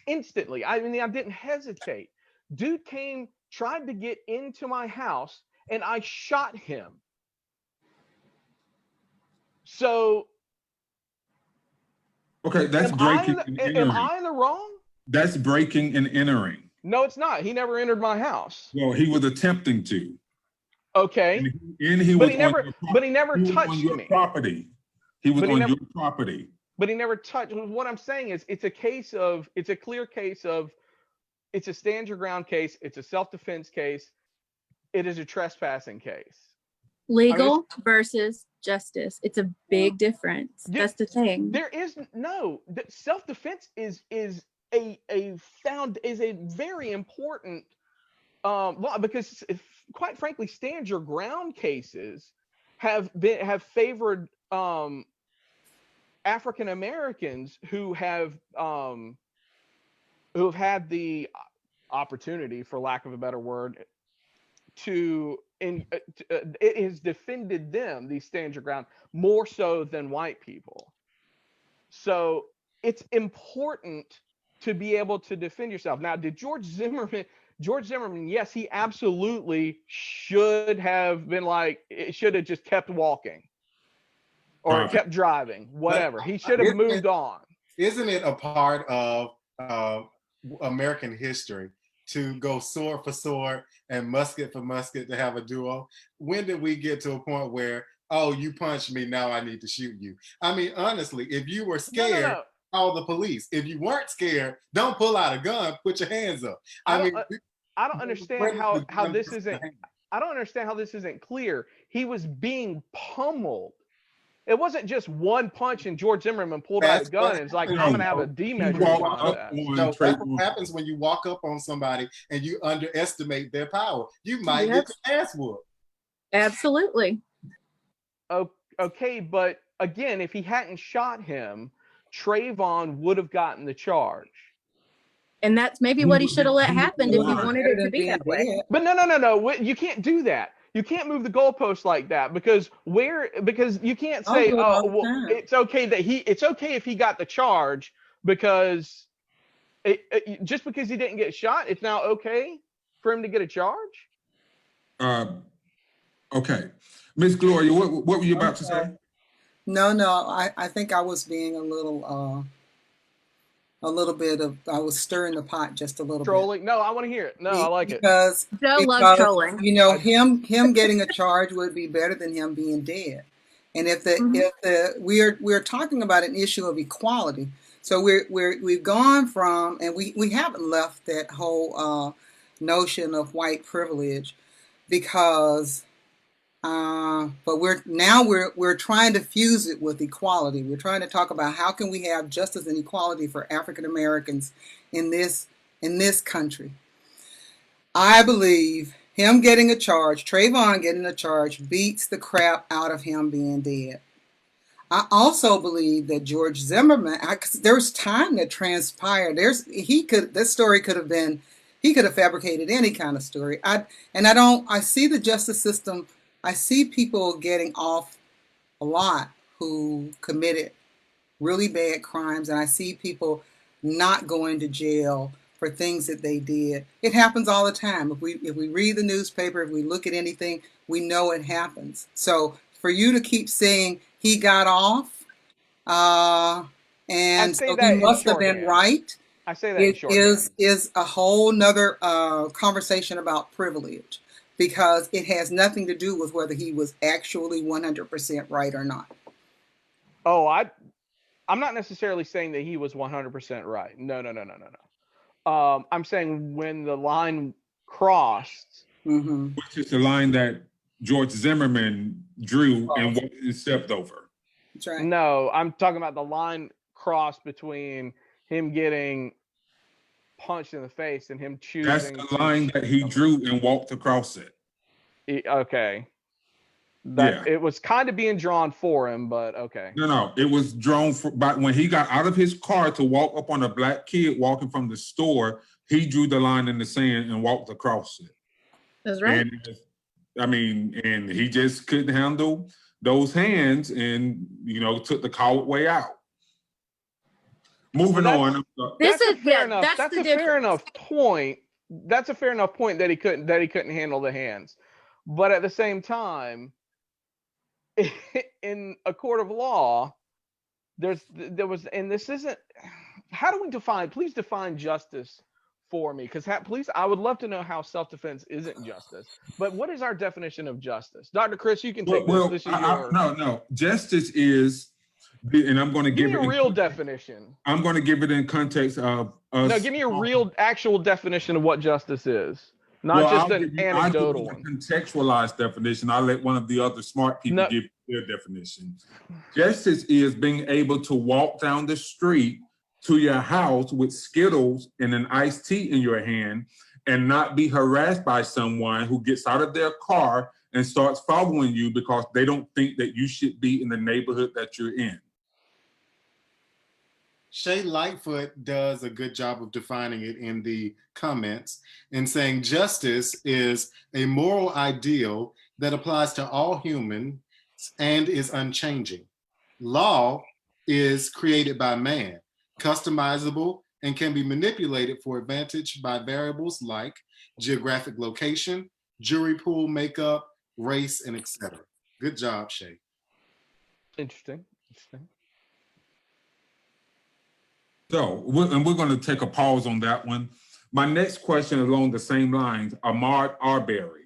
instantly. I mean, I didn't hesitate. Dude came, tried to get into my house, and I shot him. So Okay, that's am breaking I and am entering. I in the wrong? That's breaking and entering. No, it's not. He never entered my house. Well, he was attempting to. Okay. And he But was he never he was on touched your me. property. He was But he on never- your property. But he never touched. What I'm saying is it's a clear case of, it's a stand your ground case. It's a self-defense case. It is a trespassing case. Legal versus justice. It's a big difference. Yeah, That's the thing. There is no self-defense is a very important law, because quite frankly, stand your ground cases have favored African Americans who have had the opportunity, for lack of a better word, it has defended them, these stand your ground, more so than white people. So it's important to be able to defend yourself. Now, did George Zimmerman George Zimmerman, yes, he absolutely should have been like, it should have just kept walking or Right. kept driving, But whatever. He should have moved on. isn't it a part of American history to go sword for sword and musket for musket to have a duo? When did we get to a point where, oh, you punched me, now I need to shoot you? I mean, honestly, if you were scared, No. call the police. If you weren't scared, don't pull out a gun, put your hands up. I mean, I don't understand how this isn't. I don't understand how this isn't clear. He was being pummeled. It wasn't just one punch and George Zimmerman pulled out a gun and it's like, I'm going to have a D measure on that. So that's what happens when you walk up on somebody and you underestimate their power. You might Yep. get your ass whooped. Absolutely. Okay, but again, if he hadn't shot him, Trayvon would have gotten the charge. And that's maybe what he should have let happen if he wanted it to be that way. But no. You can't do that. You can't move the goalpost like that because you can't say, oh, well, it's okay if he got the charge because just because he didn't get shot, it's now okay for him to get a charge. Okay, Miss Gloria, what were you about to say? No, I think I was being a little bit of, I was stirring the pot just a little Trolling? bit. No, I want to hear it. No, I like it. Because Joe loves trolling. You know, him getting a charge would be better than him being dead. And if we're talking about an issue of equality, so we've gone from, and we haven't left that whole notion of white privilege, because but we're trying to fuse it with equality. We're trying to talk about how can we have justice and equality for African Americans in this country. I believe him getting a charge, Trayvon getting a charge, beats the crap out of him being dead. I also believe that George Zimmerman, there's time that transpired. This story could have been, he could have fabricated any kind of story. I see the justice system. I see people getting off a lot who committed really bad crimes, and I see people not going to jail for things that they did. It happens all the time. If we read the newspaper, if we look at anything, we know it happens. So for you to keep saying he got off, and so he must have been right, I say that in shorthand. Is a whole nother conversation about privilege, because it has nothing to do with whether he was actually 100% right or not. Oh, I'm not necessarily saying that he was 100% right. No. I'm saying when the line crossed, which is the line that George Zimmerman drew and stepped over. That's right. No, I'm talking about the line crossed between him getting punched in the face and him choosing. That's the line that he drew and walked across it. Okay. It was kind of being drawn for him, but okay. No, it was drawn by when he got out of his car to walk up on a black kid walking from the store. He drew the line in the sand and walked across it. That's right. And he just couldn't handle those hands, and took the coward way out. Moving on. That's a fair enough point. That's a fair enough point that he couldn't handle the hands. But at the same time, in a court of law, there was, and this isn't. How do we define? Please define justice for me, because please, I would love to know how self-defense isn't justice. But what is our definition of justice, Dr. Chris? You can take this. No. Justice is, and I'm going to give me a real definition. I'm going to give it in context of. No, give me a real, actual definition of what justice is. Not just an anecdotal one. Contextualized definition. I'll let one of the other smart people give their definition. Justice is being able to walk down the street to your house with Skittles and an iced tea in your hand and not be harassed by someone who gets out of their car and starts following you because they don't think that you should be in the neighborhood that you're in. Shay Lightfoot does a good job of defining it in the comments and saying justice is a moral ideal that applies to all humans and is unchanging. Law is created by man, customizable, and can be manipulated for advantage by variables like geographic location, jury pool makeup, race, and etc. Good job, Shay. Interesting. Interesting. So, we're going to take a pause on that one. My next question along the same lines, Ahmaud Arbery.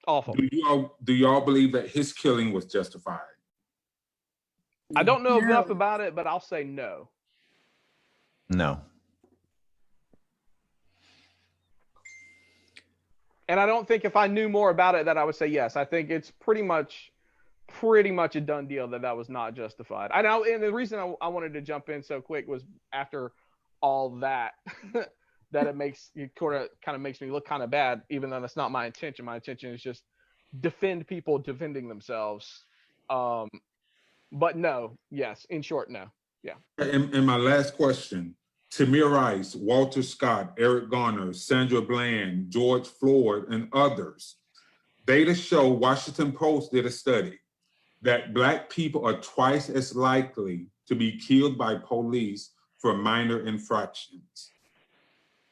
Awful. Do y'all believe that his killing was justified? I don't know No. enough about it, but I'll say no. No. And I don't think if I knew more about it that I would say yes. I think it's pretty much a done deal that was not justified. I know, and the reason I wanted to jump in so quick was after all that that it kind of makes me look kind of bad, even though that's not my intention. My intention is just defend people defending themselves. But no, yes, in short, no. Yeah. And my last question, Tamir Rice, Walter Scott, Eric Garner, Sandra Bland, George Floyd, and others. Data show, Washington Post did a study that Black people are twice as likely to be killed by police for minor infractions.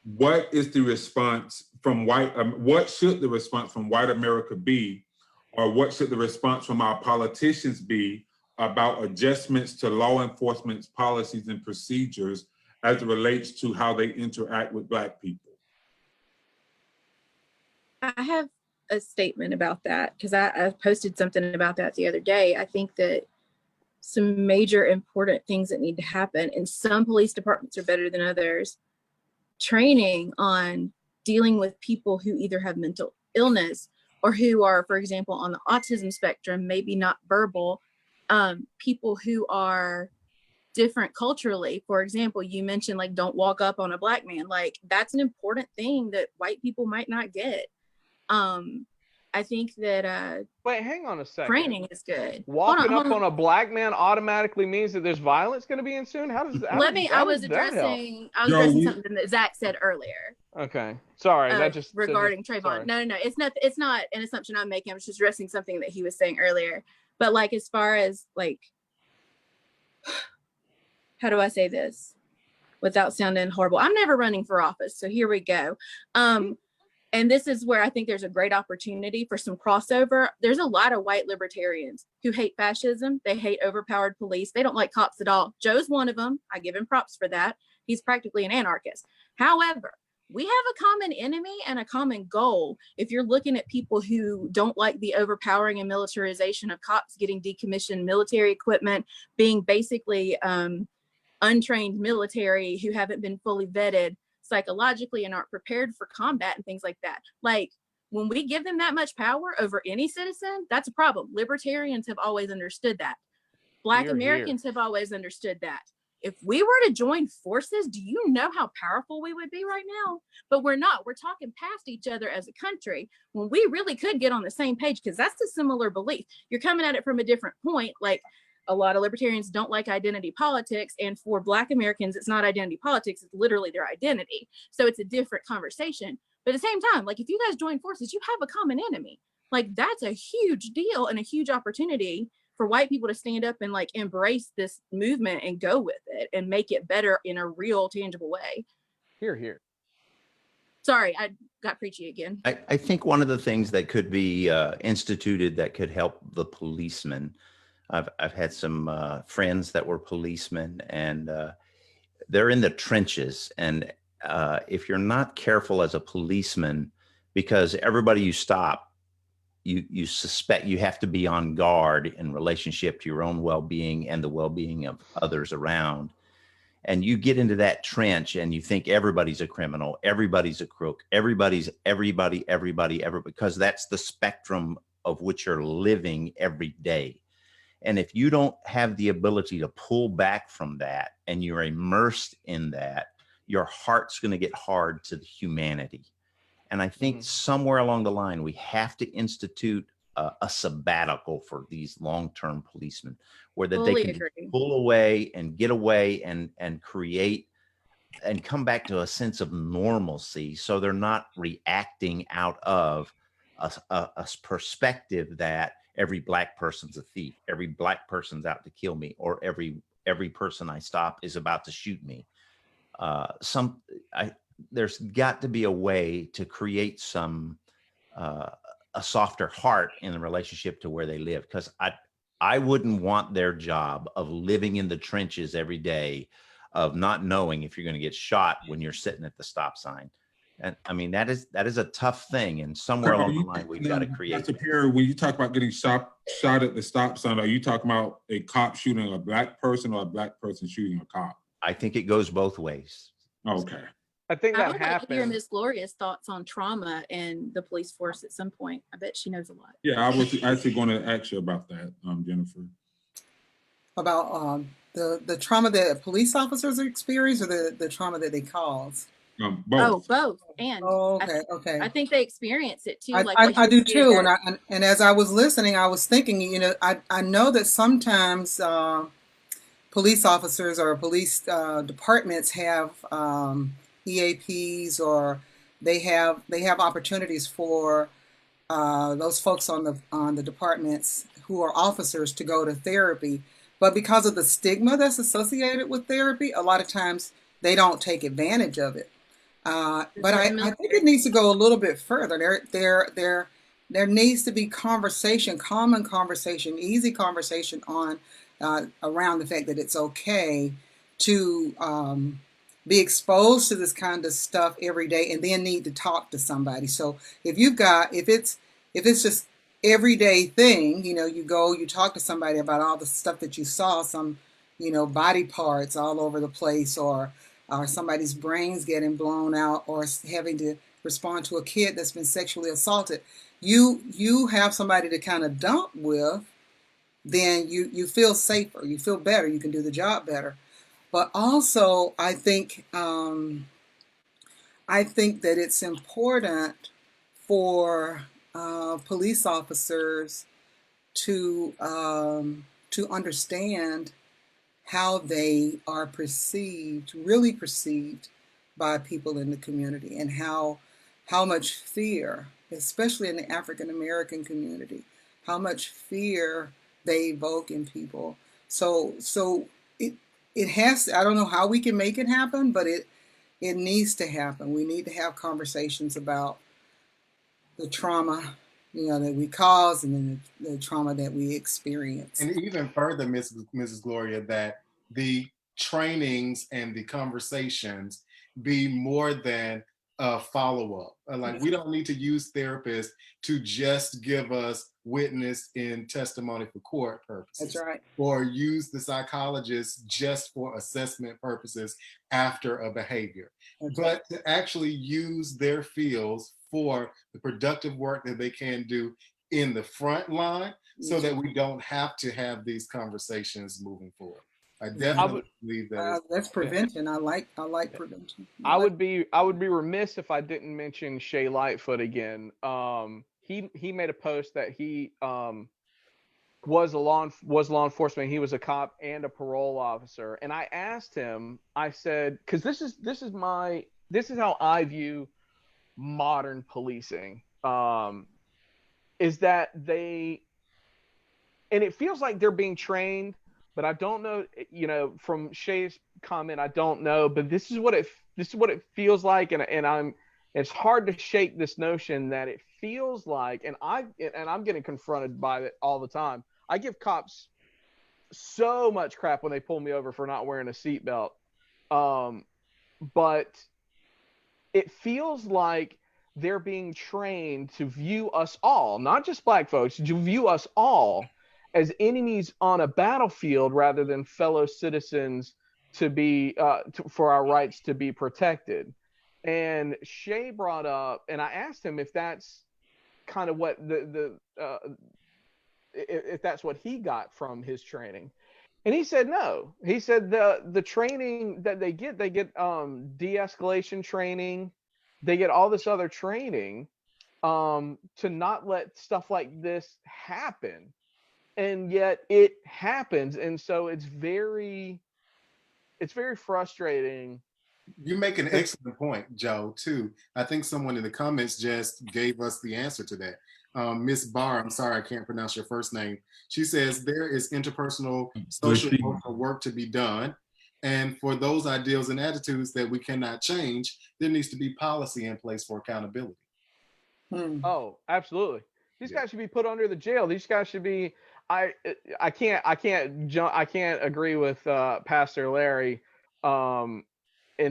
What is the response from what should the response from white America be, or what should the response from our politicians be about adjustments to law enforcement's policies and procedures as it relates to how they interact with Black people? I have a statement about that because I posted something about that the other day. I think that some major important things that need to happen, and some police departments are better than others, training on dealing with people who either have mental illness or who are, for example, on the autism spectrum, maybe not verbal, people who are different culturally. For example, you mentioned like don't walk up on a Black man. Like that's an important thing that white people might not get. I think that Wait, hang on a second. training is good. Walking up on a Black man automatically means that there's violence going to be ensuing? How does that? I was addressing something that Zach said earlier. Okay, sorry, regarding Trayvon. Sorry. No, it's not an assumption I'm making. I was just addressing something that he was saying earlier. But like, as far as like, how do I say this without sounding horrible? I'm never running for office, so here we go. And this is where I think there's a great opportunity for some crossover. There's a lot of white libertarians who hate fascism. They hate overpowered police. They don't like cops at all. Joe's one of them. I give him props for that. He's practically an anarchist. However, we have a common enemy and a common goal. If you're looking at people who don't like the overpowering and militarization of cops, getting decommissioned military equipment, being basically untrained military who haven't been fully vetted psychologically and aren't prepared for combat and things like that. Like when we give them that much power over any citizen, that's a problem. Libertarians have always understood that. Black Americans have always understood that. If we were to join forces, do you know how powerful we would be right now? But we're not. We're talking past each other as a country when we really could get on the same page, because that's a similar belief. You're coming at it from a different point. Like a lot of libertarians don't like identity politics. And for Black Americans, it's not identity politics. It's literally their identity. So it's a different conversation. But at the same time, like if you guys join forces, you have a common enemy. Like that's a huge deal and a huge opportunity for white people to stand up and like embrace this movement and go with it and make it better in a real, tangible way. Here. Sorry, I got preachy again. I think one of the things that could be instituted that could help the policemen. I've had some friends that were policemen, and they're in the trenches. And if you're not careful as a policeman, because everybody you stop, you suspect you have to be on guard in relationship to your own well-being and the well-being of others around. And you get into that trench and you think everybody's a criminal, everybody's a crook, everybody, because that's the spectrum of which you're living every day. And if you don't have the ability to pull back from that and you're immersed in that, your heart's going to get hard to the humanity. And I think somewhere along the line, we have to institute a sabbatical for these long-term policemen, where that they can pull away and get away and create and come back to a sense of normalcy, so they're not reacting out of a perspective that every Black person's a thief, every Black person's out to kill me, or every person I stop is about to shoot me. there's got to be a way to create some a softer heart in the relationship to where they live, because I wouldn't want their job of living in the trenches every day, of not knowing if you're going to get shot when you're sitting at the stop sign. And I mean, that is a tough thing. And somewhere along the line, we've got to create. Dr. Perry, when you talk about getting shot at the stop sign, are you talking about a cop shooting a black person or a black person shooting a cop? I think it goes both ways. Okay. I think I that would like to hear happened. Miss Gloria's thoughts on trauma and the police force at some point. I bet she knows a lot. Yeah, I was actually going to ask you about that, Jennifer. About the trauma that police officers experience, or the trauma that they cause? Both. Oh, both. And Oh, okay. I think they experience it too. I do too. And as I was listening, I was thinking, you know, I know that sometimes police officers or police departments have EAPs, or they have opportunities for those folks on the departments who are officers to go to therapy. But because of the stigma that's associated with therapy, a lot of times they don't take advantage of it. But I think it needs to go a little bit further. There needs to be conversation, common conversation, easy conversation on around the fact that it's okay to be exposed to this kind of stuff every day, and then need to talk to somebody. So if it's just everyday thing, you know, you talk to somebody about all the stuff that you saw, some, you know, body parts all over the place, or somebody's brains getting blown out, or having to respond to a kid that's been sexually assaulted, you have somebody to kind of dump with, then you feel safer, you feel better, you can do the job better. But also, I think that it's important for police officers to understand how they are really perceived by people in the community, and how much fear, especially in the African American community, how much fear they evoke in people. So it has to, I don't know how we can make it happen, but it needs to happen. We need to have conversations about the trauma, you know, that we cause, and then the trauma that we experience. And even further, Mrs. Gloria, that the trainings and the conversations be more than a follow-up. Like, we don't need to use therapists to just give us witness in testimony for court purposes. That's right. Or use the psychologist just for assessment purposes after a behavior. That's but to actually use their fields for the productive work that they can do in the front line, so that we don't have to have these conversations moving forward. I definitely believe that. That's prevention. I like prevention. I would be remiss if I didn't mention Shay Lightfoot again. He made a post that he was law enforcement. He was a cop and a parole officer, and I asked him. I said, because this is how I view modern policing. Is that they, and it feels like they're being trained, but I don't know, you know, from Shay's comment, I don't know, but this is what it feels like. And it's hard to shake this notion that it feels like, and I'm getting confronted by it all the time. I give cops so much crap when they pull me over for not wearing a seatbelt. But it feels like they're being trained to view us all, not just black folks, to view us all as enemies on a battlefield rather than fellow citizens to be for our rights to be protected. And Shay brought up, and I asked him if that's kind of what if that's what he got from his training. And he said no. He said the training that they get de-escalation training, they get all this other training to not let stuff like this happen. And yet it happens. And so it's very frustrating. You make an excellent point, Joe, too. I think someone in the comments just gave us the answer to that. Miss Barr, I'm sorry, I can't pronounce your first name. She says there is interpersonal social emotional work to be done, And for those ideals and attitudes that we cannot change, there needs to be policy in place for accountability. Oh, absolutely. These Yeah. guys should be put under the jail. These guys should be. I can't agree with Pastor Larry, and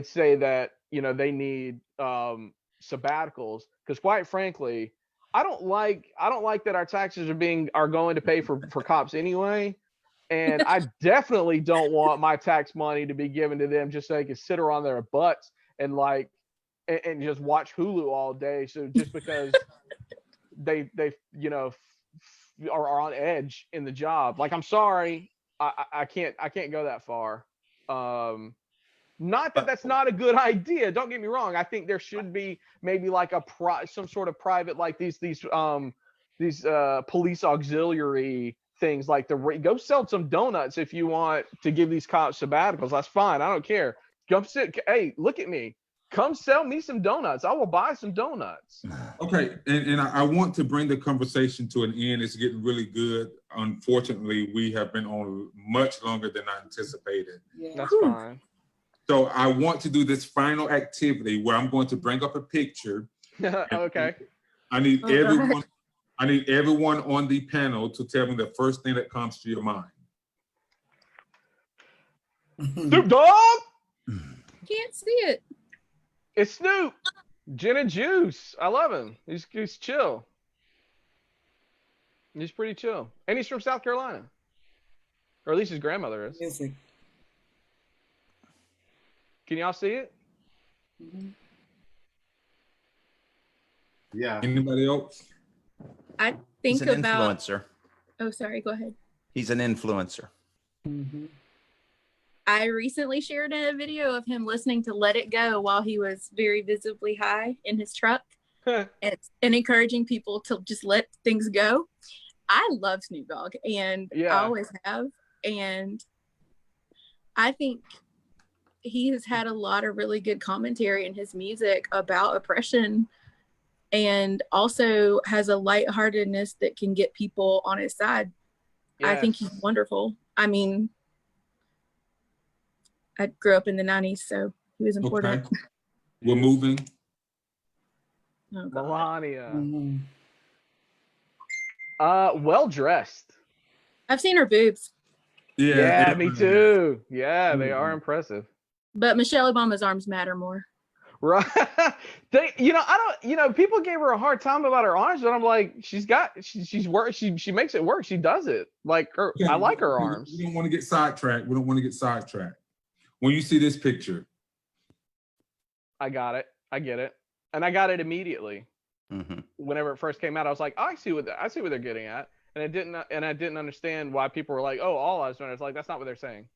say that they need sabbaticals, because quite frankly, I don't like that our taxes are going to pay for cops anyway. And I definitely don't want my tax money to be given to them just so they can sit around their butts and and just watch Hulu all day. So just because they are on edge in the job, like, I'm sorry, I can't go that far. Not that that's not a good idea. Don't get me wrong. I think there should be maybe like some sort of private, like these police auxiliary things, like go sell some donuts if you want to give these cops sabbaticals. That's fine. I don't care. Hey, look at me. Come sell me some donuts. I will buy some donuts. Okay, and I want to bring the conversation to an end. It's getting really good. Unfortunately, we have been on much longer than I anticipated. Yeah. That's fine. So I want to do this final activity where I'm going to bring up a picture. Okay. I need Oh, everyone. God. I need everyone on the panel to tell me the first thing that comes to your mind. Snoop Dogg. Can't see it. It's Snoop. Gin and juice. I love him. He's chill. He's pretty chill, and he's from South Carolina, or at least his grandmother is. Music. Can y'all see it? Yeah. Anybody else? I He's think an about. influencer. Oh, sorry. Go ahead. He's an influencer. Mhm. I recently shared a video of him listening to Let It Go while he was very visibly high in his truck and encouraging people to just let things go. I love Snoop Dogg, and Yeah. I always have. And I think he has had a lot of really good commentary in his music about oppression, and also has a lightheartedness that can get people on his side. I think he's Yes. wonderful. I mean, I grew up in the 90s, so he was important. Okay. We're moving. Oh, God. Melania. Mhm. Well dressed. I've seen her boobs, Yeah, me everybody too. Yeah, they are Mhm. impressive. but Michelle Obama's arms matter more. Right. I don't, people gave her a hard time about her arms, but I'm like, she's work. She makes it work. She does it. Like Okay, I like her okay, arms. We don't want to get sidetracked. We don't want to get sidetracked. When you see this picture, I got it. I get it. And I got it immediately. hmm Whenever it first came out, I was like, oh, I see what they're getting at. And I didn't understand why people were like, oh, all lives matter. It's like, that's not what they're saying.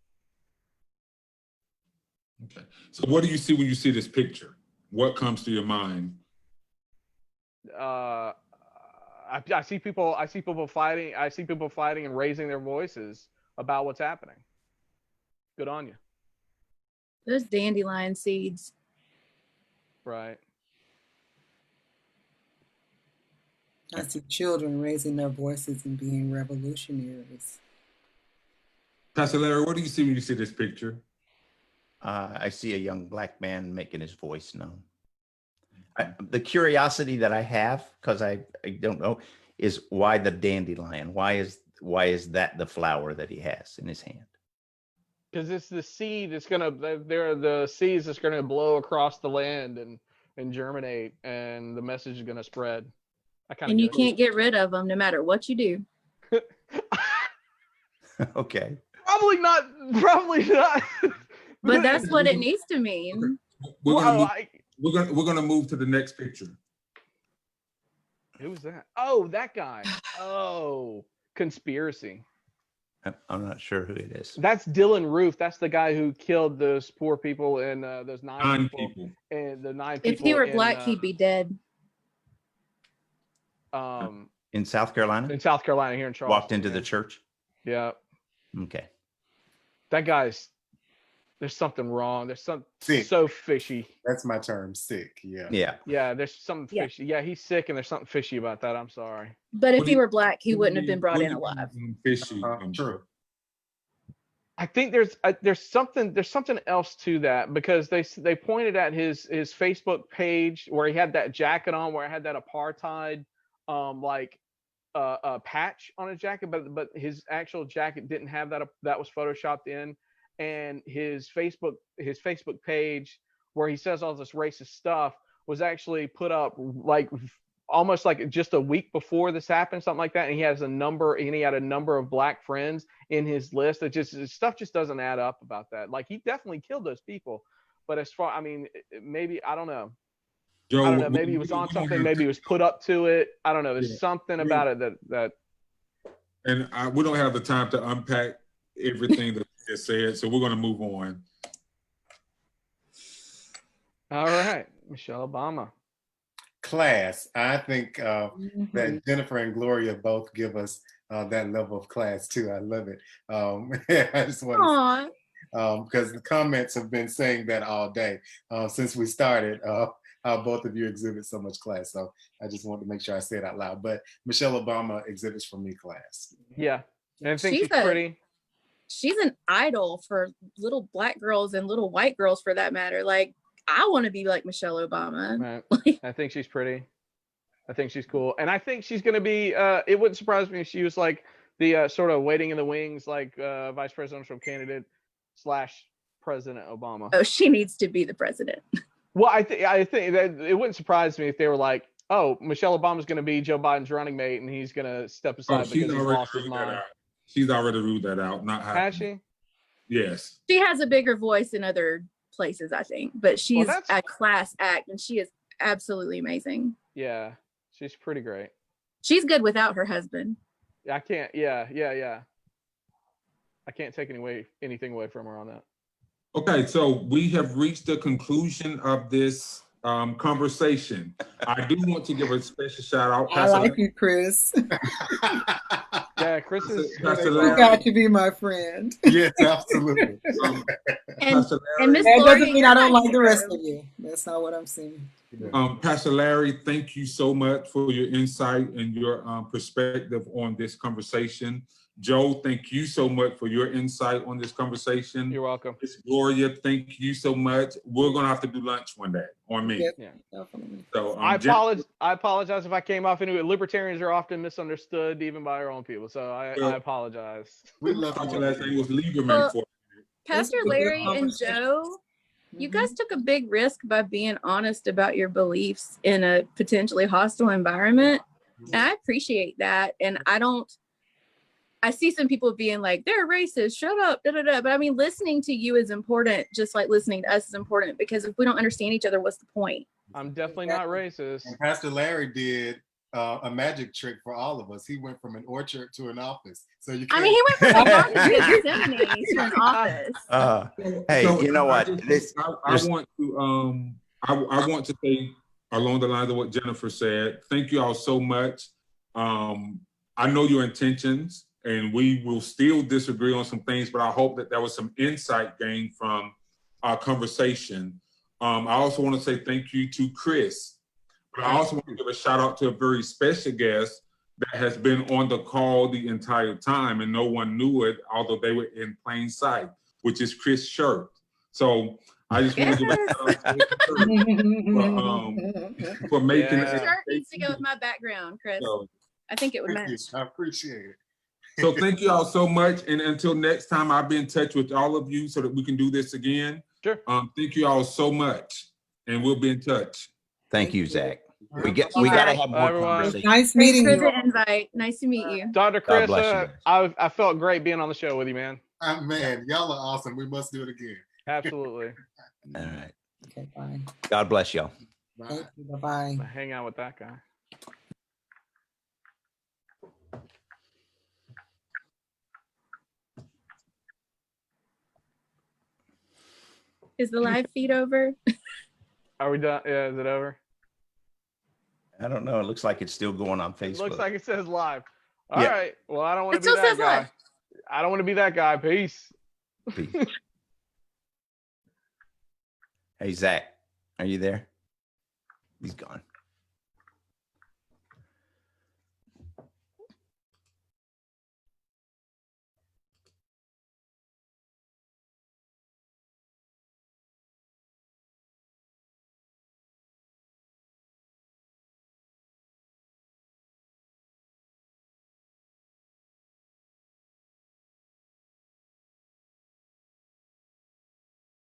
okay. So what do you see when you see this picture? What comes to your mind? I see people fighting. I see people fighting and raising their voices about what's happening. Good on you. Those dandelion seeds. Right. I see children raising their voices and being revolutionaries. Pastor Larry, what do you see when you see this picture? I see a young black man making his voice known. The curiosity that I have, because I don't know, is why the dandelion? Why is that the flower that he has in his hand? Because it's the seed. They're the seeds that's gonna blow across the land and germinate, and the message is gonna spread. I kind of. And you can't get rid of them no matter what you do. Okay. Probably not. Probably not. But that's what it needs to mean. We're gonna Well, move, we're gonna move to the next picture. who's that? Oh, that guy. Oh, conspiracy. I'm not sure who it is. That's Dylan Roof. That's the guy who killed those poor people and those nine 9 people. people. And the 9 people. If he were in, black, he'd be dead. In South Carolina? in South Carolina here in Charleston. Walked into the church? Yeah, Okay. that guy's. There's something wrong. There's something Sick. so fishy. That's my term, sick. Yeah. Yeah. Yeah, there's something Yeah. fishy. Yeah, he's sick, and there's something fishy about that. I'm sorry. But if What do he you- were black, he wouldn't have been brought What in do you alive. mean Fishy. True. I think there's something else to that, because they pointed at his Facebook page where he had that jacket on, where I had that apartheid like patch on his jacket, but his actual jacket didn't have that. That was photoshopped in, and his Facebook page where he says all this racist stuff was actually put up like almost like just a week before this happened, something like that. And he had a number of black friends in his list. Stuff just doesn't add up about that. Like, he definitely killed those people, but as far, I mean, maybe, I don't know. Joe, I don't know. Maybe he was on something. Maybe he was put up to it. I don't know. There's something about it that. And we don't have the time to unpack everything that you just said, so we're going to move on. All right, Michelle Obama. Class. I think that Jennifer and Gloria both give us that level of class too. I love it. I just want to, because the comments have been saying that all day since we started. How both of you exhibit so much class. So I just want to make sure I say it out loud. But Michelle Obama exhibits for me class. Yeah, and I think she's pretty. She's an idol for little black girls and little white girls, for that matter. Like, I want to be like Michelle Obama. Right. I think she's pretty. I think she's cool, and I think she's gonna be. It wouldn't surprise me if she was like the sort of waiting in the wings, like vice presidential candidate / President Obama. Oh, she needs to be the president. Well, I think that it wouldn't surprise me if they were like, "Oh, Michelle Obama's going to be Joe Biden's running mate, and he's going to step aside because he's lost his mind." She's already ruled that out. Not happening. Has she? Yes. She has a bigger voice in other places, I think, but she's a class act, and she is absolutely amazing. Yeah, she's pretty great. She's good without her husband. I can't. Yeah. I can't take anything away from her on that. Okay, so we have reached the conclusion of this conversation. I do want to give a special shout out. I like you, Chris. Yeah, Chris is. You got to be my friend. Yes, absolutely. And Miss That Gloria, doesn't mean I don't like the rest of you. That's not what I'm saying. Pastor Larry, thank you so much for your insight and your perspective on this conversation. Joe, thank you so much for your insight on this conversation. You're welcome. Miss Gloria, thank you so much. We're gonna have to do lunch one day on me. Yeah, definitely. So I apologize if I came off into it. Libertarians are often misunderstood even by our own people, so I apologize. We love Pastor last name was Lieberman for Pastor Larry and Joe, you guys took a big risk by being honest about your beliefs in a potentially hostile environment, and I appreciate that. And I see some people being like, they're racist, shut up, da, da, da. But I mean, listening to you is important, just like listening to us is important, because if we don't understand each other, what's the point? I'm definitely not racist. And Pastor Larry did a magic trick for all of us. He went from an orchard to an office. So you. I mean, he went from an office to an office. Hey, So, you know what? I want to say along the lines of what Jennifer said. Thank you all so much. I know your intentions, and we will still disagree on some things, but I hope that there was some insight gained from our conversation. I also want to say thank you to Chris, but I also want to give a shout out to a very special guest that has been on the call the entire time, and no one knew it, although they were in plain sight, which is Chris Shirt. So I just want to give a shout out to Chris for making This it. shirt needs to go with my background, Chris. So, I think it would match. I appreciate it. so thank you all so much. And until next time, I'll be in touch with all of you so that we can do this again. Sure. Thank you all so much. And we'll be in touch. Thank you, Zach. We gotta have more Everyone. conversation. Nice Thanks meeting for you. the invite. Nice to meet you. Dr. God Chris, bless you. I felt great being on the show with you, man. Man, y'all are awesome. We must do it again. Absolutely. All right. Okay, bye. God bless y'all. Bye. Thank you. Bye-bye. I hang out with that guy. Is the live feed over? Are we done? Yeah, is it over? I don't know. It looks like it's still going on Facebook. It looks like it says live. All Yeah. right. Well, I don't want It to be still that says guy. live. I don't want to be that guy. Peace. Peace. Hey, Zach, are you there? He's gone.